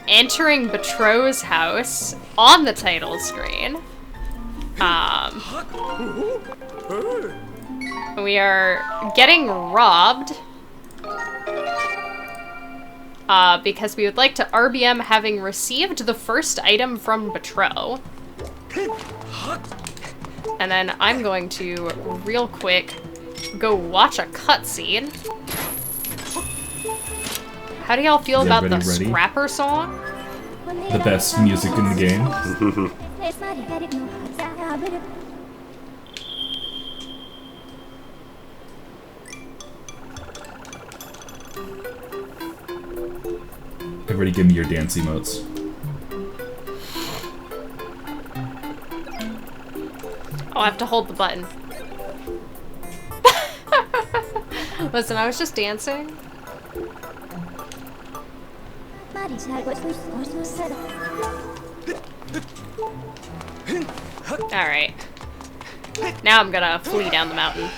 entering Betrot's house on the title screen. We are getting robbed. Because we would like to RBM having received the first item from Betro. And then I'm going to, real quick, go watch a cutscene. How do y'all feel about the Scrapper song? The best music in the game. Everybody give me your dance emotes. Oh, I have to hold the button. Listen, I was just dancing. Alright. Now I'm gonna flee down the mountain.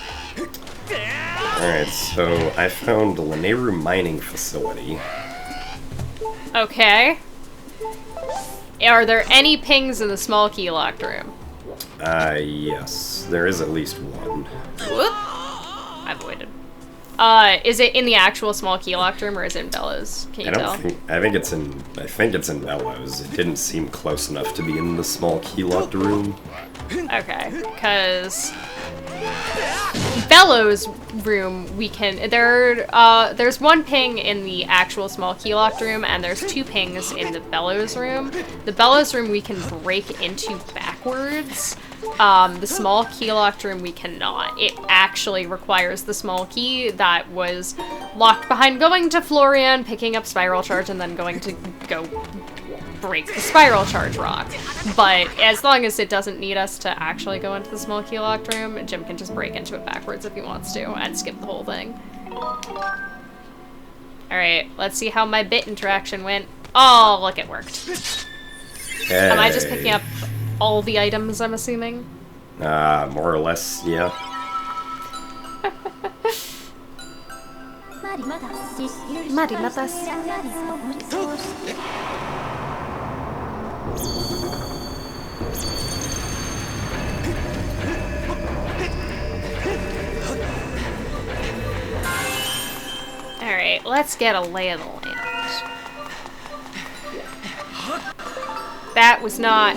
Alright, so I found the Laneru mining facility. Okay. Are there any pings in the small key locked room? Yes. There is at least one. Whoop. I avoided. Is it in the actual small key locked room or is it in Bellows? Can you tell? I think it's in Bellows. It didn't seem close enough to be in the small key locked room. Okay, because Bellows room we can there's one ping in the actual small key locked room and there's 2 pings in the Bellows room. The Bellows room we can break into backwards. The small key locked room we cannot. It actually requires the small key that was locked behind going to Florian, picking up spiral charge, and then going to go break the spiral charge rock. But as long as it doesn't need us to actually go into the small key locked room, Jim can just break into it backwards if he wants to and skip the whole thing. Alright, let's see how my bit interaction went. Oh, look, it worked. Hey. Am I just picking up all the items, I'm assuming? More or less, yeah. Alright, let's get a lay of the land. That was not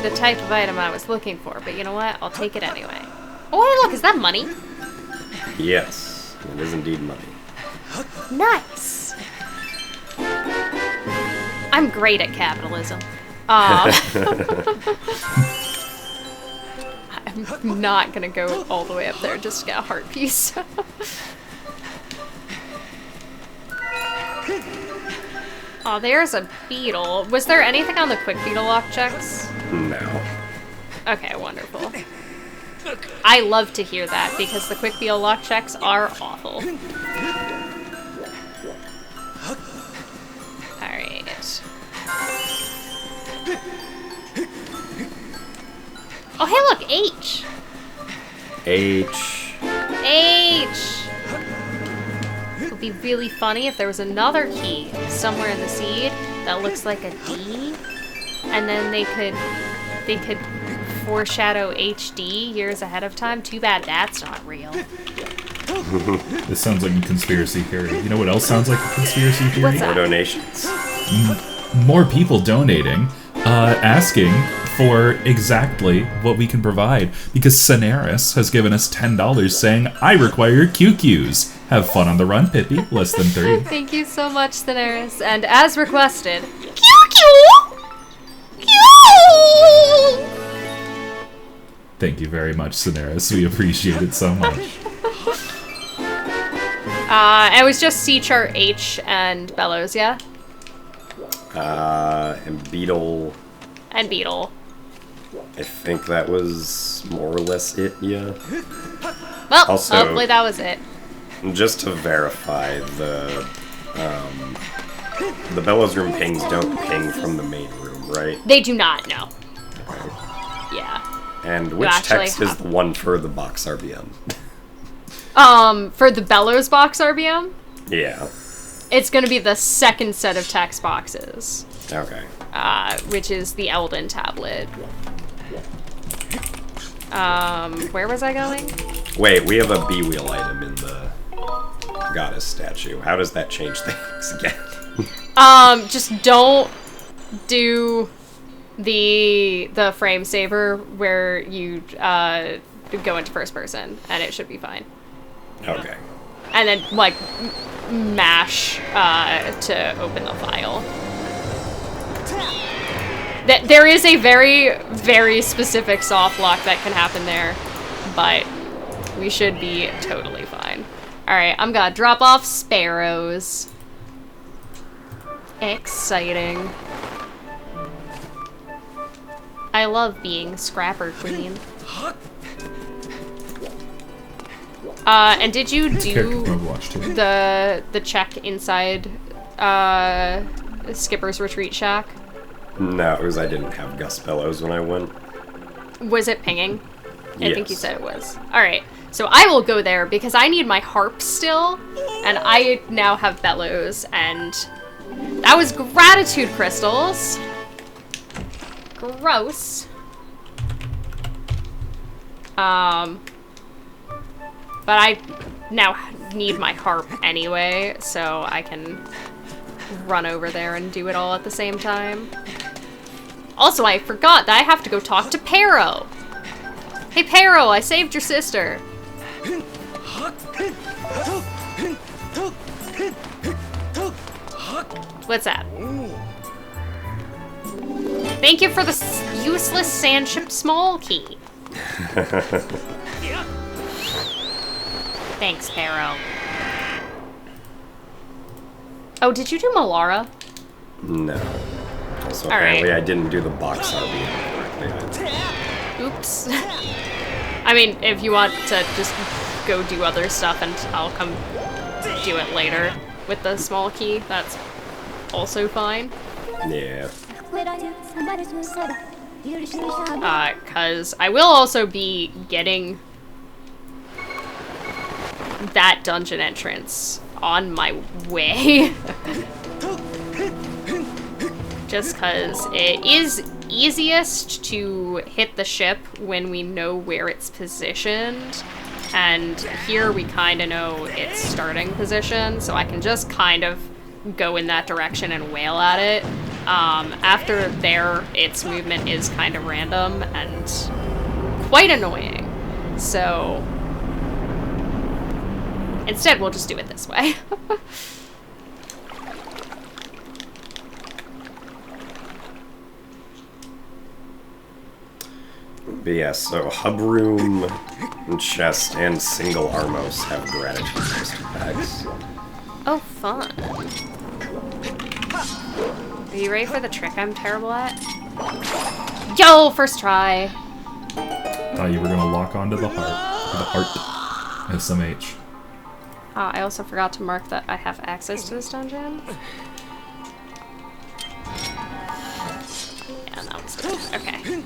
the type of item I was looking for, but you know what? I'll take it anyway. Oh, hey, look, is that money? Yes, it is indeed money. Nice! I'm great at capitalism. I'm not gonna go all the way up there just to get a heart piece. Oh, there's a beetle. Was there anything on the quick beetle lock checks? No. Okay, wonderful. I love to hear that because the quick beetle lock checks are awful. Alright. Oh, hey, look, H! H. H! It would be really funny if there was another key somewhere in the seed that looks like a D, and then they could foreshadow HD years ahead of time. Too bad that's not real. This sounds like a conspiracy theory. You know what else sounds like a conspiracy theory? What's that? More donations. More people donating, asking for exactly what we can provide, because Cineris has given us $10 saying, I require QQs. Have fun on the run, Pippi. Less than 3. Thank you so much, Daenerys. And as requested, QQ! Q! Thank you very much, Cineris. We appreciate it so much. It was just C-Chart H and Bellows, yeah? And Beetle. And Beetle. I think that was more or less it, yeah. Well, Also, hopefully that was it. Just to verify, the Bellows room pings don't ping from the main room, right? They do not, no. Okay. Yeah. And which actually text is the one for the box RBM? For the Bellows box RBM, Yeah. it's gonna be the second set of text boxes. Okay. Which is the Eldon tablet. Where was I going? Wait, we have a B-wheel item in the goddess statue. How does that change things again? Just don't do the frame saver where you go into first person, and it should be fine. Okay. And then like mash to open the file. There is a very, very specific soft lock that can happen there, but we should be totally fine. Alright, I'm gonna drop off sparrows. Exciting. I love being Scrapper Queen. And did you do the check inside Skipper's Retreat Shack? No, because I didn't have Gus Bellows when I went. Was it pinging? I think you said it was. Alright, so I will go there because I need my harp still, and I now have bellows, and that was gratitude crystals. Gross. But I now need my harp anyway, so I can run over there and do it all at the same time. Also, I forgot that I have to go talk to Pero. Hey, Pero, I saved your sister. What's that? Thank you for the useless sandship small key. Thanks, Pero. Oh, did you do Malara? No. Also, All apparently right. I didn't do the box RB correctly. Oops. I mean, if you want to just go do other stuff and I'll come do it later with the small key, that's also fine. Yeah. Cause I will also be getting that dungeon entrance on my way. Just cause it is easiest to hit the ship when we know where it's positioned. And here we kind of know its starting position, so I can just kind of go in that direction and wail at it. After there, its movement is kind of random and quite annoying. So instead, we'll just do it this way. But yeah, so hub room, and chest, and single Armos have gratitude crystal packs. Oh, fun. Are you ready for the trick I'm terrible at? Yo, first try. Thought you were gonna lock onto the heart. The heart. SMH. I also forgot to mark that I have access to this dungeon. Yeah, that was good. Okay.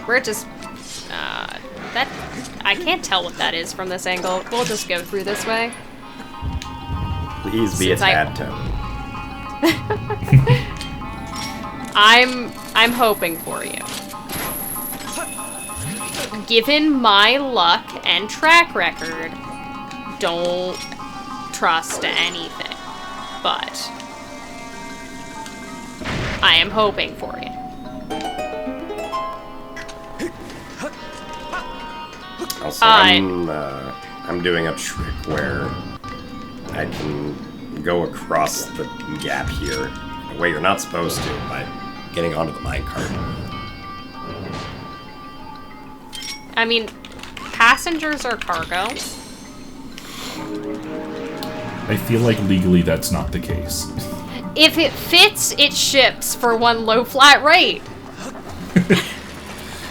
We're just, that, I can't tell what that is from this angle. We'll just go through this way. Please be a tad tone. I'm hoping for you. Given my luck and track record, don't trust anything. But I am hoping for you. Also, I'm doing a trick where I can go across the gap here, the way you're not supposed to, by getting onto the minecart. I mean, passengers are cargo. I feel like legally that's not the case. If it fits, it ships for one low flat rate.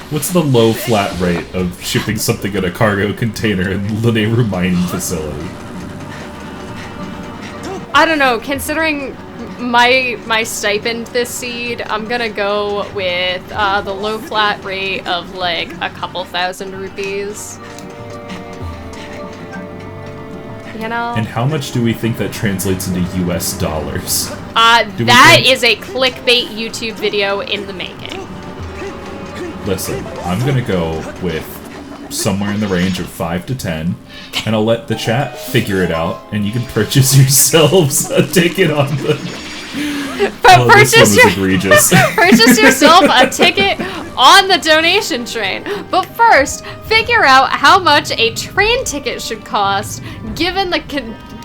What's the low flat rate of shipping something in a cargo container in the Nehru mining facility? I don't know, considering my stipend this seed, I'm gonna go with the low flat rate of like a couple thousand rupees. You know? And how much do we think that translates into US dollars? That is a clickbait YouTube video in the making. Listen, I'm gonna go with somewhere in the range of 5 to 10, and I'll let the chat figure it out, and you can purchase yourselves a ticket on the... But this one was egregious. Purchase yourself a ticket on the donation train. But first, figure out how much a train ticket should cost, given the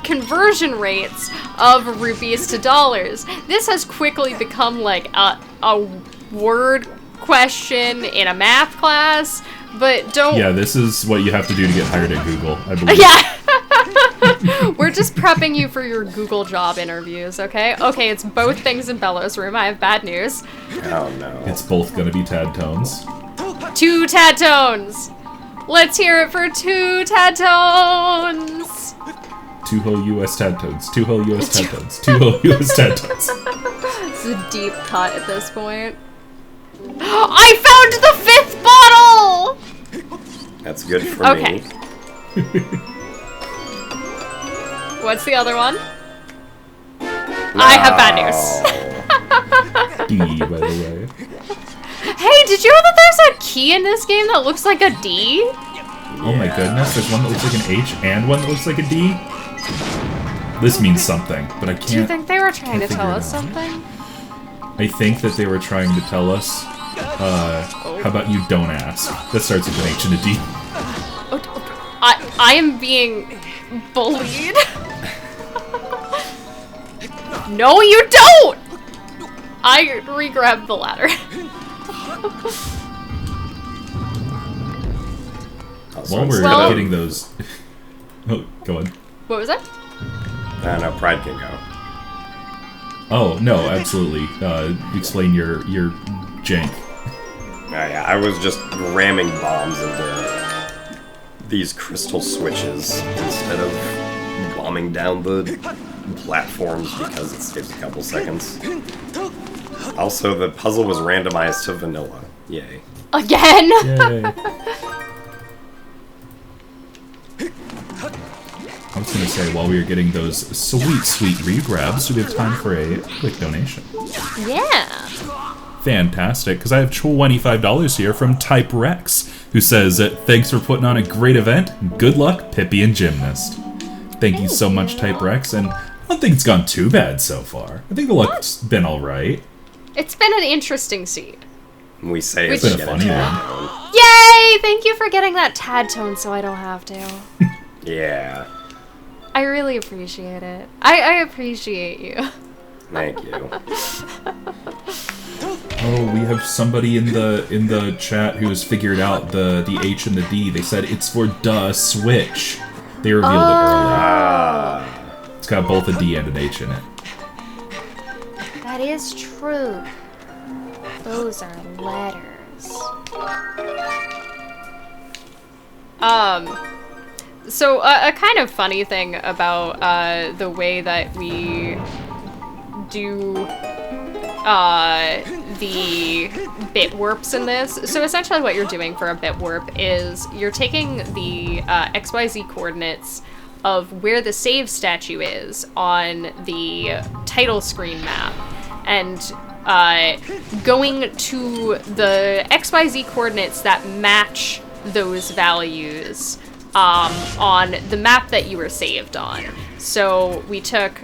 conversion rates of rupees to dollars. This has quickly become like a word question in a math class, but don't... Yeah, this is what you have to do to get hired at Google, I believe. Yeah! We're just prepping you for your Google job interviews, okay? Okay, it's both things in Bellows' room. I have bad news. Oh no. It's both gonna be Tad Tones. 2 Tad Tones! Let's hear it for 2 Tad Tones! 2-hole US Tad Toads. 2-hole US Tad Toads. 2-hole US Tad Toads. It's a deep cut at this point. I found the 5th bottle! That's good for Okay. me. What's the other one? I have bad news. D, by the way. Hey, did you know that there's a key in this game that looks like a D? Oh my goodness, there's one that looks like an H and one that looks like a D? This means something, but I can't... Do you think they were trying to figure tell it us out. something? I think that they were trying to tell us, how about you don't ask? That starts with an H and a D. I am being bullied. No, you don't! I re-grabbed the ladder. While we're Well- getting those... Oh, go on. What was that? No, Pride can go. Oh, no, absolutely. Explain your jank. Oh, yeah, I was just ramming bombs into these crystal switches instead of bombing down the platforms because it saves a couple seconds. Also, the puzzle was randomized to vanilla. Yay. Again? Yay. I was going to say, while we were getting those sweet, sweet re-grabs, do we have time for a quick donation? Yeah. Fantastic, because I have $25 here from Type Rex, who says, thanks for putting on a great event. Good luck, Pippi and Gymnast. Thank you so much, Type Rex, and I don't think it's gone too bad so far. I think the luck's been alright. It's been an interesting seed. We say Which- it's Been a getting funny down. one. Yay! Thank you for getting that Tad tone so I don't have to. Yeah, I really appreciate it. I appreciate you. thank you. Oh, we have somebody in the chat who has figured out the H and the D. They said it's for duh Switch. They revealed it earlier. Ah, It's got both a D and an H in it. That is true. Those are letters. So a kind of funny thing about the way that we do the bit warps in this. So essentially what you're doing for a bit warp is you're taking the XYZ coordinates of where the save statue is on the title screen map and going to the XYZ coordinates that match those values on the map that you were saved on. So we took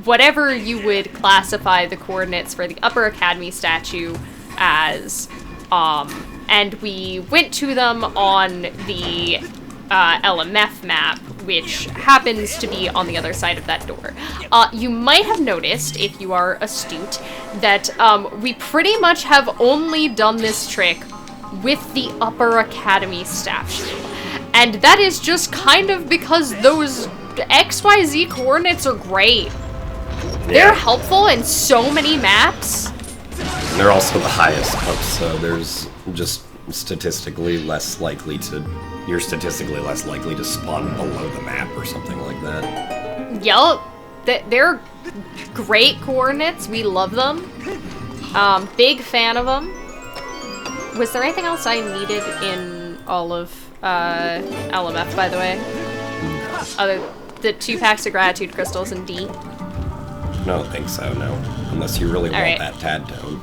whatever you would classify the coordinates for the Upper Academy statue as, and we went to them on the LMF map, which happens to be on the other side of that door. You might have noticed, if you are astute, that we pretty much have only done this trick with the Upper Academy statue. And that is just kind of because those XYZ coordinates are great. They're helpful in so many maps. they're also the highest up, so there's just statistically less likely to... You're statistically less likely to spawn below the map or something like that. Yup. They're great coordinates. We love them. Big fan of them. Was there anything else I needed in all of LMF, by the way? Other the 2 packs of gratitude crystals and D? I don't think so, no. Unless you really want Alright. that Tad tone.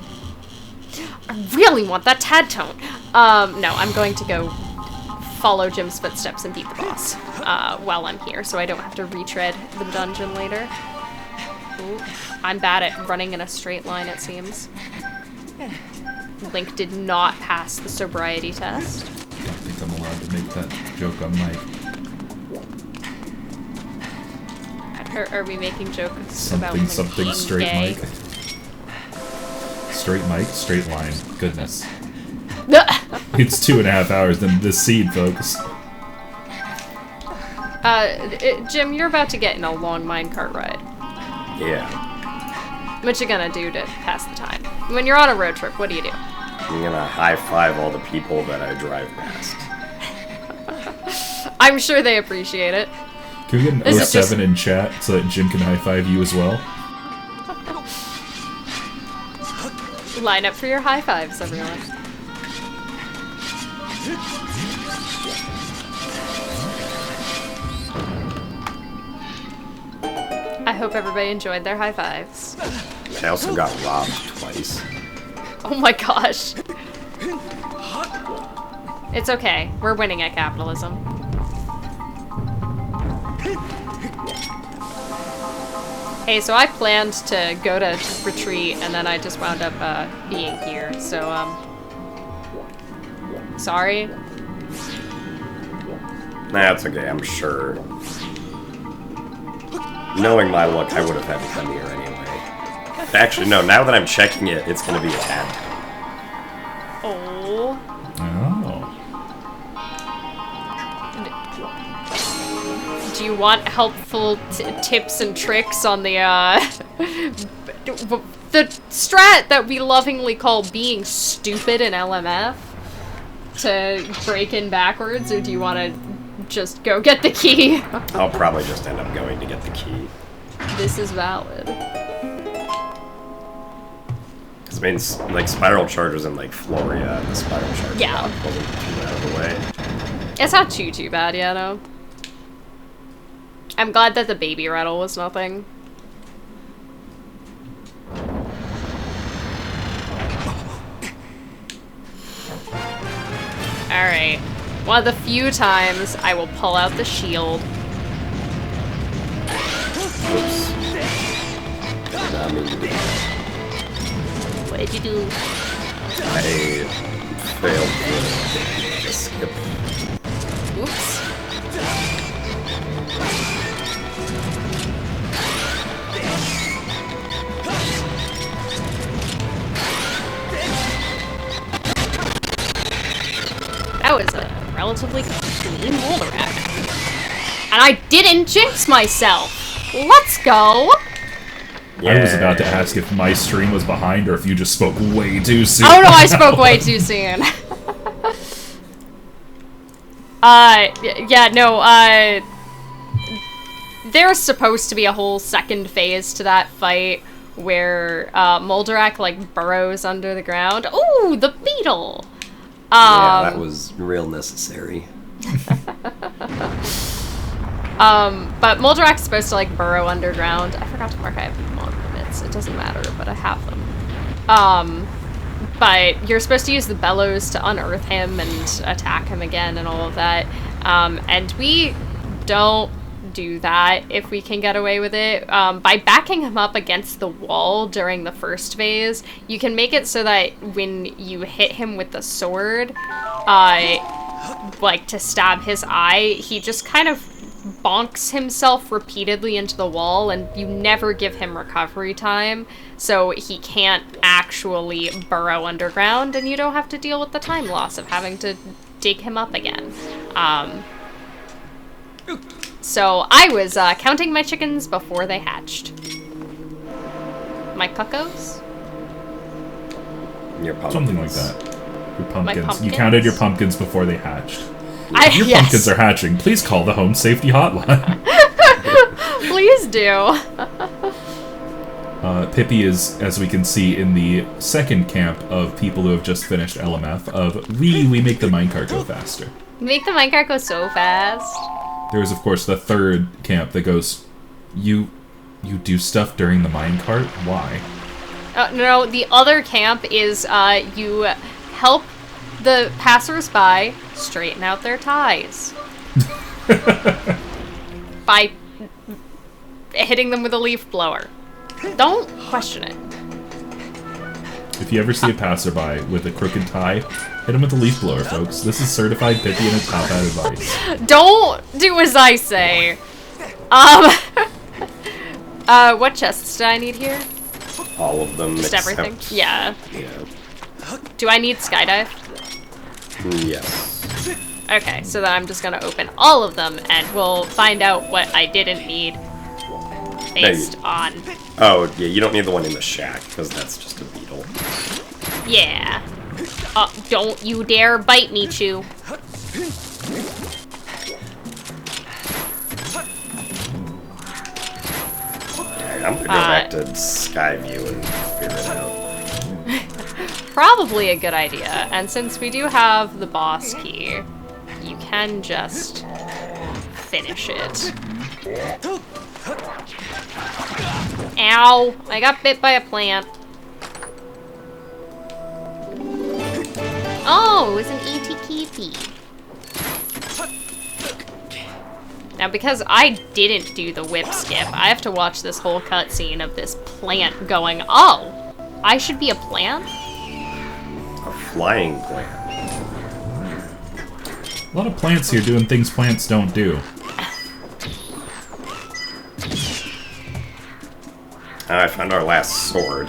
I really want that Tad tone. No, I'm going to go follow Jim's footsteps and beat the boss while I'm here, so I don't have to retread the dungeon later. Ooh, I'm bad at running in a straight line, it seems. Link did not pass the sobriety test. I think I'm allowed to make that joke on mic. Are we making jokes about Link Something being straight gay? mic. Straight mic, straight line. Goodness. It's 2.5 hours than this seed, folks. Jim, you're about to get in a long minecart ride. Yeah. What you gonna do to pass the time? When you're on a road trip, what do you do? I'm gonna high-five all the people that I drive past. I'm sure they appreciate it. Can we get an This is 07 in chat so that Jim can high-five you as well? Line up for your high fives, everyone. I hope everybody enjoyed their high fives. I also got robbed twice. Oh my gosh. It's okay. We're winning at capitalism. Hey, so I planned to go to retreat, and then I just wound up being here, so, sorry. Nah, it's okay, I'm sure. Knowing my luck, I would have had to come here anyway. Actually, no, now that I'm checking it, it's gonna be a tab. Oh. Oh. Do you want helpful tips and tricks on the, the strat that we lovingly call being stupid in LMF to break in backwards, or do you want to just go get the key? I'll probably just end up going to get the key. This is valid. Because, I mean, like, spiral charges in, like, Floria, and the spiral charge Yeah. block wasn't too out of the way. It's not too bad, yeah, though. I'm glad that the baby rattle was nothing. Alright. One of the few times I will pull out the shield. Oops. Did not mean to do that. What did you do? I failed to skip. Oops. That was a relatively clean boulder rack. And I didn't jinx myself! Let's go! I was about to ask if my stream was behind or if you just spoke way too soon. Oh no, I spoke way too soon. Yeah, no, there's supposed to be a whole second phase to that fight where, Moldarak, like, burrows under the ground. Ooh, the beetle! Yeah, that was real necessary. But Moldarak's supposed to, like, burrow underground. I forgot to mark I have mod limits. It doesn't matter, but I have them. But you're supposed to use the bellows to unearth him and attack him again and all of that. And we don't do that if we can get away with it. By backing him up against the wall during the first phase, you can make it so that when you hit him with the sword, like to stab his eye, he just kind of bonks himself repeatedly into the wall, and you never give him recovery time, so he can't actually burrow underground, and you don't have to deal with the time loss of having to dig him up again. So I was counting my chickens before they hatched. My cuckoos? Your pumpkins. Something like that. Your pumpkins. pumpkins? You counted your pumpkins before they hatched. Yes. Your pumpkins are hatching. Please call the home safety hotline. Please do. Pippy is, as we can see, in the second camp of people who have just finished LMF of we make the minecart go faster. Make the minecart go so fast. There is, of course, the third camp that goes, you do stuff during the minecart? Why? No, the other camp is you help the passers-by straighten out their ties. By hitting them with a leaf blower. Don't question it. If you ever see a passerby with a crooked tie, hit him with a leaf blower, folks. This is certified PippyInATopHat advice. Don't do as I say. What chests do I need here? All of them. Just everything? Yeah. Yeah. Do I need skydive? Yes. Okay, so then I'm just gonna open all of them, and we'll find out what I didn't need based on... Oh, yeah, you don't need the one in the shack, because that's just a beetle. Yeah. Don't you dare bite me, Chew. go back to Skyview and figure it out. Probably a good idea. And since we do have the boss key, you can just finish it. Ow! I got bit by a plant. Oh, it was an ETKP. Now, because I didn't do the whip skip, I have to watch this whole cutscene of this plant going, oh, I should be a plant? A flying plant. A lot of plants here doing things plants don't do. I found our last sword.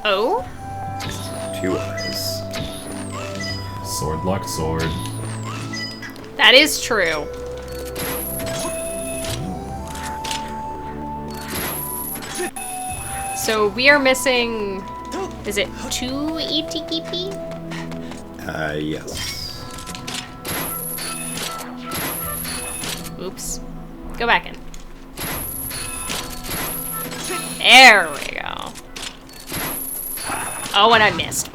Oh? 2 eyes. Sword luck sword. That is true. So we are missing, is it 2 ETKP? Yes. Oops. Go back in. There we go. Oh, and I missed.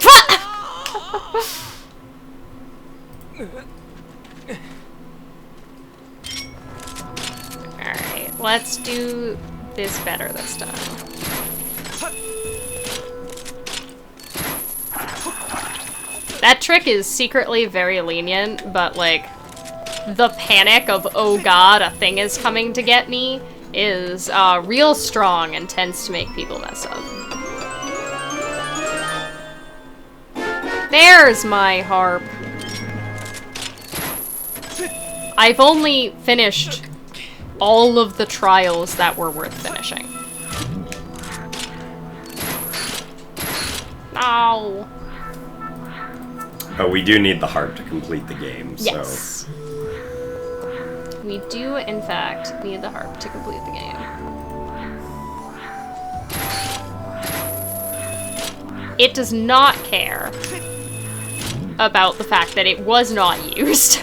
Alright, let's do this better this time. That trick is secretly very lenient, but like, the panic of, oh god, a thing is coming to get me, is real strong and tends to make people mess up. There's my harp. I've only finished all of the trials that were worth finishing. Ow. But we do need the harp to complete the game, so... Yes. We do, in fact, need the harp to complete the game. It does not care about the fact that it was not used.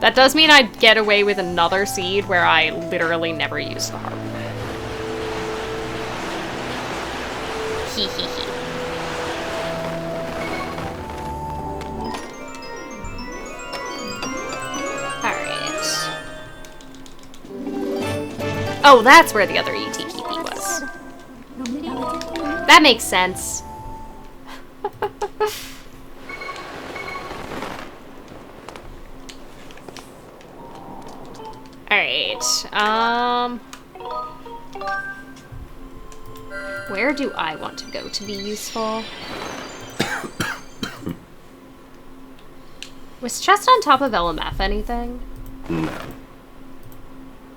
That does mean I'd get away with another seed where I literally never used the harp. Hee hee hee. Oh, that's where the other ETKP was. That makes sense. Alright, where do I want to go to be useful? Was chest on top of LMF anything? No.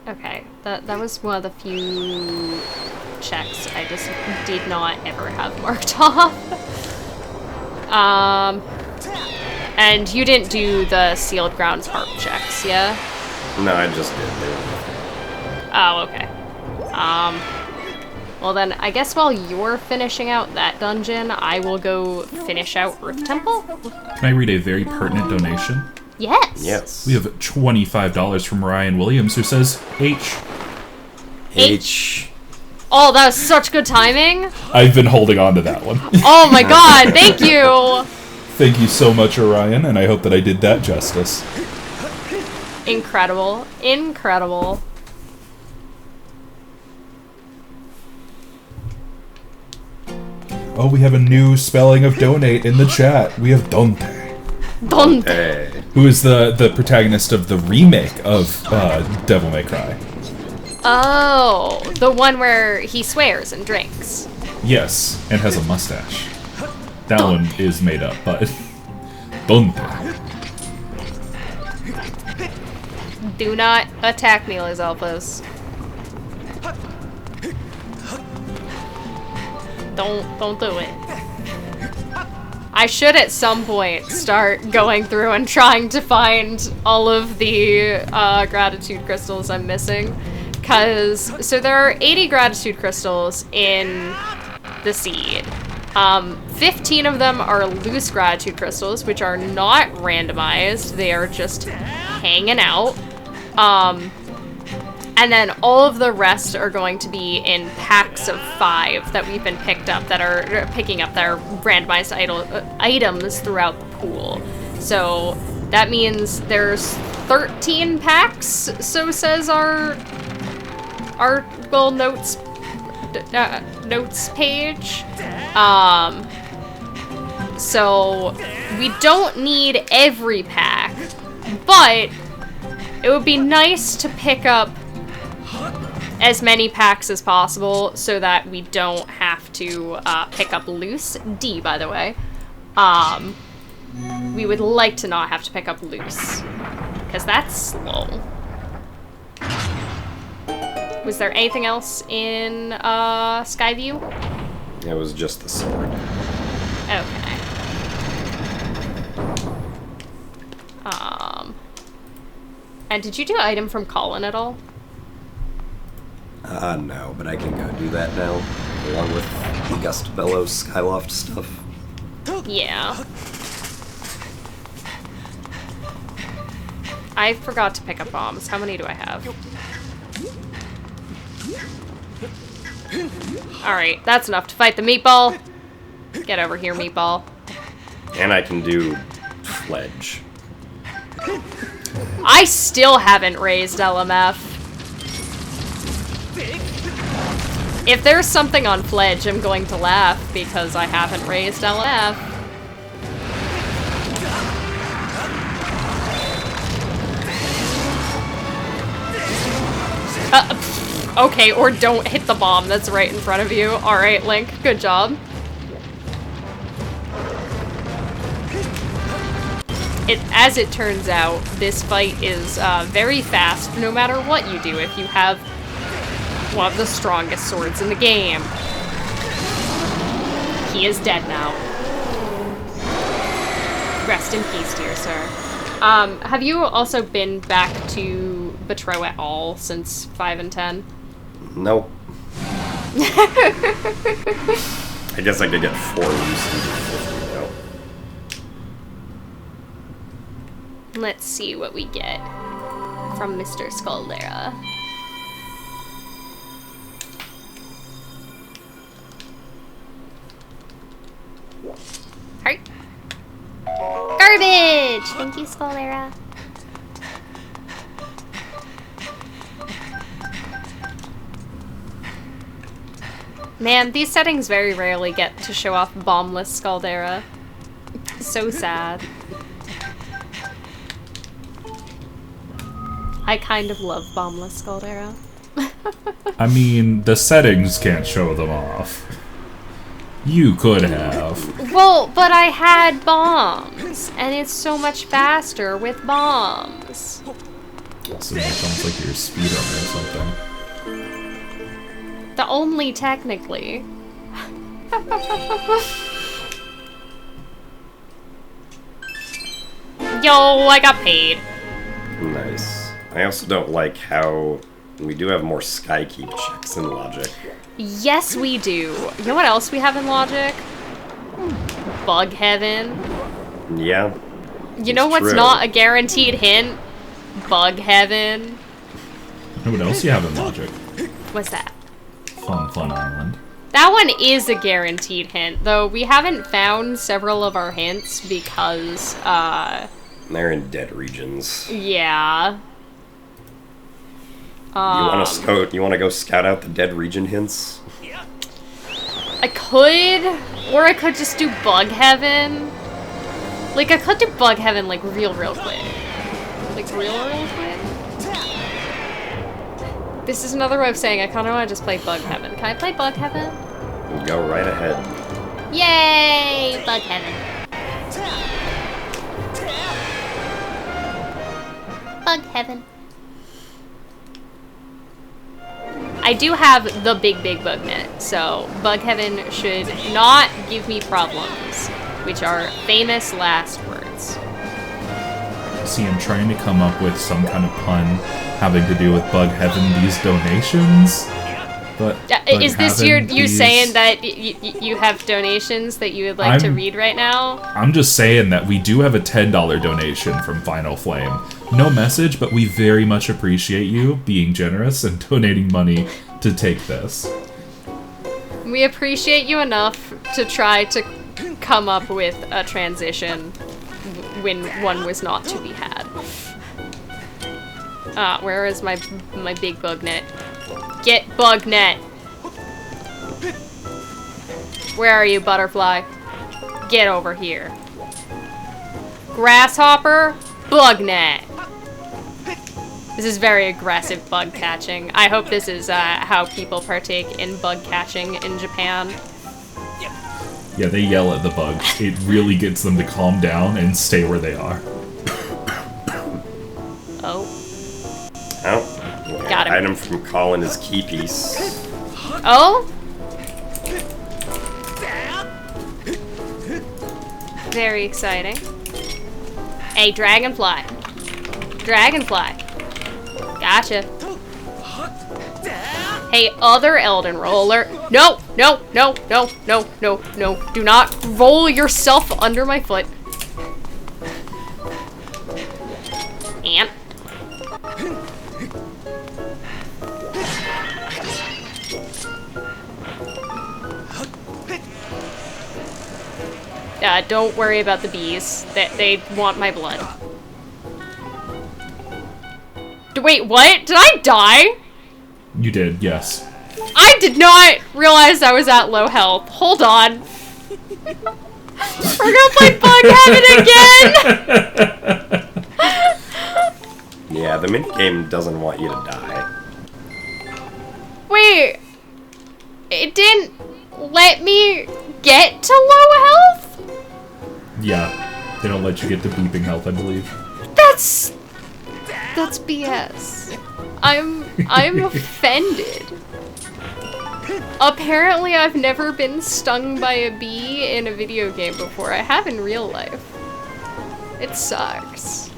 Okay, that was one of the few checks I just did not ever have marked off. And you didn't do the sealed grounds harp checks, yeah? No, I just did. Oh, okay. Well then, I guess while you're finishing out that dungeon, I will go finish out Earth Temple. Can I read a very pertinent donation? Yes. Yes. We have $25 from Ryan Williams, who says, H. Oh, that was such good timing. I've been holding on to that one. Oh my god, thank you. Thank you so much, Orion, and I hope that I did that justice. Incredible. Incredible. Oh, we have a new spelling of donate in the chat. We have Dante. Dante. Who is the protagonist of the remake of Devil May Cry. Oh, the one where he swears and drinks. Yes, and has a mustache. That one is made up, but... Dante. Do not attack me, Los Alpos. Don't do it. I should at some point start going through and trying to find all of the gratitude crystals I'm missing. So there are 80 gratitude crystals in the seed. 15 of them are loose gratitude crystals, which are not randomized. They are just hanging out. And then all of the rest are going to be in packs of 5 that we've been picking up that are randomized items throughout the pool. So that means there's 13 packs, so says our little notes page. So we don't need every pack, but it would be nice to pick up as many packs as possible so that we don't have to pick up loose. D, by the way. We would like to not have to pick up loose, because that's slow. Was there anything else in Skyview? It was just the sword. Okay. And did you do item from Colin at all? No, but I can go do that now, along with the Gust Bellows Skyloft stuff. Yeah. I forgot to pick up bombs. How many do I have? Alright, that's enough to fight the meatball. Get over here, meatball. And I can do Fledge. I still haven't raised LMF. If there's something on Fledge, I'm going to laugh because I haven't raised LMF. Okay, or don't hit the bomb that's right in front of you. Alright, Link, good job. As it turns out, this fight is very fast no matter what you do if you have one of the strongest swords in the game. He is dead now. Rest in peace, dear sir. Have you also been back to Betrow at all since 5 and 10? Nope. I guess I could get 4 used to 50 though. Let's see what we get from Mr. Scaldera. Heart. Garbage! Thank you, Scaldera. Man, these settings very rarely get to show off bombless Scaldera. So sad. I kind of love bombless Scaldera. I mean, the settings can't show them off. You could have. Well, but I had bombs, and it's so much faster with bombs. So it sounds like you're a speedrunner or something. The only technically. Yo, I got paid. Nice. I also don't like how we do have more Skykeep checks in Logic. Yes, we do. You know what else we have in Logic? Bug Heaven. Yeah. You know what's not a guaranteed hint? Bug Heaven. You know what else you have in Logic? What's that? Fun Island. That one is a guaranteed hint, though we haven't found several of our hints because, They're in dead regions. yeah. You want to go scout out the dead region hints? I could, or I could just do Bug Heaven. Like, I could do Bug Heaven, like, real quick. Like, real quick? This is another way of saying I kind of want to just play Bug Heaven. Can I play Bug Heaven? Go right ahead. Yay! Bug Heaven. Bug Heaven. I do have the big bug net, so Bug Heaven should not give me problems, which are famous last words. See, I'm trying to come up with some kind of pun having to do with Bug Heaven, these donations. But is this you these... saying that you have donations that you would like to read right now? I'm just saying that we do have a $10 donation from Final Flame. No message, but we very much appreciate you being generous and donating money to take this. We appreciate you enough to try to come up with a transition when one was not to be had. Where is my big bug net? Get bug net! Where are you, butterfly? Get over here. Grasshopper, bug net! This is very aggressive bug catching. I hope this is how people partake in bug catching in Japan. Yeah, they yell at the bugs. It really gets them to calm down and stay where they are. Oh. Oh. Got him. Item from Colin is key piece. Oh? Very exciting. Hey, dragonfly. Dragonfly. Gotcha. Hey, other Elden Roller. No, no, no, no, no, no, no. Do not roll yourself under my foot. Ant. Don't worry about the bees. They want my blood. Wait, what? Did I die? You did, yes. I did not realize I was at low health. Hold on. We're gonna play Bug Heaven again! Yeah, the minigame doesn't want you to die. Wait. It didn't let me get to low health? Yeah, they don't let you get to beeping health, I believe. That's BS. I'm offended. Apparently I've never been stung by a bee in a video game before. I have in real life. It sucks.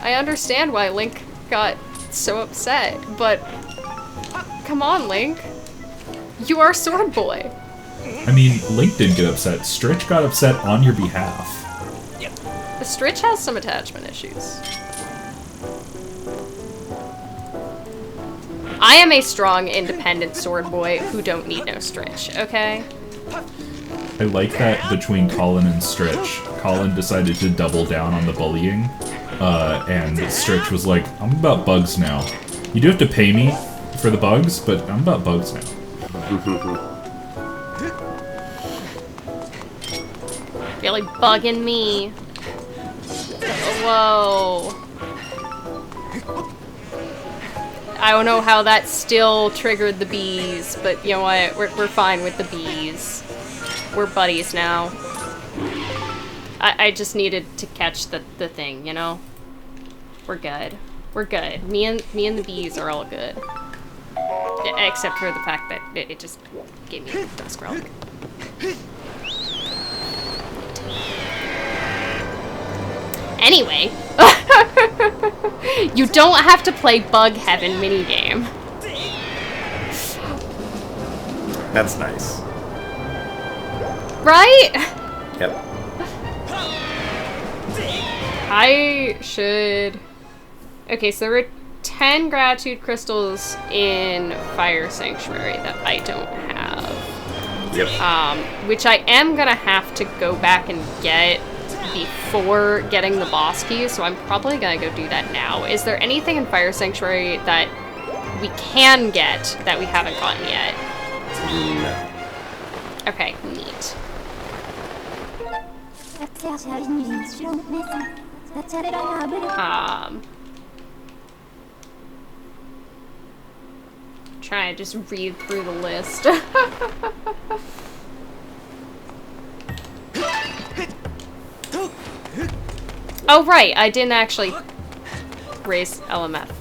I understand why Link got so upset, but come on, Link. You are Sword Boy. I mean, Link didn't get upset. Stritch got upset on your behalf. The Stritch has some attachment issues. I am a strong, independent sword boy who don't need no Stritch, okay? I like that between Colin and Stritch. Colin decided to double down on the bullying, and Stritch was like, I'm about bugs now. You do have to pay me for the bugs, but I'm about bugs now. Really bugging me. Whoa. I don't know how that still triggered the bees, but you know what? We're fine with the bees. We're buddies now. I just needed to catch the thing, you know? We're good. We're good. Me and the bees are all good. Except for the fact that it just gave me a dusk relic. Anyway, you don't have to play Bug Heaven minigame. That's nice. Right? Yep. I should... Okay, so there were 10 gratitude crystals in Fire Sanctuary that I don't have. Yep. Which I am gonna have to go back and get before getting the boss key, so I'm probably gonna go do that now. Is there anything in Fire Sanctuary that we can get that we haven't gotten yet? No. Okay, neat. Trying to just read through the list. Oh right, I didn't actually raise LMF.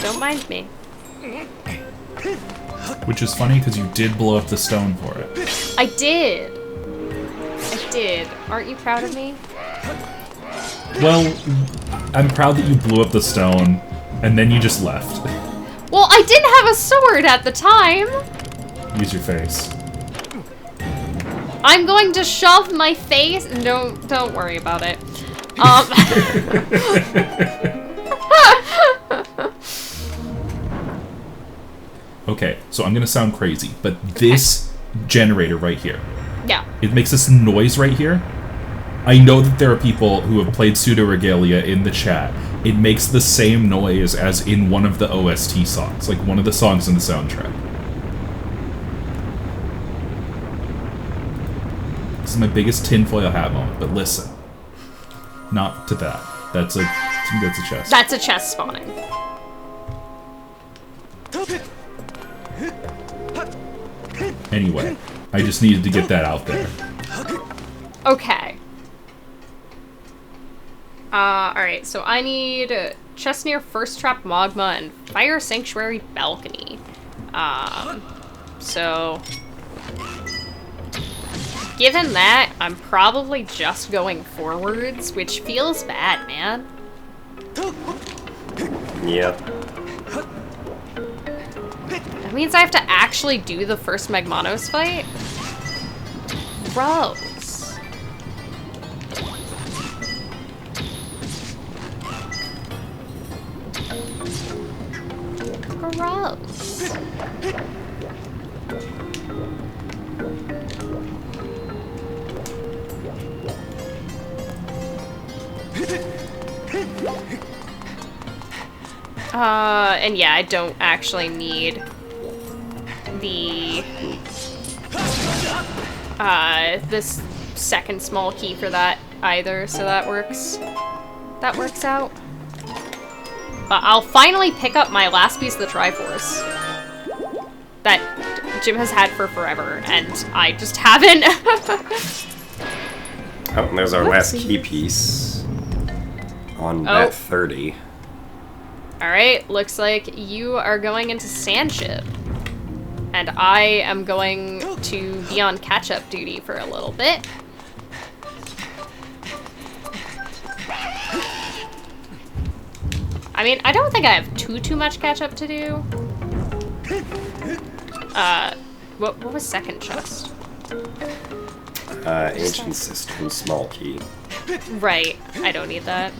Don't mind me. Which is funny because you did blow up the stone for it. I did. I did. Aren't you proud of me? Well, I'm proud that you blew up the stone and then you just left. Well, I didn't have a sword at the time. Use your face. I'm going to shove my face. Don't worry about it. Okay, so I'm gonna sound crazy, but this generator right here, Yeah. it makes this noise right here. I know that there are people who have played Pseudo Regalia in the chat. It makes the same noise as in one of the OST songs, like one of the songs in the soundtrack. This is my biggest tinfoil hat moment, but listen. Not to that. That's a chest. That's a chest spawning. Anyway, I just needed to get that out there. Okay. Alright, so I need chest near First Trap Magma and Fire Sanctuary Balcony. So... Given that, I'm probably just going forwards, which feels bad, man. Yep. That means I have to actually do the first Magmanos fight? Gross. Gross. And yeah, I don't actually need the this second small key for that either, so that works. That works out. But I'll finally pick up my last piece of the Triforce that Jim has had for forever, and I just haven't. Oh, and there's our last key piece on bet 30. Alright, looks like you are going into Sandship. And I am going to be on catch-up duty for a little bit. I mean, I don't think I have too much catch-up to do. What was second chest? Ancient System, small key. Right, I don't need that.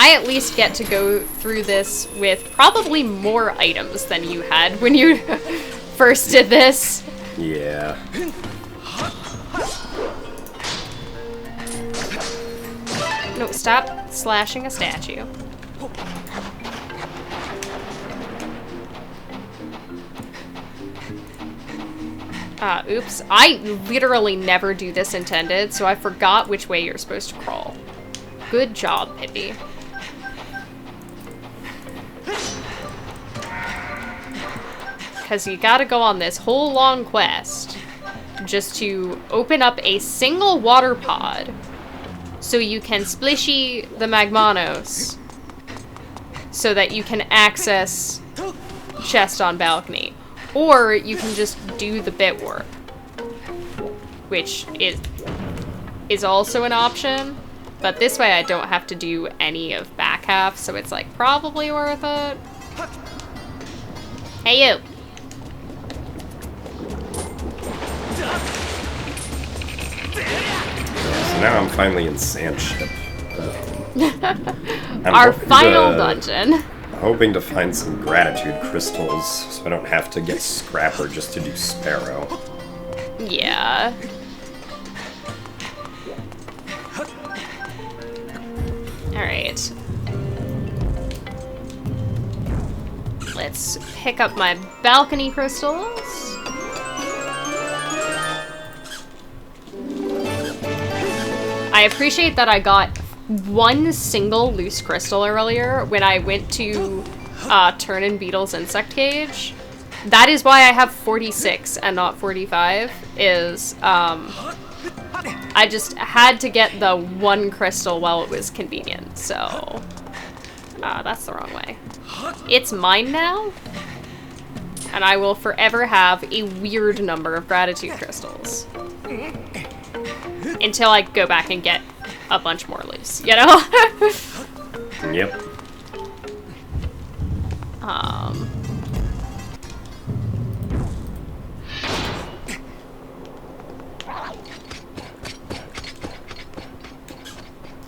I at least get to go through this with probably more items than you had when you first did this. Yeah. No, stop slashing a statue. Oops. I literally never do this intended, so I forgot which way you're supposed to crawl. Good job, Pippy. Because you gotta go on this whole long quest just to open up a single water pod so you can splishy the Magmanos so that you can access chest on balcony. Or you can just do the bit warp, which is also an option. But this way I don't have to do any of back half, so it's like probably worth it. Hey you! So now I'm finally in Sandship. Our final dungeon. Hoping to find some gratitude crystals so I don't have to get Scrapper just to do Sparrow. Yeah. Alright. Let's pick up my balcony crystals. I appreciate that I got one single loose crystal earlier when I went to Turn Beetle's insect cage. That is why I have 46 and not 45, is I just had to get the one crystal while it was convenient, so that's the wrong way. It's mine now? and I will forever have a weird number of gratitude crystals. Until I go back and get a bunch more loose, you know? Yep.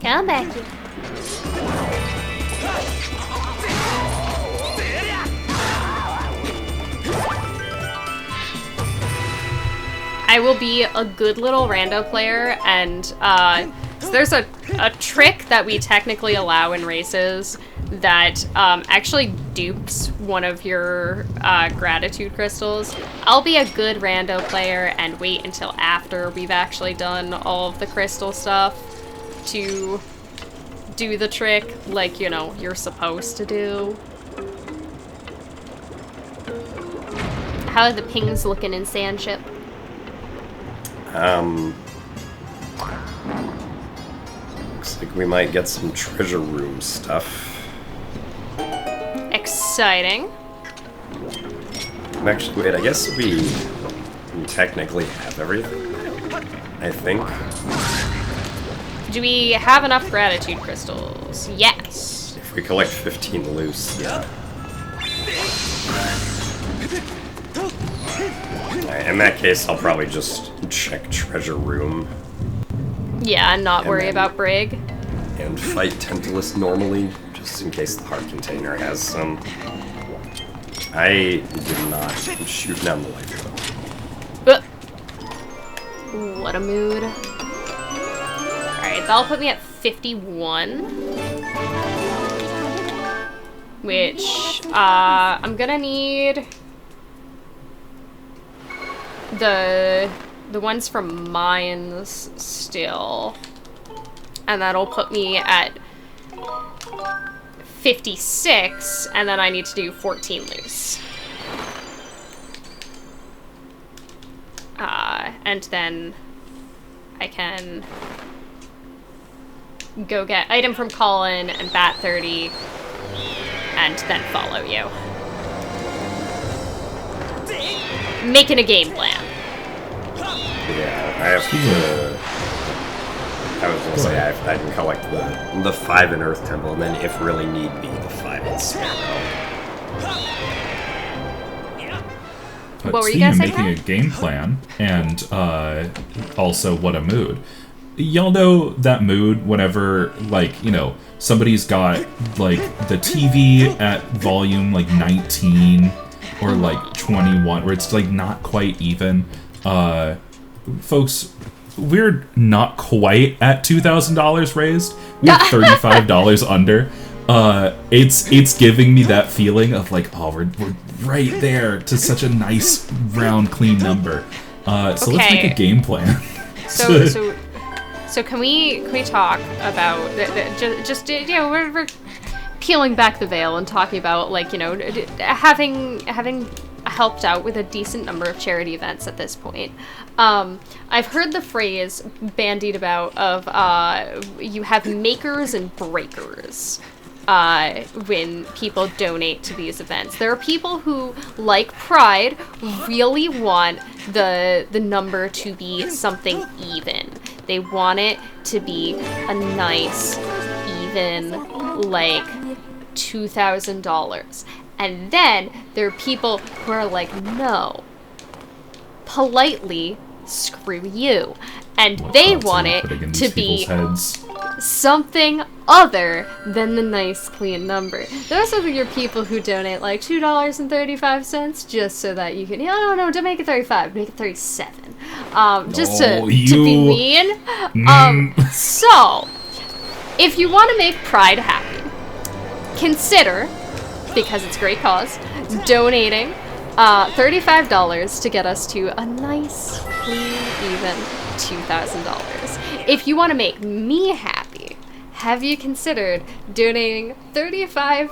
Come back here. I will be a good little rando player, and so there's a trick that we technically allow in races that actually dupes one of your gratitude crystals. I'll be a good rando player and wait until after we've actually done all of the crystal stuff to do the trick like, you know, you're supposed to do. How are the pings looking in Sandship? Looks like we might get some treasure room stuff. Exciting. Actually, wait, I guess we technically have everything, I think. Do we have enough gratitude crystals? Yes. If we collect 15 loose, yeah. In that case, I'll probably just check treasure room. Yeah, and not worry then- about Brig. And fight Tentaclus normally, just in case the heart container has some. I did not shoot down the light though. What a mood. Alright, that'll put me at 51. Which, I'm gonna need the ones from mines still. And that'll put me at 56, and then I need to do 14 loose. And then I can go get item from Colin and bat 30, and then follow you. Making a game plan. Yeah, I have to. I was gonna say I can collect the 5 in Earth Temple, and then if really need be, the 5 in Sparrow. But What were you speaking gonna of say, making Pat? a game plan, and also what a mood. Y'all know that mood whenever, like, you know, somebody's got, like, the TV at volume, like, 19 or, like, 21, where it's, like, not quite even. Folks, we're not quite at $2,000 raised. We're $35 under. It's giving me that feeling of like, oh, we're right there to such a nice round clean number. So let's make a game plan. So can we talk about just you know, we're peeling back the veil and talking about, like, you know, having helped out with a decent number of charity events at this point. I've heard the phrase bandied about of you have makers and breakers when people donate to these events. There are people who, like Pride, really want the number to be something even. They want it to be a nice, even, like, $2,000. And then there are people who are like, no, politely, screw you. And they want it to be something other than the nice, clean number. Those are your people who donate like $2.35 just so that you can, no, don't make it 35, make it 37. Just to be mean. So, if you want to make Pride happy, consider, because it's a great cause, donating $35 to get us to a nice, clean, even $2,000. If you want to make me happy, have you considered donating $35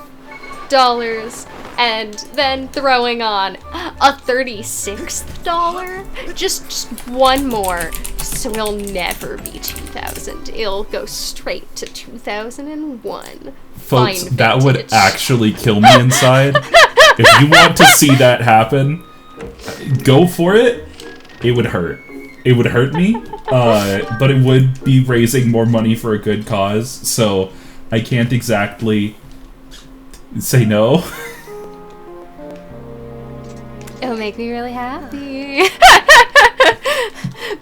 and then throwing on a $36? Just one more, so it'll never be 2,000. It'll go straight to 2001. Folks, that would actually kill me inside. If you want to see that happen, go for it. It would hurt. It would hurt me, but it would be raising more money for a good cause, so I can't exactly say no. It'll make me really happy.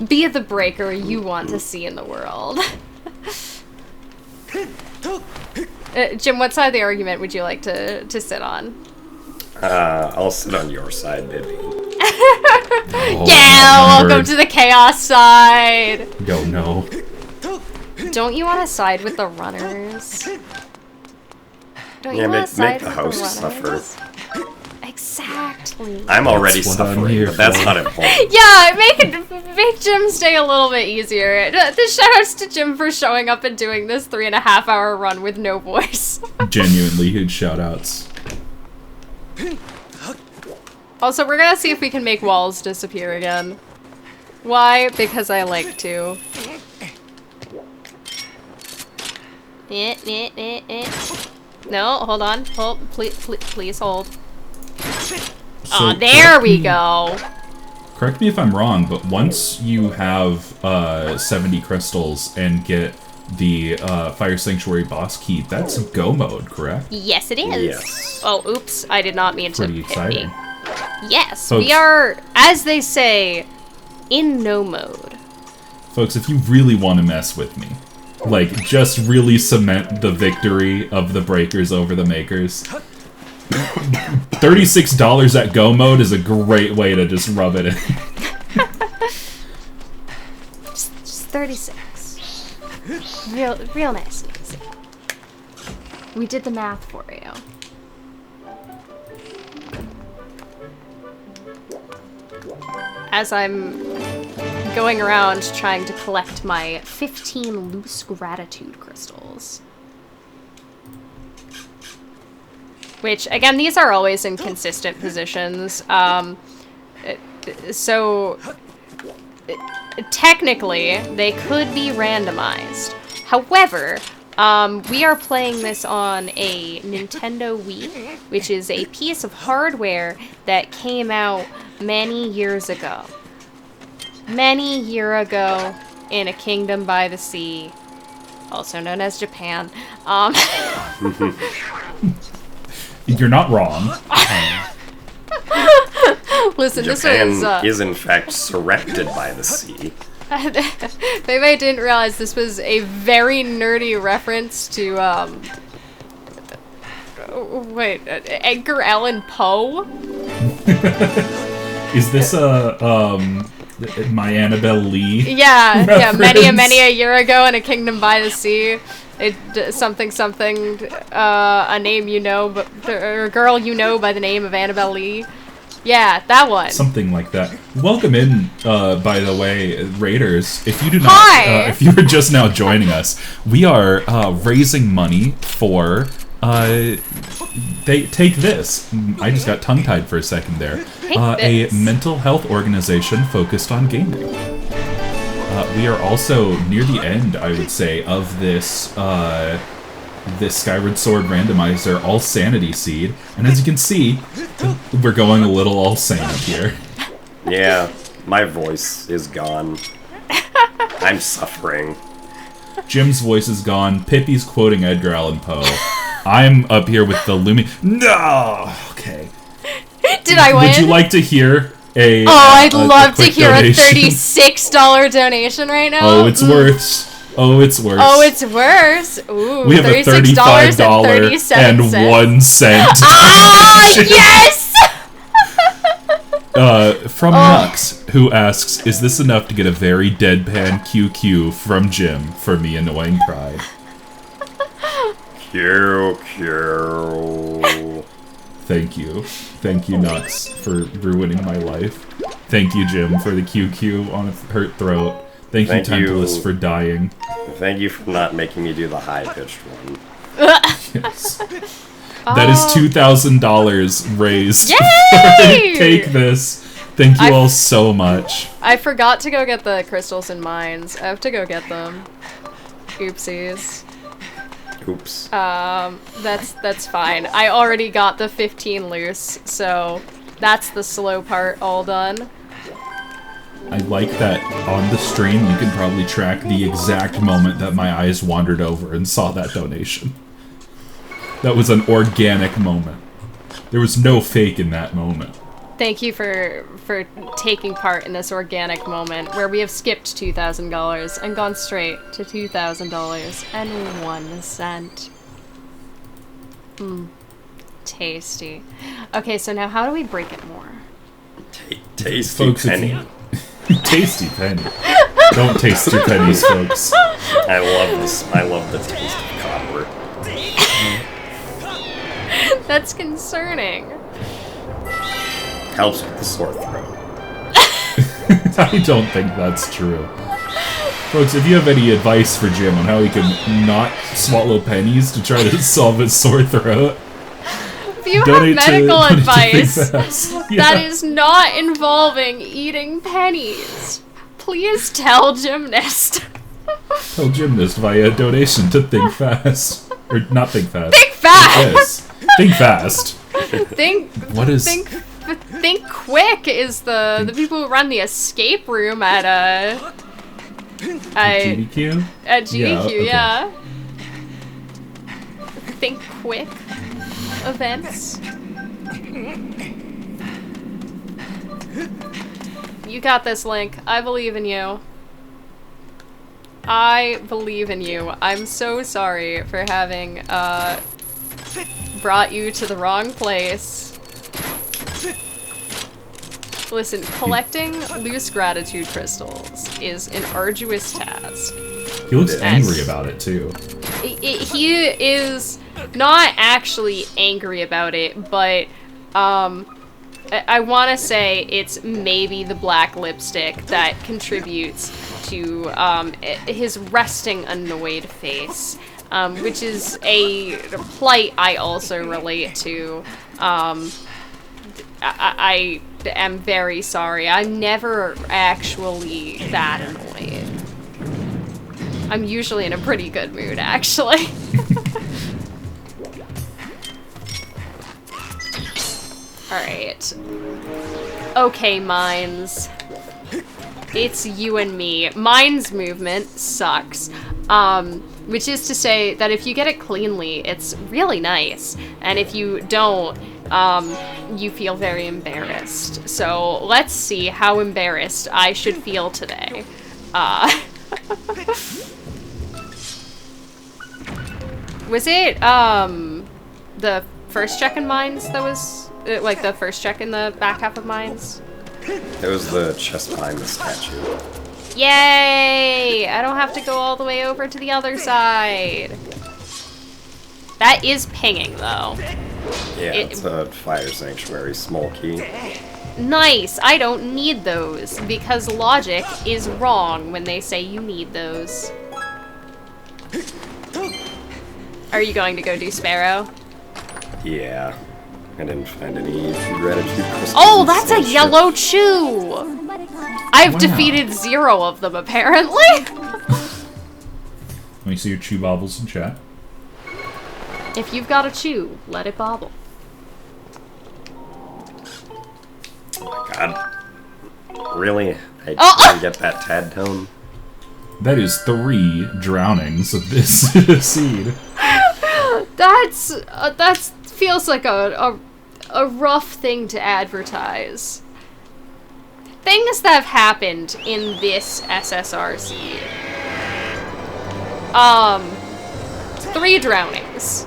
Be the breaker you want to see in the world. Jim, what side of the argument would you like to sit on? I'll sit on your side, Bippy. Welcome to the chaos side. Yo, no. Don't you want to side with the runners? Don't you Yeah, want make to side the with host the runners? suffer. Exactly. I'm already That's what I'm suffering, here but that's for. not important. Yeah, make Jim's day a little bit easier. The shoutouts to Jim for showing up and doing this 3.5-hour run with no voice. Genuinely huge shoutouts. Also, we're gonna see if we can make walls disappear again. Why? Because I like to. No, hold on. Hold, please hold. Oh, there we go. Correct me if I'm wrong, but once you have 70 crystals and get the Fire Sanctuary boss key, that's go mode, correct? Yes, it is. Yes. Oh, oops. I did not mean to Pretty hit exciting. me. Yes, Folks. we are, as they say, in no mode. Folks, if you really want to mess with me, like, just really cement the victory of the breakers over the makers, $36 at go mode is a great way to just rub it in. Just 36. Real nice and easy. We did the math for you. As I'm going around trying to collect my 15 loose gratitude crystals. Which, again, these are always in consistent positions. So, technically, they could be randomized. However, we are playing this on a Nintendo Wii, which is a piece of hardware that came out many years ago. Many years ago in a kingdom by the sea, also known as Japan. You're not wrong. Listen, Japan this was... is in fact surrounded by the sea. Maybe I didn't realize this was a very nerdy reference to, Edgar Allan Poe? Is this my Annabelle Lee? Yeah, reference? many a year ago in a kingdom by the sea. Something, a name you know, or a girl you know by the name of Annabelle Lee. Yeah, that one. Something like that. Welcome in, by the way, Raiders. If you do not, Hi! if you are just now joining us, we are raising money for. Take this. I just got tongue-tied for a second there. Take this. A mental health organization focused on gaming. We are also near the end, I would say, of this this Skyward Sword Randomizer All Sanity Seed, and as you can see, we're going a little all sane here. Yeah, my voice is gone. I'm suffering. Jim's voice is gone. Pippy's quoting Edgar Allan Poe. I'm up here with the No! Okay. Did I win? Would you like to hear a I'd love to quick hear donation? a $36 donation right now. Oh, it's worse. Oh, it's worse. Oh, it's worse. Ooh, We have a $35.01 Ah, donation. yes! From Nux, who asks, "Is this enough to get a very deadpan QQ from Jim for me annoying pride?" QQ. Thank you, Nux, for ruining my life. Thank you, Jim, for the QQ on a hurt throat. Thank you, Tantalus, for dying. Thank you for not making me do the high-pitched one. Yes. That is $2,000 raised. Yay! Take this. Thank you all so much. I forgot to go get the crystals and mines. I have to go get them. Oopsies. Oops. That's fine. I already got the 15 loose, so that's the slow part all done. I like that on the stream you can probably track the exact moment that my eyes wandered over and saw that donation. That was an organic moment. There was no fake in that moment. Thank you for taking part in this organic moment where we have skipped $2,000 and gone straight to $2,000.01. Tasty. Okay, so now how do we break it more? Tasty Folks, penny. Tasty penny. Don't taste your pennies, folks. I love this. I love the taste of copper. That's concerning. Helps with the sore throat. I don't think that's true. Folks, if you have any advice for Jim on how he can not swallow pennies to try to solve his sore throat, if you have medical advice that is not involving eating pennies, please tell Gymnast. Tell Gymnast via donation to Think Fast. Or not Think Fast. Think Fast! Think Fast. What is... Think Quick is the people who run the escape room at GDQ? At GDQ, yeah. Think Quick events. You got this, Link. I believe in you. I believe in you. I'm so sorry for having brought you to the wrong place. Listen, collecting loose gratitude crystals is an arduous task. He looks angry about it, too. He is not actually angry about it, but I want to say it's maybe the black lipstick that contributes to his resting annoyed face, which is a plight I also relate to. I am very sorry. I'm never actually that annoyed. I'm usually in a pretty good mood, actually. Alright. Okay, Mines. It's you and me. Mines movement sucks. Which is to say that if you get it cleanly, it's really nice. And if you don't, you feel very embarrassed. So let's see how embarrassed I should feel today. Was it, the first check in Mines that was, like, the first check in the back half of Mines? It was the chest behind the statue. Yay! I don't have to go all the way over to the other side. That is pinging, though. Yeah, it's a fire sanctuary small key. Nice! I don't need those, because logic is wrong when they say you need those. Are you going to go do Sparrow? Yeah. I didn't find any gratitude crystals. Oh, that's a yellow chew! I've defeated 0 of them, apparently! Let me see your chew bobbles in chat. If you've got a chew, let it bobble. Oh my god. Really? I didn't get that tad tone? That is 3 drownings of this seed. That feels like a rough thing to advertise. Things that have happened in this SSRC. 3 drownings.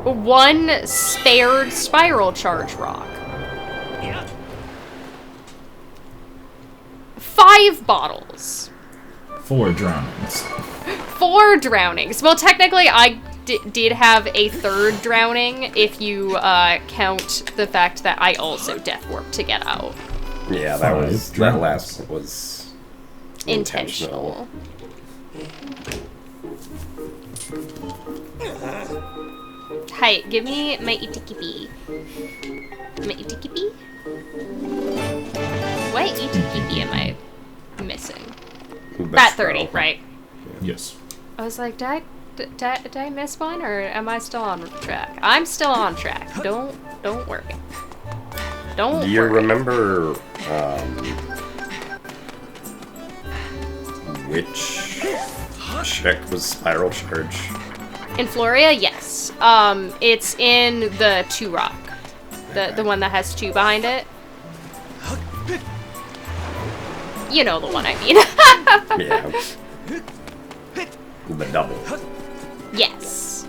1 spared spiral charge rock. 5 bottles. 4 drownings. 4 drownings. Well, technically, I did have a 3rd drowning if you count the fact that I also death warped to get out. Yeah, that last was intentional. Hi, give me my itikipi. My itikipi? What itikipi am I missing? That 30, right? Yes. I was like, did I miss one, or am I still on track? I'm still on track. Don't worry. Don't Do you worry. remember which check was Spiral Charge? In Floria, yes. It's in the 2 rock. The one that has 2 behind it. You know the one I mean. Yeah. The double. Yes.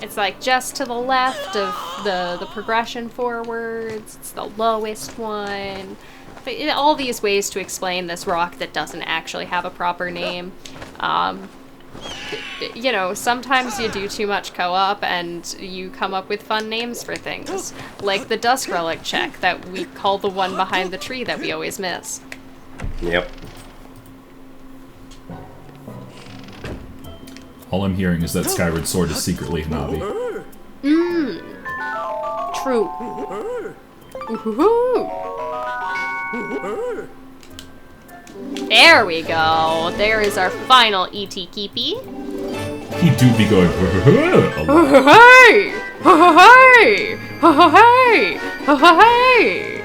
It's like just to the left of the progression forwards. It's the lowest one. But all these ways to explain this rock that doesn't actually have a proper name. You know, sometimes you do too much co-op and you come up with fun names for things. Like the Dusk Relic check that we call the one behind the tree that we always miss. Yep. All I'm hearing is that Skyward Sword is secretly Hanabi. True. Ooh-hoo-hoo. There we go. There is our final ET Keepy. He do be going a lot. Hey! Hey! Hey! Hey!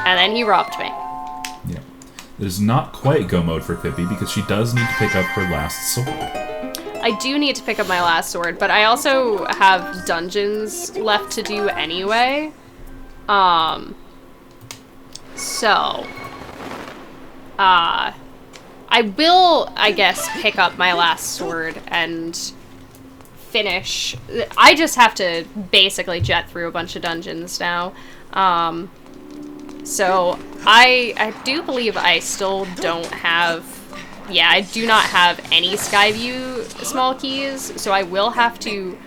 And then he robbed me. Yeah. It is not quite go mode for Pippi because she does need to pick up her last sword. I do need to pick up my last sword, but I also have dungeons left to do anyway. I will, I guess, pick up my last sword and finish. I just have to basically jet through a bunch of dungeons now. So I do believe I still don't have, I do not have any Skyview small keys, so I will have to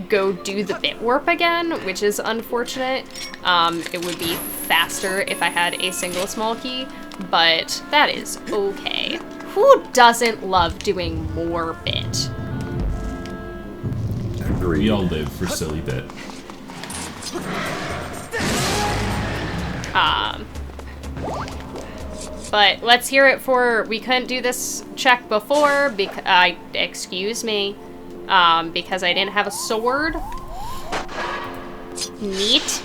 go do the bit warp again, which is unfortunate. It would be faster if I had a single small key, but that is okay. Who doesn't love doing more bit? We all live for silly bit. But let's hear it for, we couldn't do this check before, because, excuse me, because I didn't have a sword. Neat.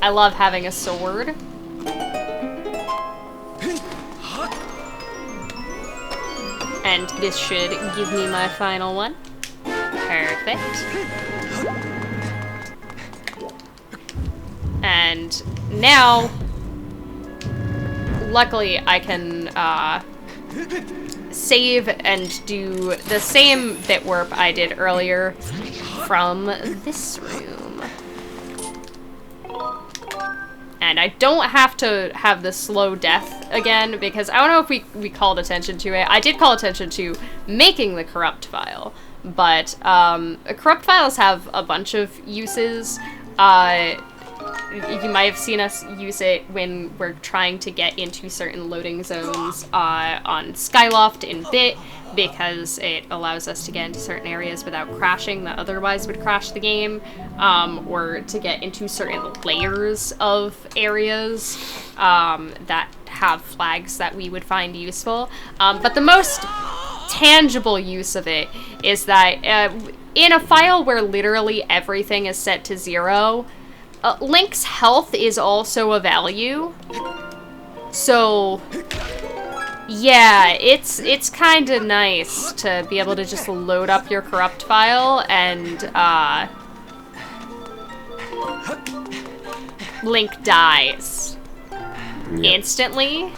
I love having a sword. And this should give me my final one. Perfect. And now, luckily, I can save and do the same bit warp I did earlier from this room. And I don't have to have the slow death again, because I don't know if we called attention to it. I did call attention to making the corrupt file, but corrupt files have a bunch of uses. You might have seen us use it when we're trying to get into certain loading zones on Skyloft in Bit, because it allows us to get into certain areas without crashing that otherwise would crash the game, or to get into certain layers of areas that have flags that we would find useful. But the most tangible use of it is that in a file where literally everything is set to 0, Link's health is also a value. So yeah, it's kind of nice to be able to just load up your corrupt file and Link dies instantly.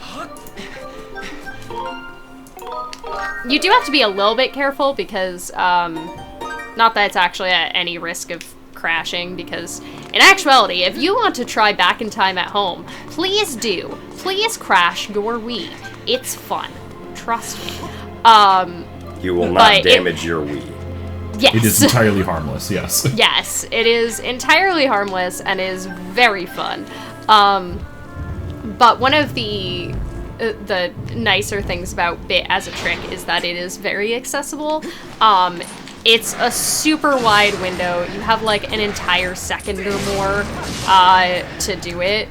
You do have to be a little bit careful because not that it's actually at any risk of crashing, because in actuality, if you want to try back in time at home, please do. Please crash your Wii. It's fun. Trust me. You will not damage your Wii. Yes. It is entirely harmless, yes. Yes, it is entirely harmless and is very fun. But one of the nicer things about Bit as a trick is that it is very accessible. It's a super wide window. You have like an entire second or more to do it.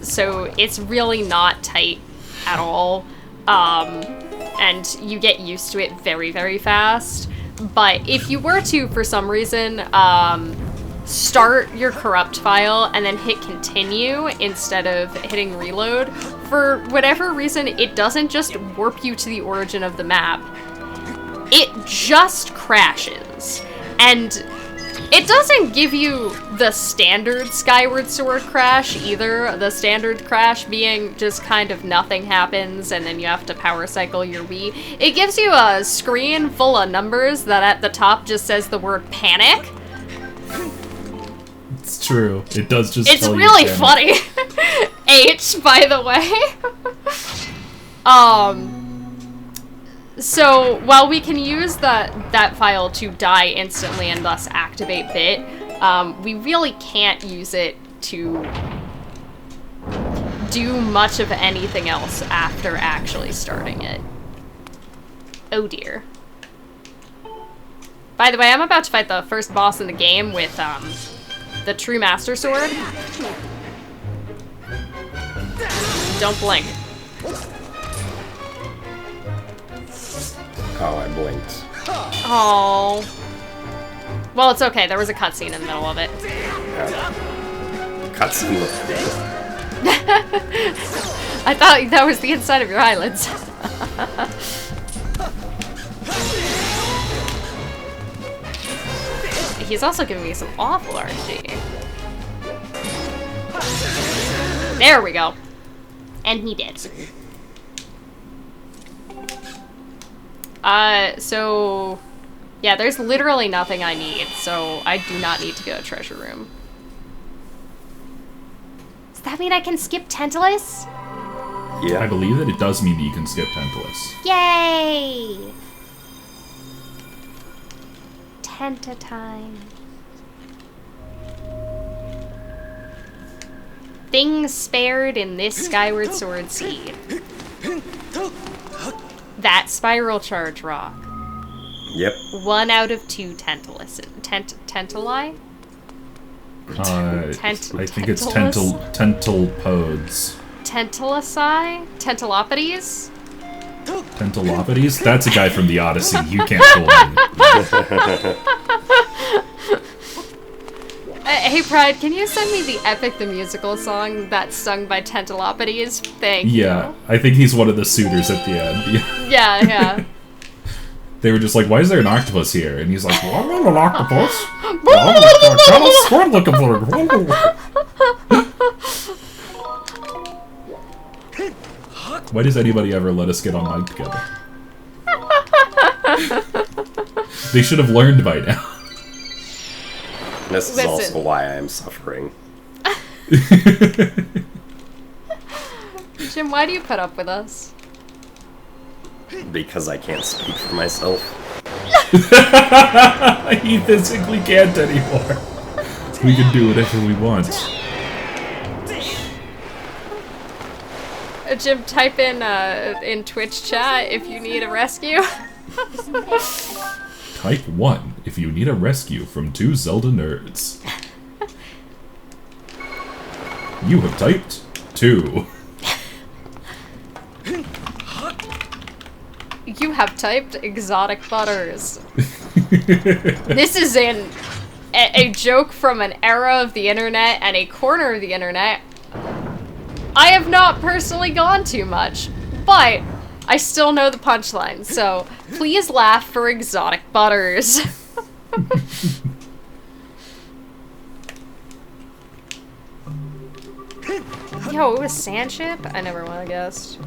so it's really not tight at all, and you get used to it very, very fast. But if you were to, for some reason, start your corrupt file and then hit continue instead of hitting reload, for whatever reason, it doesn't just warp you to the origin of the map. It just crashes. And it doesn't give you the standard Skyward Sword crash either, the standard crash being just kind of nothing happens and then you have to power cycle your Wii. It gives you a screen full of numbers that at the top just says the word panic. It's true. It does just It's tell you really panic. funny. H, by the way. So, while we can use that file to die instantly and thus activate bit, we really can't use it to do much of anything else after actually starting it. Oh dear. By the way, I'm about to fight the first boss in the game with the True Master Sword. Don't blink. Oh, I blinked. Oh. Well, it's okay. There was a cutscene in the middle of it. Cutscene looked good. I thought that was the inside of your eyelids. He's also giving me some awful RNG. There we go. And he did. So... yeah, there's literally nothing I need, so I do not need to go to Treasure Room. Does that mean I can skip Tantalus? Yeah. I believe that it does mean that you can skip Tantalus. Yay! Tenta time. Things spared in this Skyward Sword seed. That spiral charge rock. Yep. 1 out of 2 Tantalus. Tentali? I think it's Tantalus? Tentalpodes. Tentalusi? Tentalopades? Tentalopades? That's a guy from the Odyssey. You can't fool me. Hey Pride, can you send me the Epic the Musical song that's sung by Tentalopades? Thank you. Yeah, I think he's one of the suitors at the end. Yeah, yeah. They were just like, why is there an octopus here? And he's like, well, I'm not an octopus. I'm a squid looking for it. Why does anybody ever let us get on mic together? They should have learned by now. This is Listen. also why I am suffering. Jim, why do you put up with us? Because I can't speak for myself. He physically can't anymore. We can do whatever we want. Jim, type in Twitch chat if you need a rescue. Type 1 if you need a rescue from 2 Zelda nerds. You have typed 2. You have typed exotic butters. This is a joke from an era of the internet and a corner of the internet I have not personally gone too much, but I still know the punchline, so please laugh for exotic butters. Yo, it was Sandship? I never would have guessed.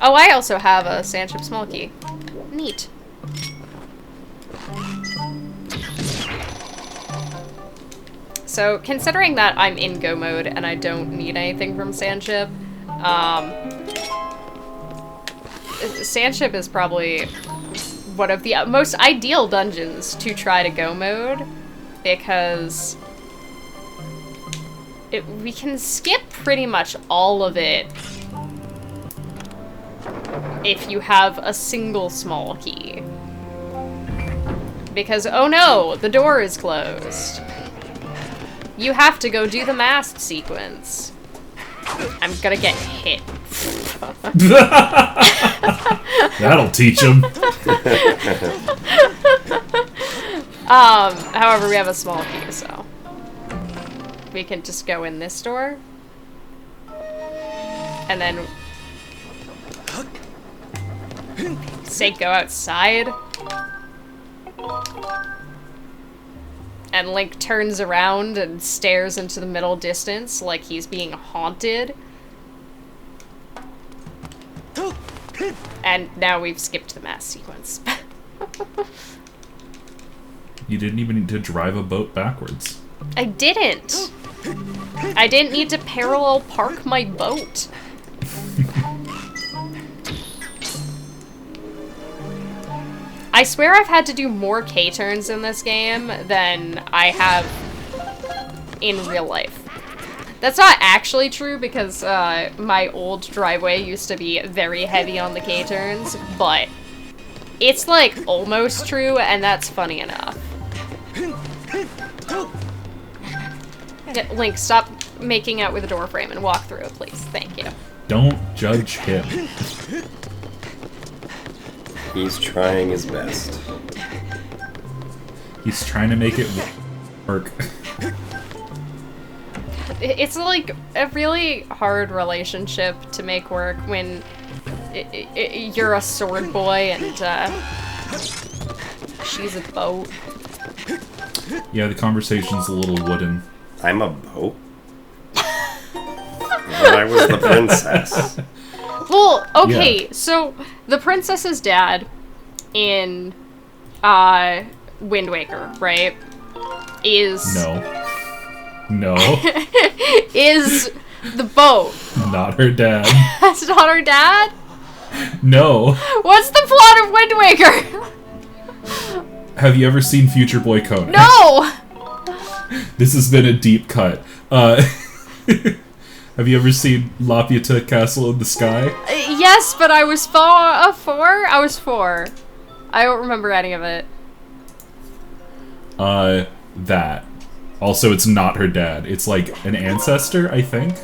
Oh, I also have a Sandship small key. Neat. So, considering that I'm in go mode and I don't need anything from Sandship, Sandship is probably one of the most ideal dungeons to try to go mode, because we can skip pretty much all of it if you have a single small key. Because, oh no, the door is closed. You have to go do the masked sequence. I'm gonna get hit. That'll teach him. However, we have a small key, so we can just go in this door. And then say go outside. And Link turns around and stares into the middle distance like he's being haunted. And now we've skipped the mass sequence. You didn't even need to drive a boat backwards. I didn't. I didn't need to parallel park my boat. I swear I've had to do more K-turns in this game than I have in real life. That's not actually true because my old driveway used to be very heavy on the K-turns, but it's like almost true, and that's funny enough. Link, stop making out with the door frame and walk through it, please. Thank you. Don't judge him. He's trying his best. He's trying to make it work. It's like a really hard relationship to make work when you're a sword boy and she's a boat. Yeah, the conversation's a little wooden. I'm a boat? I was the princess. Well, okay, Yeah. so the princess's dad in Wind Waker, right, is... No. is the boat. Not her dad. That's not her dad? No. What's the plot of Wind Waker? Have you ever seen Future Boy Conan? No! This has been a deep cut. Have you ever seen La Pieta Castle in the Sky? Yes, but I was four? I was 4. I don't remember any of it. That. Also, it's not her dad. It's like an ancestor, I think.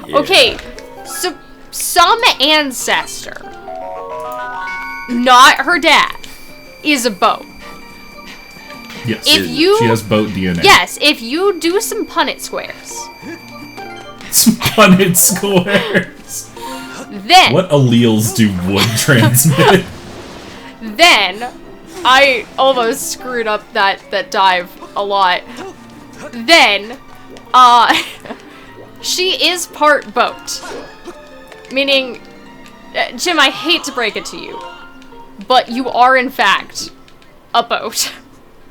Yeah. Okay, so some ancestor, not her dad, is a boat. Yes. If you- She has boat DNA. Yes, if you do some Punnett squares, Some Punnett squares. then... What alleles do wood transmit? Then, I almost screwed up that dive a lot. Then, she is part boat. Meaning, Jim, I hate to break it to you, but you are in fact a boat.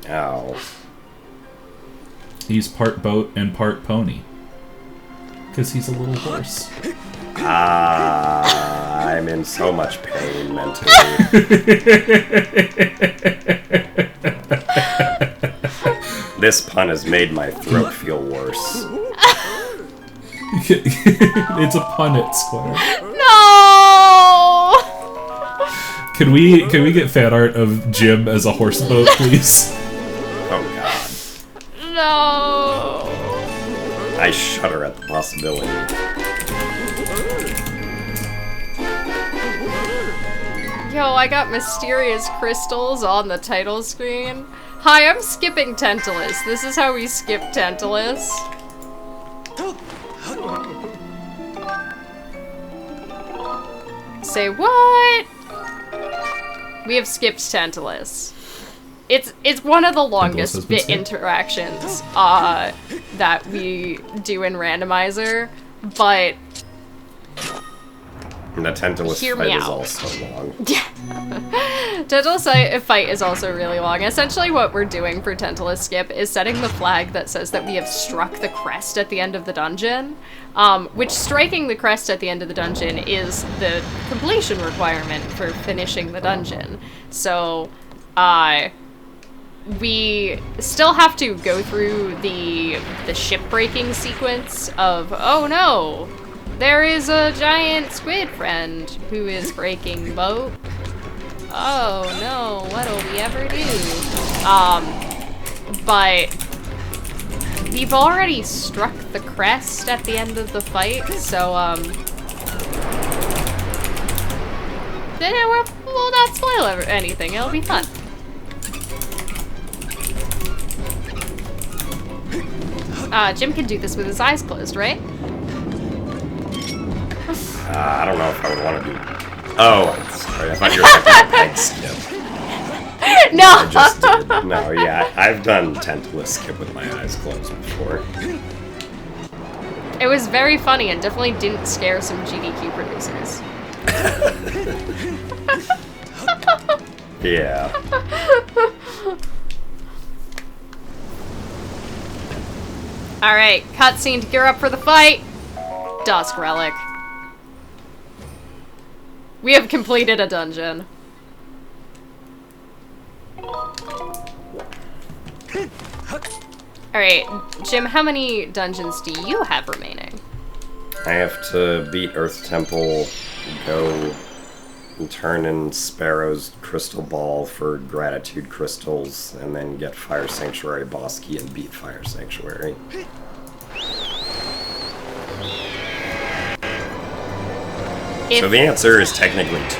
Ow. He's part boat and part pony. Because he's a little horse. I'm in so much pain mentally. This pun has made my throat feel worse. It's a Punnett square. No! Can we get fan art of Jim as a horse boat, please? Oh god. No! I shudder at the possibility. Yo, I got mysterious crystals on the title screen. Hi, I'm skipping Tantalus. This is how we skip Tantalus. Say what? We have skipped Tantalus. It's one of the longest has been bit skipped? interactions that we do in Randomizer, but And the Tantalus Hear fight me is out. also long. Tantalus fight is also really long. Essentially what we're doing for Tantalus skip is setting the flag that says that we have struck the crest at the end of the dungeon, which striking the crest at the end of the dungeon is the completion requirement for finishing the dungeon. So, we still have to go through the ship-breaking sequence of, oh no, there is a giant squid friend who is breaking boat. Oh no, what'll we ever do? But we've already struck the crest at the end of the fight, so, we'll not spoil anything. It'll be fun. Jim can do this with his eyes closed, right? I don't know if I would want to do... Oh, sorry, I thought you were talking about peg skip. No! I just did. No, yeah, I've done tentless skip with my eyes closed before. It was very funny and definitely didn't scare some GDQ producers. Yeah. Alright, cutscene to gear up for the fight. Dusk Relic. We have completed a dungeon. Alright, Jim, how many dungeons do you have remaining? I have to beat Earth Temple, go and turn in Sparrow's crystal ball for gratitude crystals, and then get Fire Sanctuary boss key and beat Fire Sanctuary. So the answer is technically 2.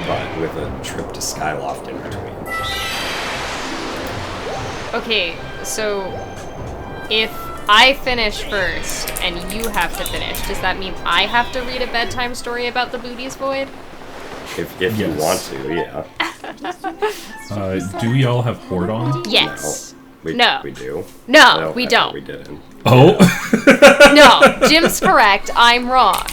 But with a trip to Skyloft in between. Okay, so if I finish first and you have to finish, does that mean I have to read a bedtime story about the Booty's Void? Yes. If you want to, yeah. Do we all have Horde on? Yes. No. We do. No, we don't. We didn't. Oh. No, Jim's correct. I'm wrong.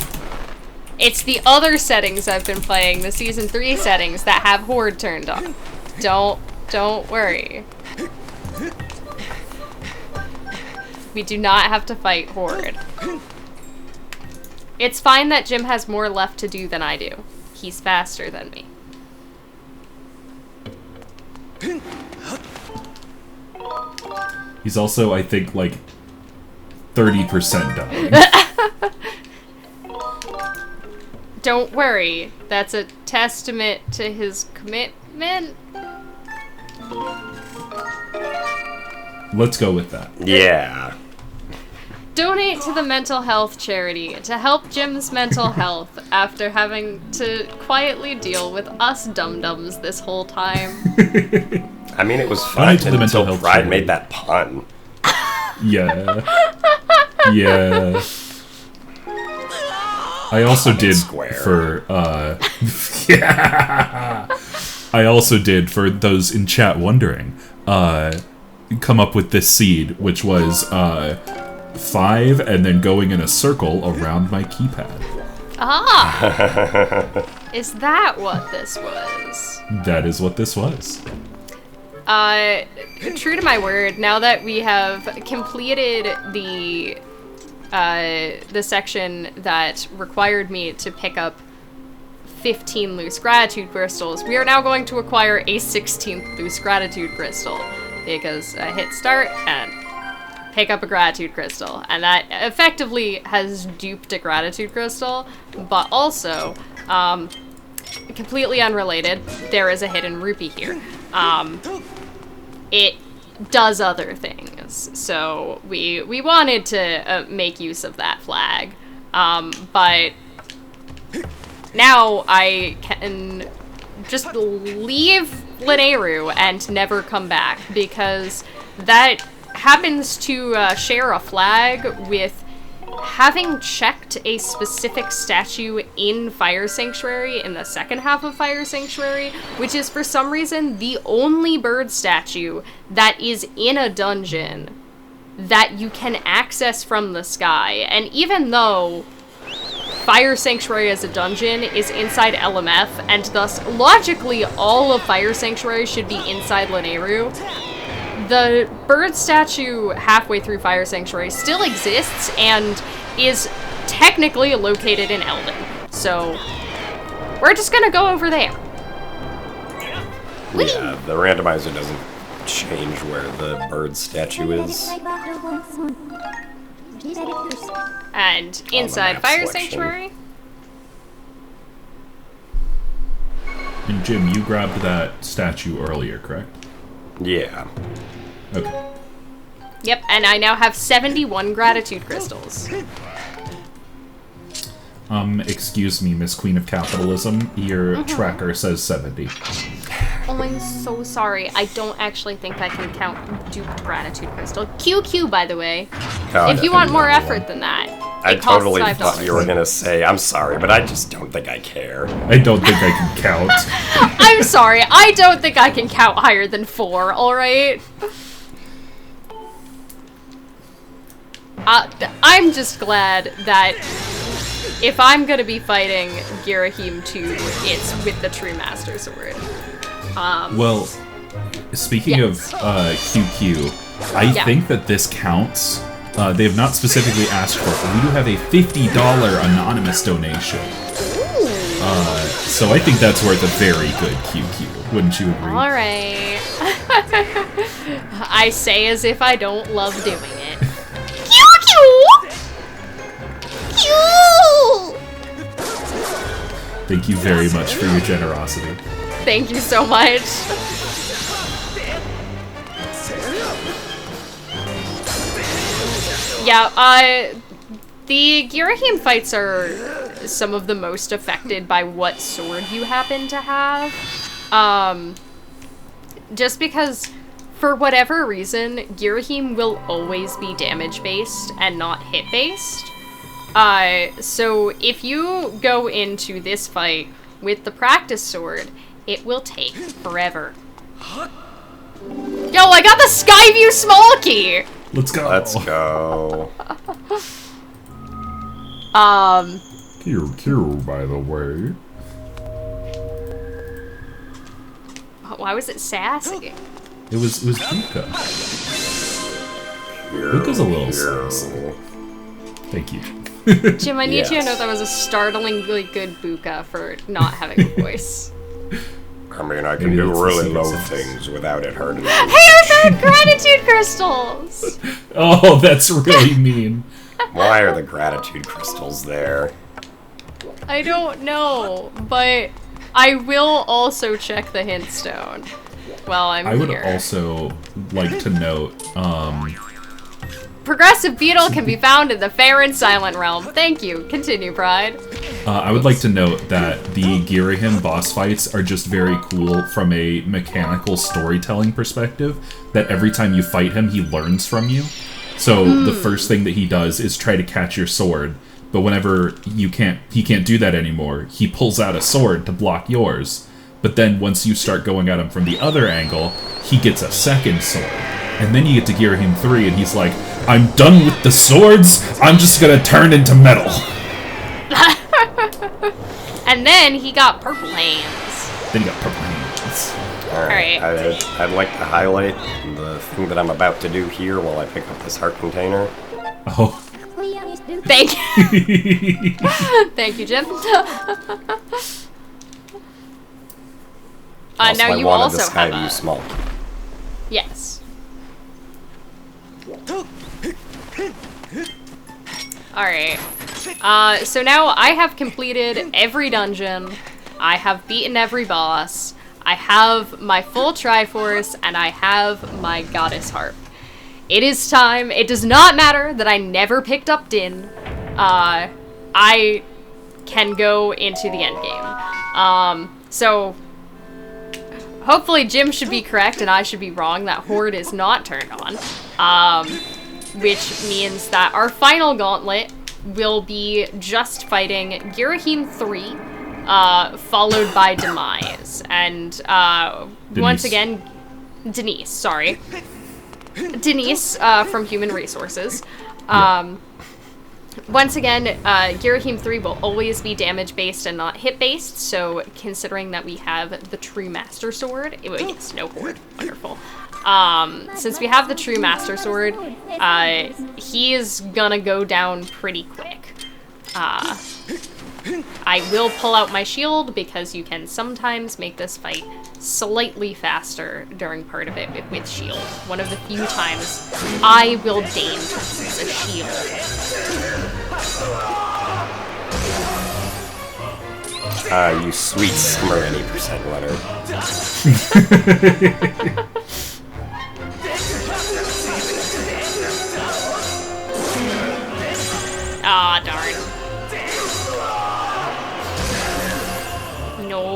It's the other settings I've been playing, the Season 3 settings, that have Horde turned on. Don't worry. We do not have to fight Horde. It's fine that Jim has more left to do than I do. He's faster than me. He's also, I think, like 30% dying. Don't worry. That's a testament to his commitment. Let's go with that. Yeah. Donate to the mental health charity to help Jim's mental health after having to quietly deal with us dum-dums this whole time. I mean, it was fun to the mental until health Pride charity. made that pun. Yeah. Yeah. I also did Square. for, yeah. I also did, for those in chat wondering, come up with this seed, which was, 5 and then going in a circle around my keypad. Ah! Is that what this was? That is what this was. True to my word, now that we have completed the section that required me to pick up 15 loose gratitude crystals, we are now going to acquire a 16th loose gratitude crystal, because I hit start and pick up a gratitude crystal, and that effectively has duped a gratitude crystal, but also, completely unrelated, there is a hidden rupee here. It does other things, so we wanted to make use of that flag, but now I can just leave Lineru and never come back, because that happens to share a flag with having checked a specific statue in Fire Sanctuary, in the second half of Fire Sanctuary, which is for some reason the only bird statue that is in a dungeon that you can access from the sky. And even though Fire Sanctuary as a dungeon is inside LMF, and thus logically all of Fire Sanctuary should be inside Lineru, the bird statue halfway through Fire Sanctuary still exists and is technically located in Eldon. So we're just gonna go over there. Whee! Yeah, the randomizer doesn't change where the bird statue is. And inside map Fire selection. Sanctuary, And Jim, you grabbed that statue earlier, correct? Yeah. Okay. Yep, and I now have 71 gratitude crystals. Excuse me, Miss Queen of Capitalism. Your tracker says 70. Oh, I'm so sorry. I don't actually think I can count duped gratitude crystal. QQ, by the way. God, if you want more effort than that, I it costs totally $5. thought you were gonna say, I'm sorry, but I just don't think I care. I don't think I can count. I'm sorry. I don't think I can count higher than 4, alright? I'm just glad that if I'm gonna be fighting Girahim 2, it's with the True Master Sword. Well, speaking of QQ, I think that this counts. They have not specifically asked for it, but we do have a $50 anonymous donation. So I think that's worth a very good QQ. Wouldn't you agree? Alright. I say as if I don't love doing it. QQ! Q! Thank you very much for your generosity. Thank you so much. Yeah, the Girahim fights are some of the most affected by what sword you happen to have. Just because, for whatever reason, Girahim will always be damage-based and not hit-based. So if you go into this fight with the practice sword, it will take forever. Yo, I got the Skyview small key! Let's go. Let's go. Q, by the way. Why was it sassy? It was Buka. Buka's a little sassy. Thank you. Jim, I need you to know that was a startlingly good Buka for not having a voice. I mean, I can Maybe do that's really the low sense. things without it hurting me. Hey, I found gratitude crystals! Oh, that's really mean. Why are the gratitude crystals there? I don't know, but I will also check the hint stone while I'm I would here. also like to note, Progressive Beetle can be found in the Fair and Silent Realm. Thank you. Continue, Pride. I would like to note that the Girahim boss fights are just very cool from a mechanical storytelling perspective, that every time you fight him, he learns from you. So the first thing that he does is try to catch your sword, but whenever he can't do that anymore, he pulls out a sword to block yours. But then once you start going at him from the other angle, he gets a second sword. And then you get to Girahim 3, and he's like, I'm done with the swords, I'm just gonna turn into metal. And then he got purple hands. Then you got purple hands. Alright, Alright. I'd like to highlight the thing that I'm about to do here while I pick up this heart container. Oh. Thank you. Thank you, Jim. Also, now I you wanted also the have Skyview a... small key. Yes. Alright. So now I have completed every dungeon. I have beaten every boss. I have my full Triforce, and I have my Goddess Harp. It is time. It does not matter that I never picked up Din. I can go into the endgame. So hopefully Jim should be correct and I should be wrong. That Horde is not turned on. Which means that our final gauntlet will be just fighting Girahim 3, followed by Demise. And once again, Denise, sorry. Denise from Human Resources. Once again, Girahim 3 will always be damage-based and not hit-based, so considering that we have the True Master Sword, yes, no Horde, wonderful. Since we have the True Master Sword, he is gonna go down pretty quick. I will pull out my shield because you can sometimes make this fight slightly faster during part of it with shield. One of the few times I will deign to use a shield. You sweet summer 80% letter.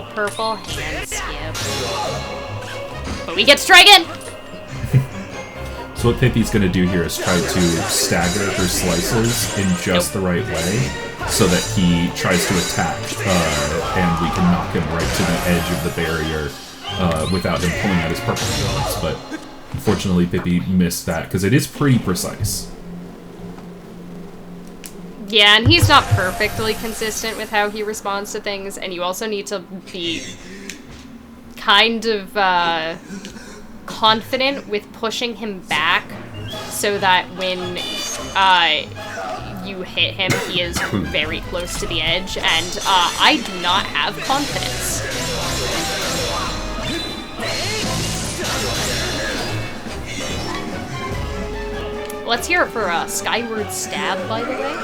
purple hand skip. But we get to try again! So what Pippi's gonna do here is try to stagger her slices in just the right way, so that he tries to attack, and we can knock him right to the edge of the barrier without him pulling out his purple ones. But unfortunately, Pippi missed that, because it is pretty precise. Yeah, and he's not perfectly consistent with how he responds to things, and you also need to be kind of confident with pushing him back so that when you hit him, he is very close to the edge, and I do not have confidence. Let's hear it for Skyward Stab, by the way.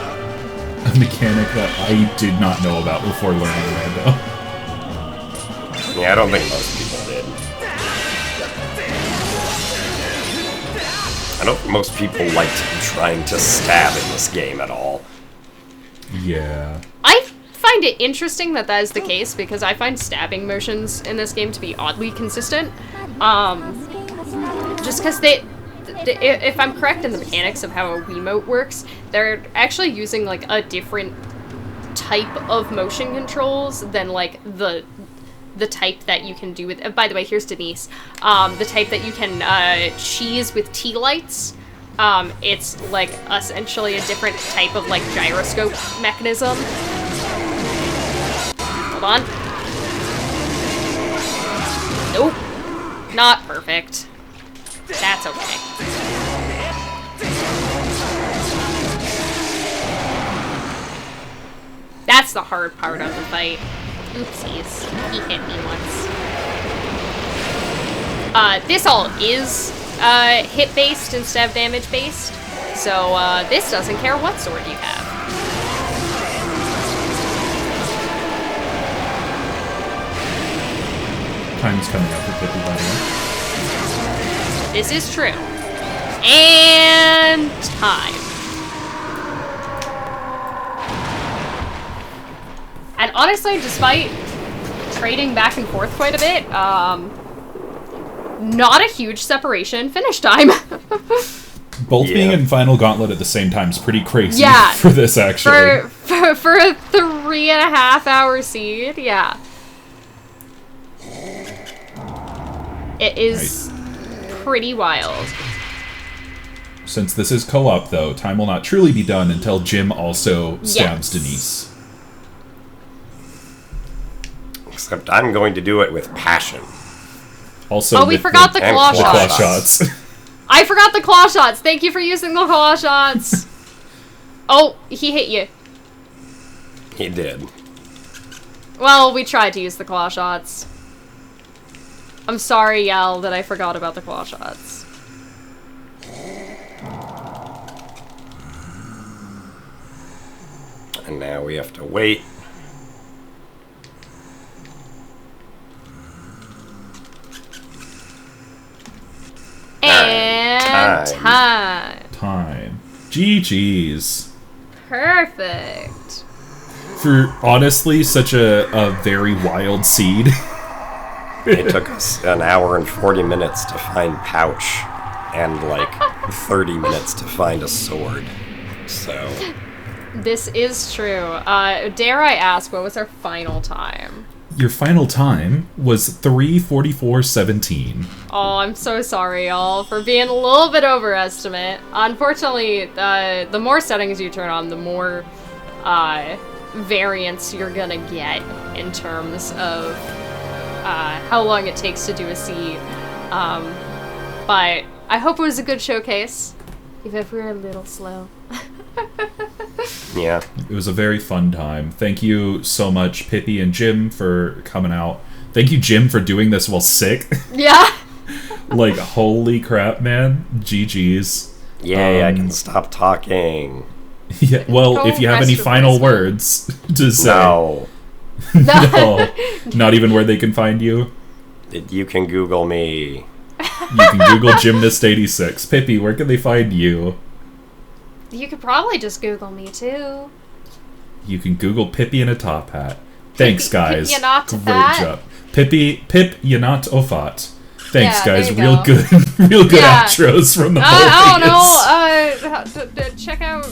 A mechanic that I did not know about before learning Rando. Yeah, I don't think most people did. I don't think most people like to be trying to stab in this game at all. Yeah. I find it interesting that that is the case, because I find stabbing motions in this game to be oddly consistent. Just because if I'm correct in the mechanics of how a Wiimote works, they're actually using, like, a different type of motion controls than, like, the type that you can do with... by the way, here's Denise. The type that you can cheese with tea lights. It's, like, essentially a different type of, like, gyroscope mechanism. Hold on. Nope. Not perfect. That's okay. That's the hard part of the fight. Oopsies. He hit me once. This all is hit-based instead of damage-based, so this doesn't care what sword you have. Time's coming up for Pippi, by the way. This is true. And time. And honestly, despite trading back and forth quite a bit, not a huge separation in finish time. Both being in Final Gauntlet at the same time is pretty crazy for this, actually. For a 3.5-hour seed, yeah. It is pretty wild. Since this is co-op, though, time will not truly be done until Jim also stabs Denise. Except I'm going to do it with passion. Also, we forgot the claw shots. I forgot the claw shots. Thank you for using the claw shots. Oh, he hit you. He did. Well, we tried to use the claw shots. I'm sorry, Yell, that I forgot about the claw shots. And now we have to wait. And time. GG's. Perfect. For honestly such a very wild seed. It took us an hour and 40 minutes to find Pouch, and like 30 minutes to find a sword. So this is true. Dare I ask, what was our final time? Your final time was 3:44:17. Oh, I'm so sorry, y'all, for being a little bit overestimate. Unfortunately, the more settings you turn on, the more variance you're gonna get in terms of how long it takes to do a seed. But I hope it was a good showcase, even if we were a little slow. yeah. It was a very fun time. Thank you so much, Pippi and Jim, for coming out. Thank you, Jim, for doing this while sick. Yeah. Like, holy crap, man. GG's. Yay, I can stop talking. Yeah, well, if you have any final words to say. No. No. Not even where they can find you? You can Google me. You can Google gymnast86. Pippi, where can they find you? You could probably just Google me, too. You can Google PippyInATopHat. Thanks, guys. PippyInATopHat. Great job. PippyInATopHat. Thanks, Yeah, guys. there you Real go. good, real good Yeah. outros from the whole I don't audience. know. Check out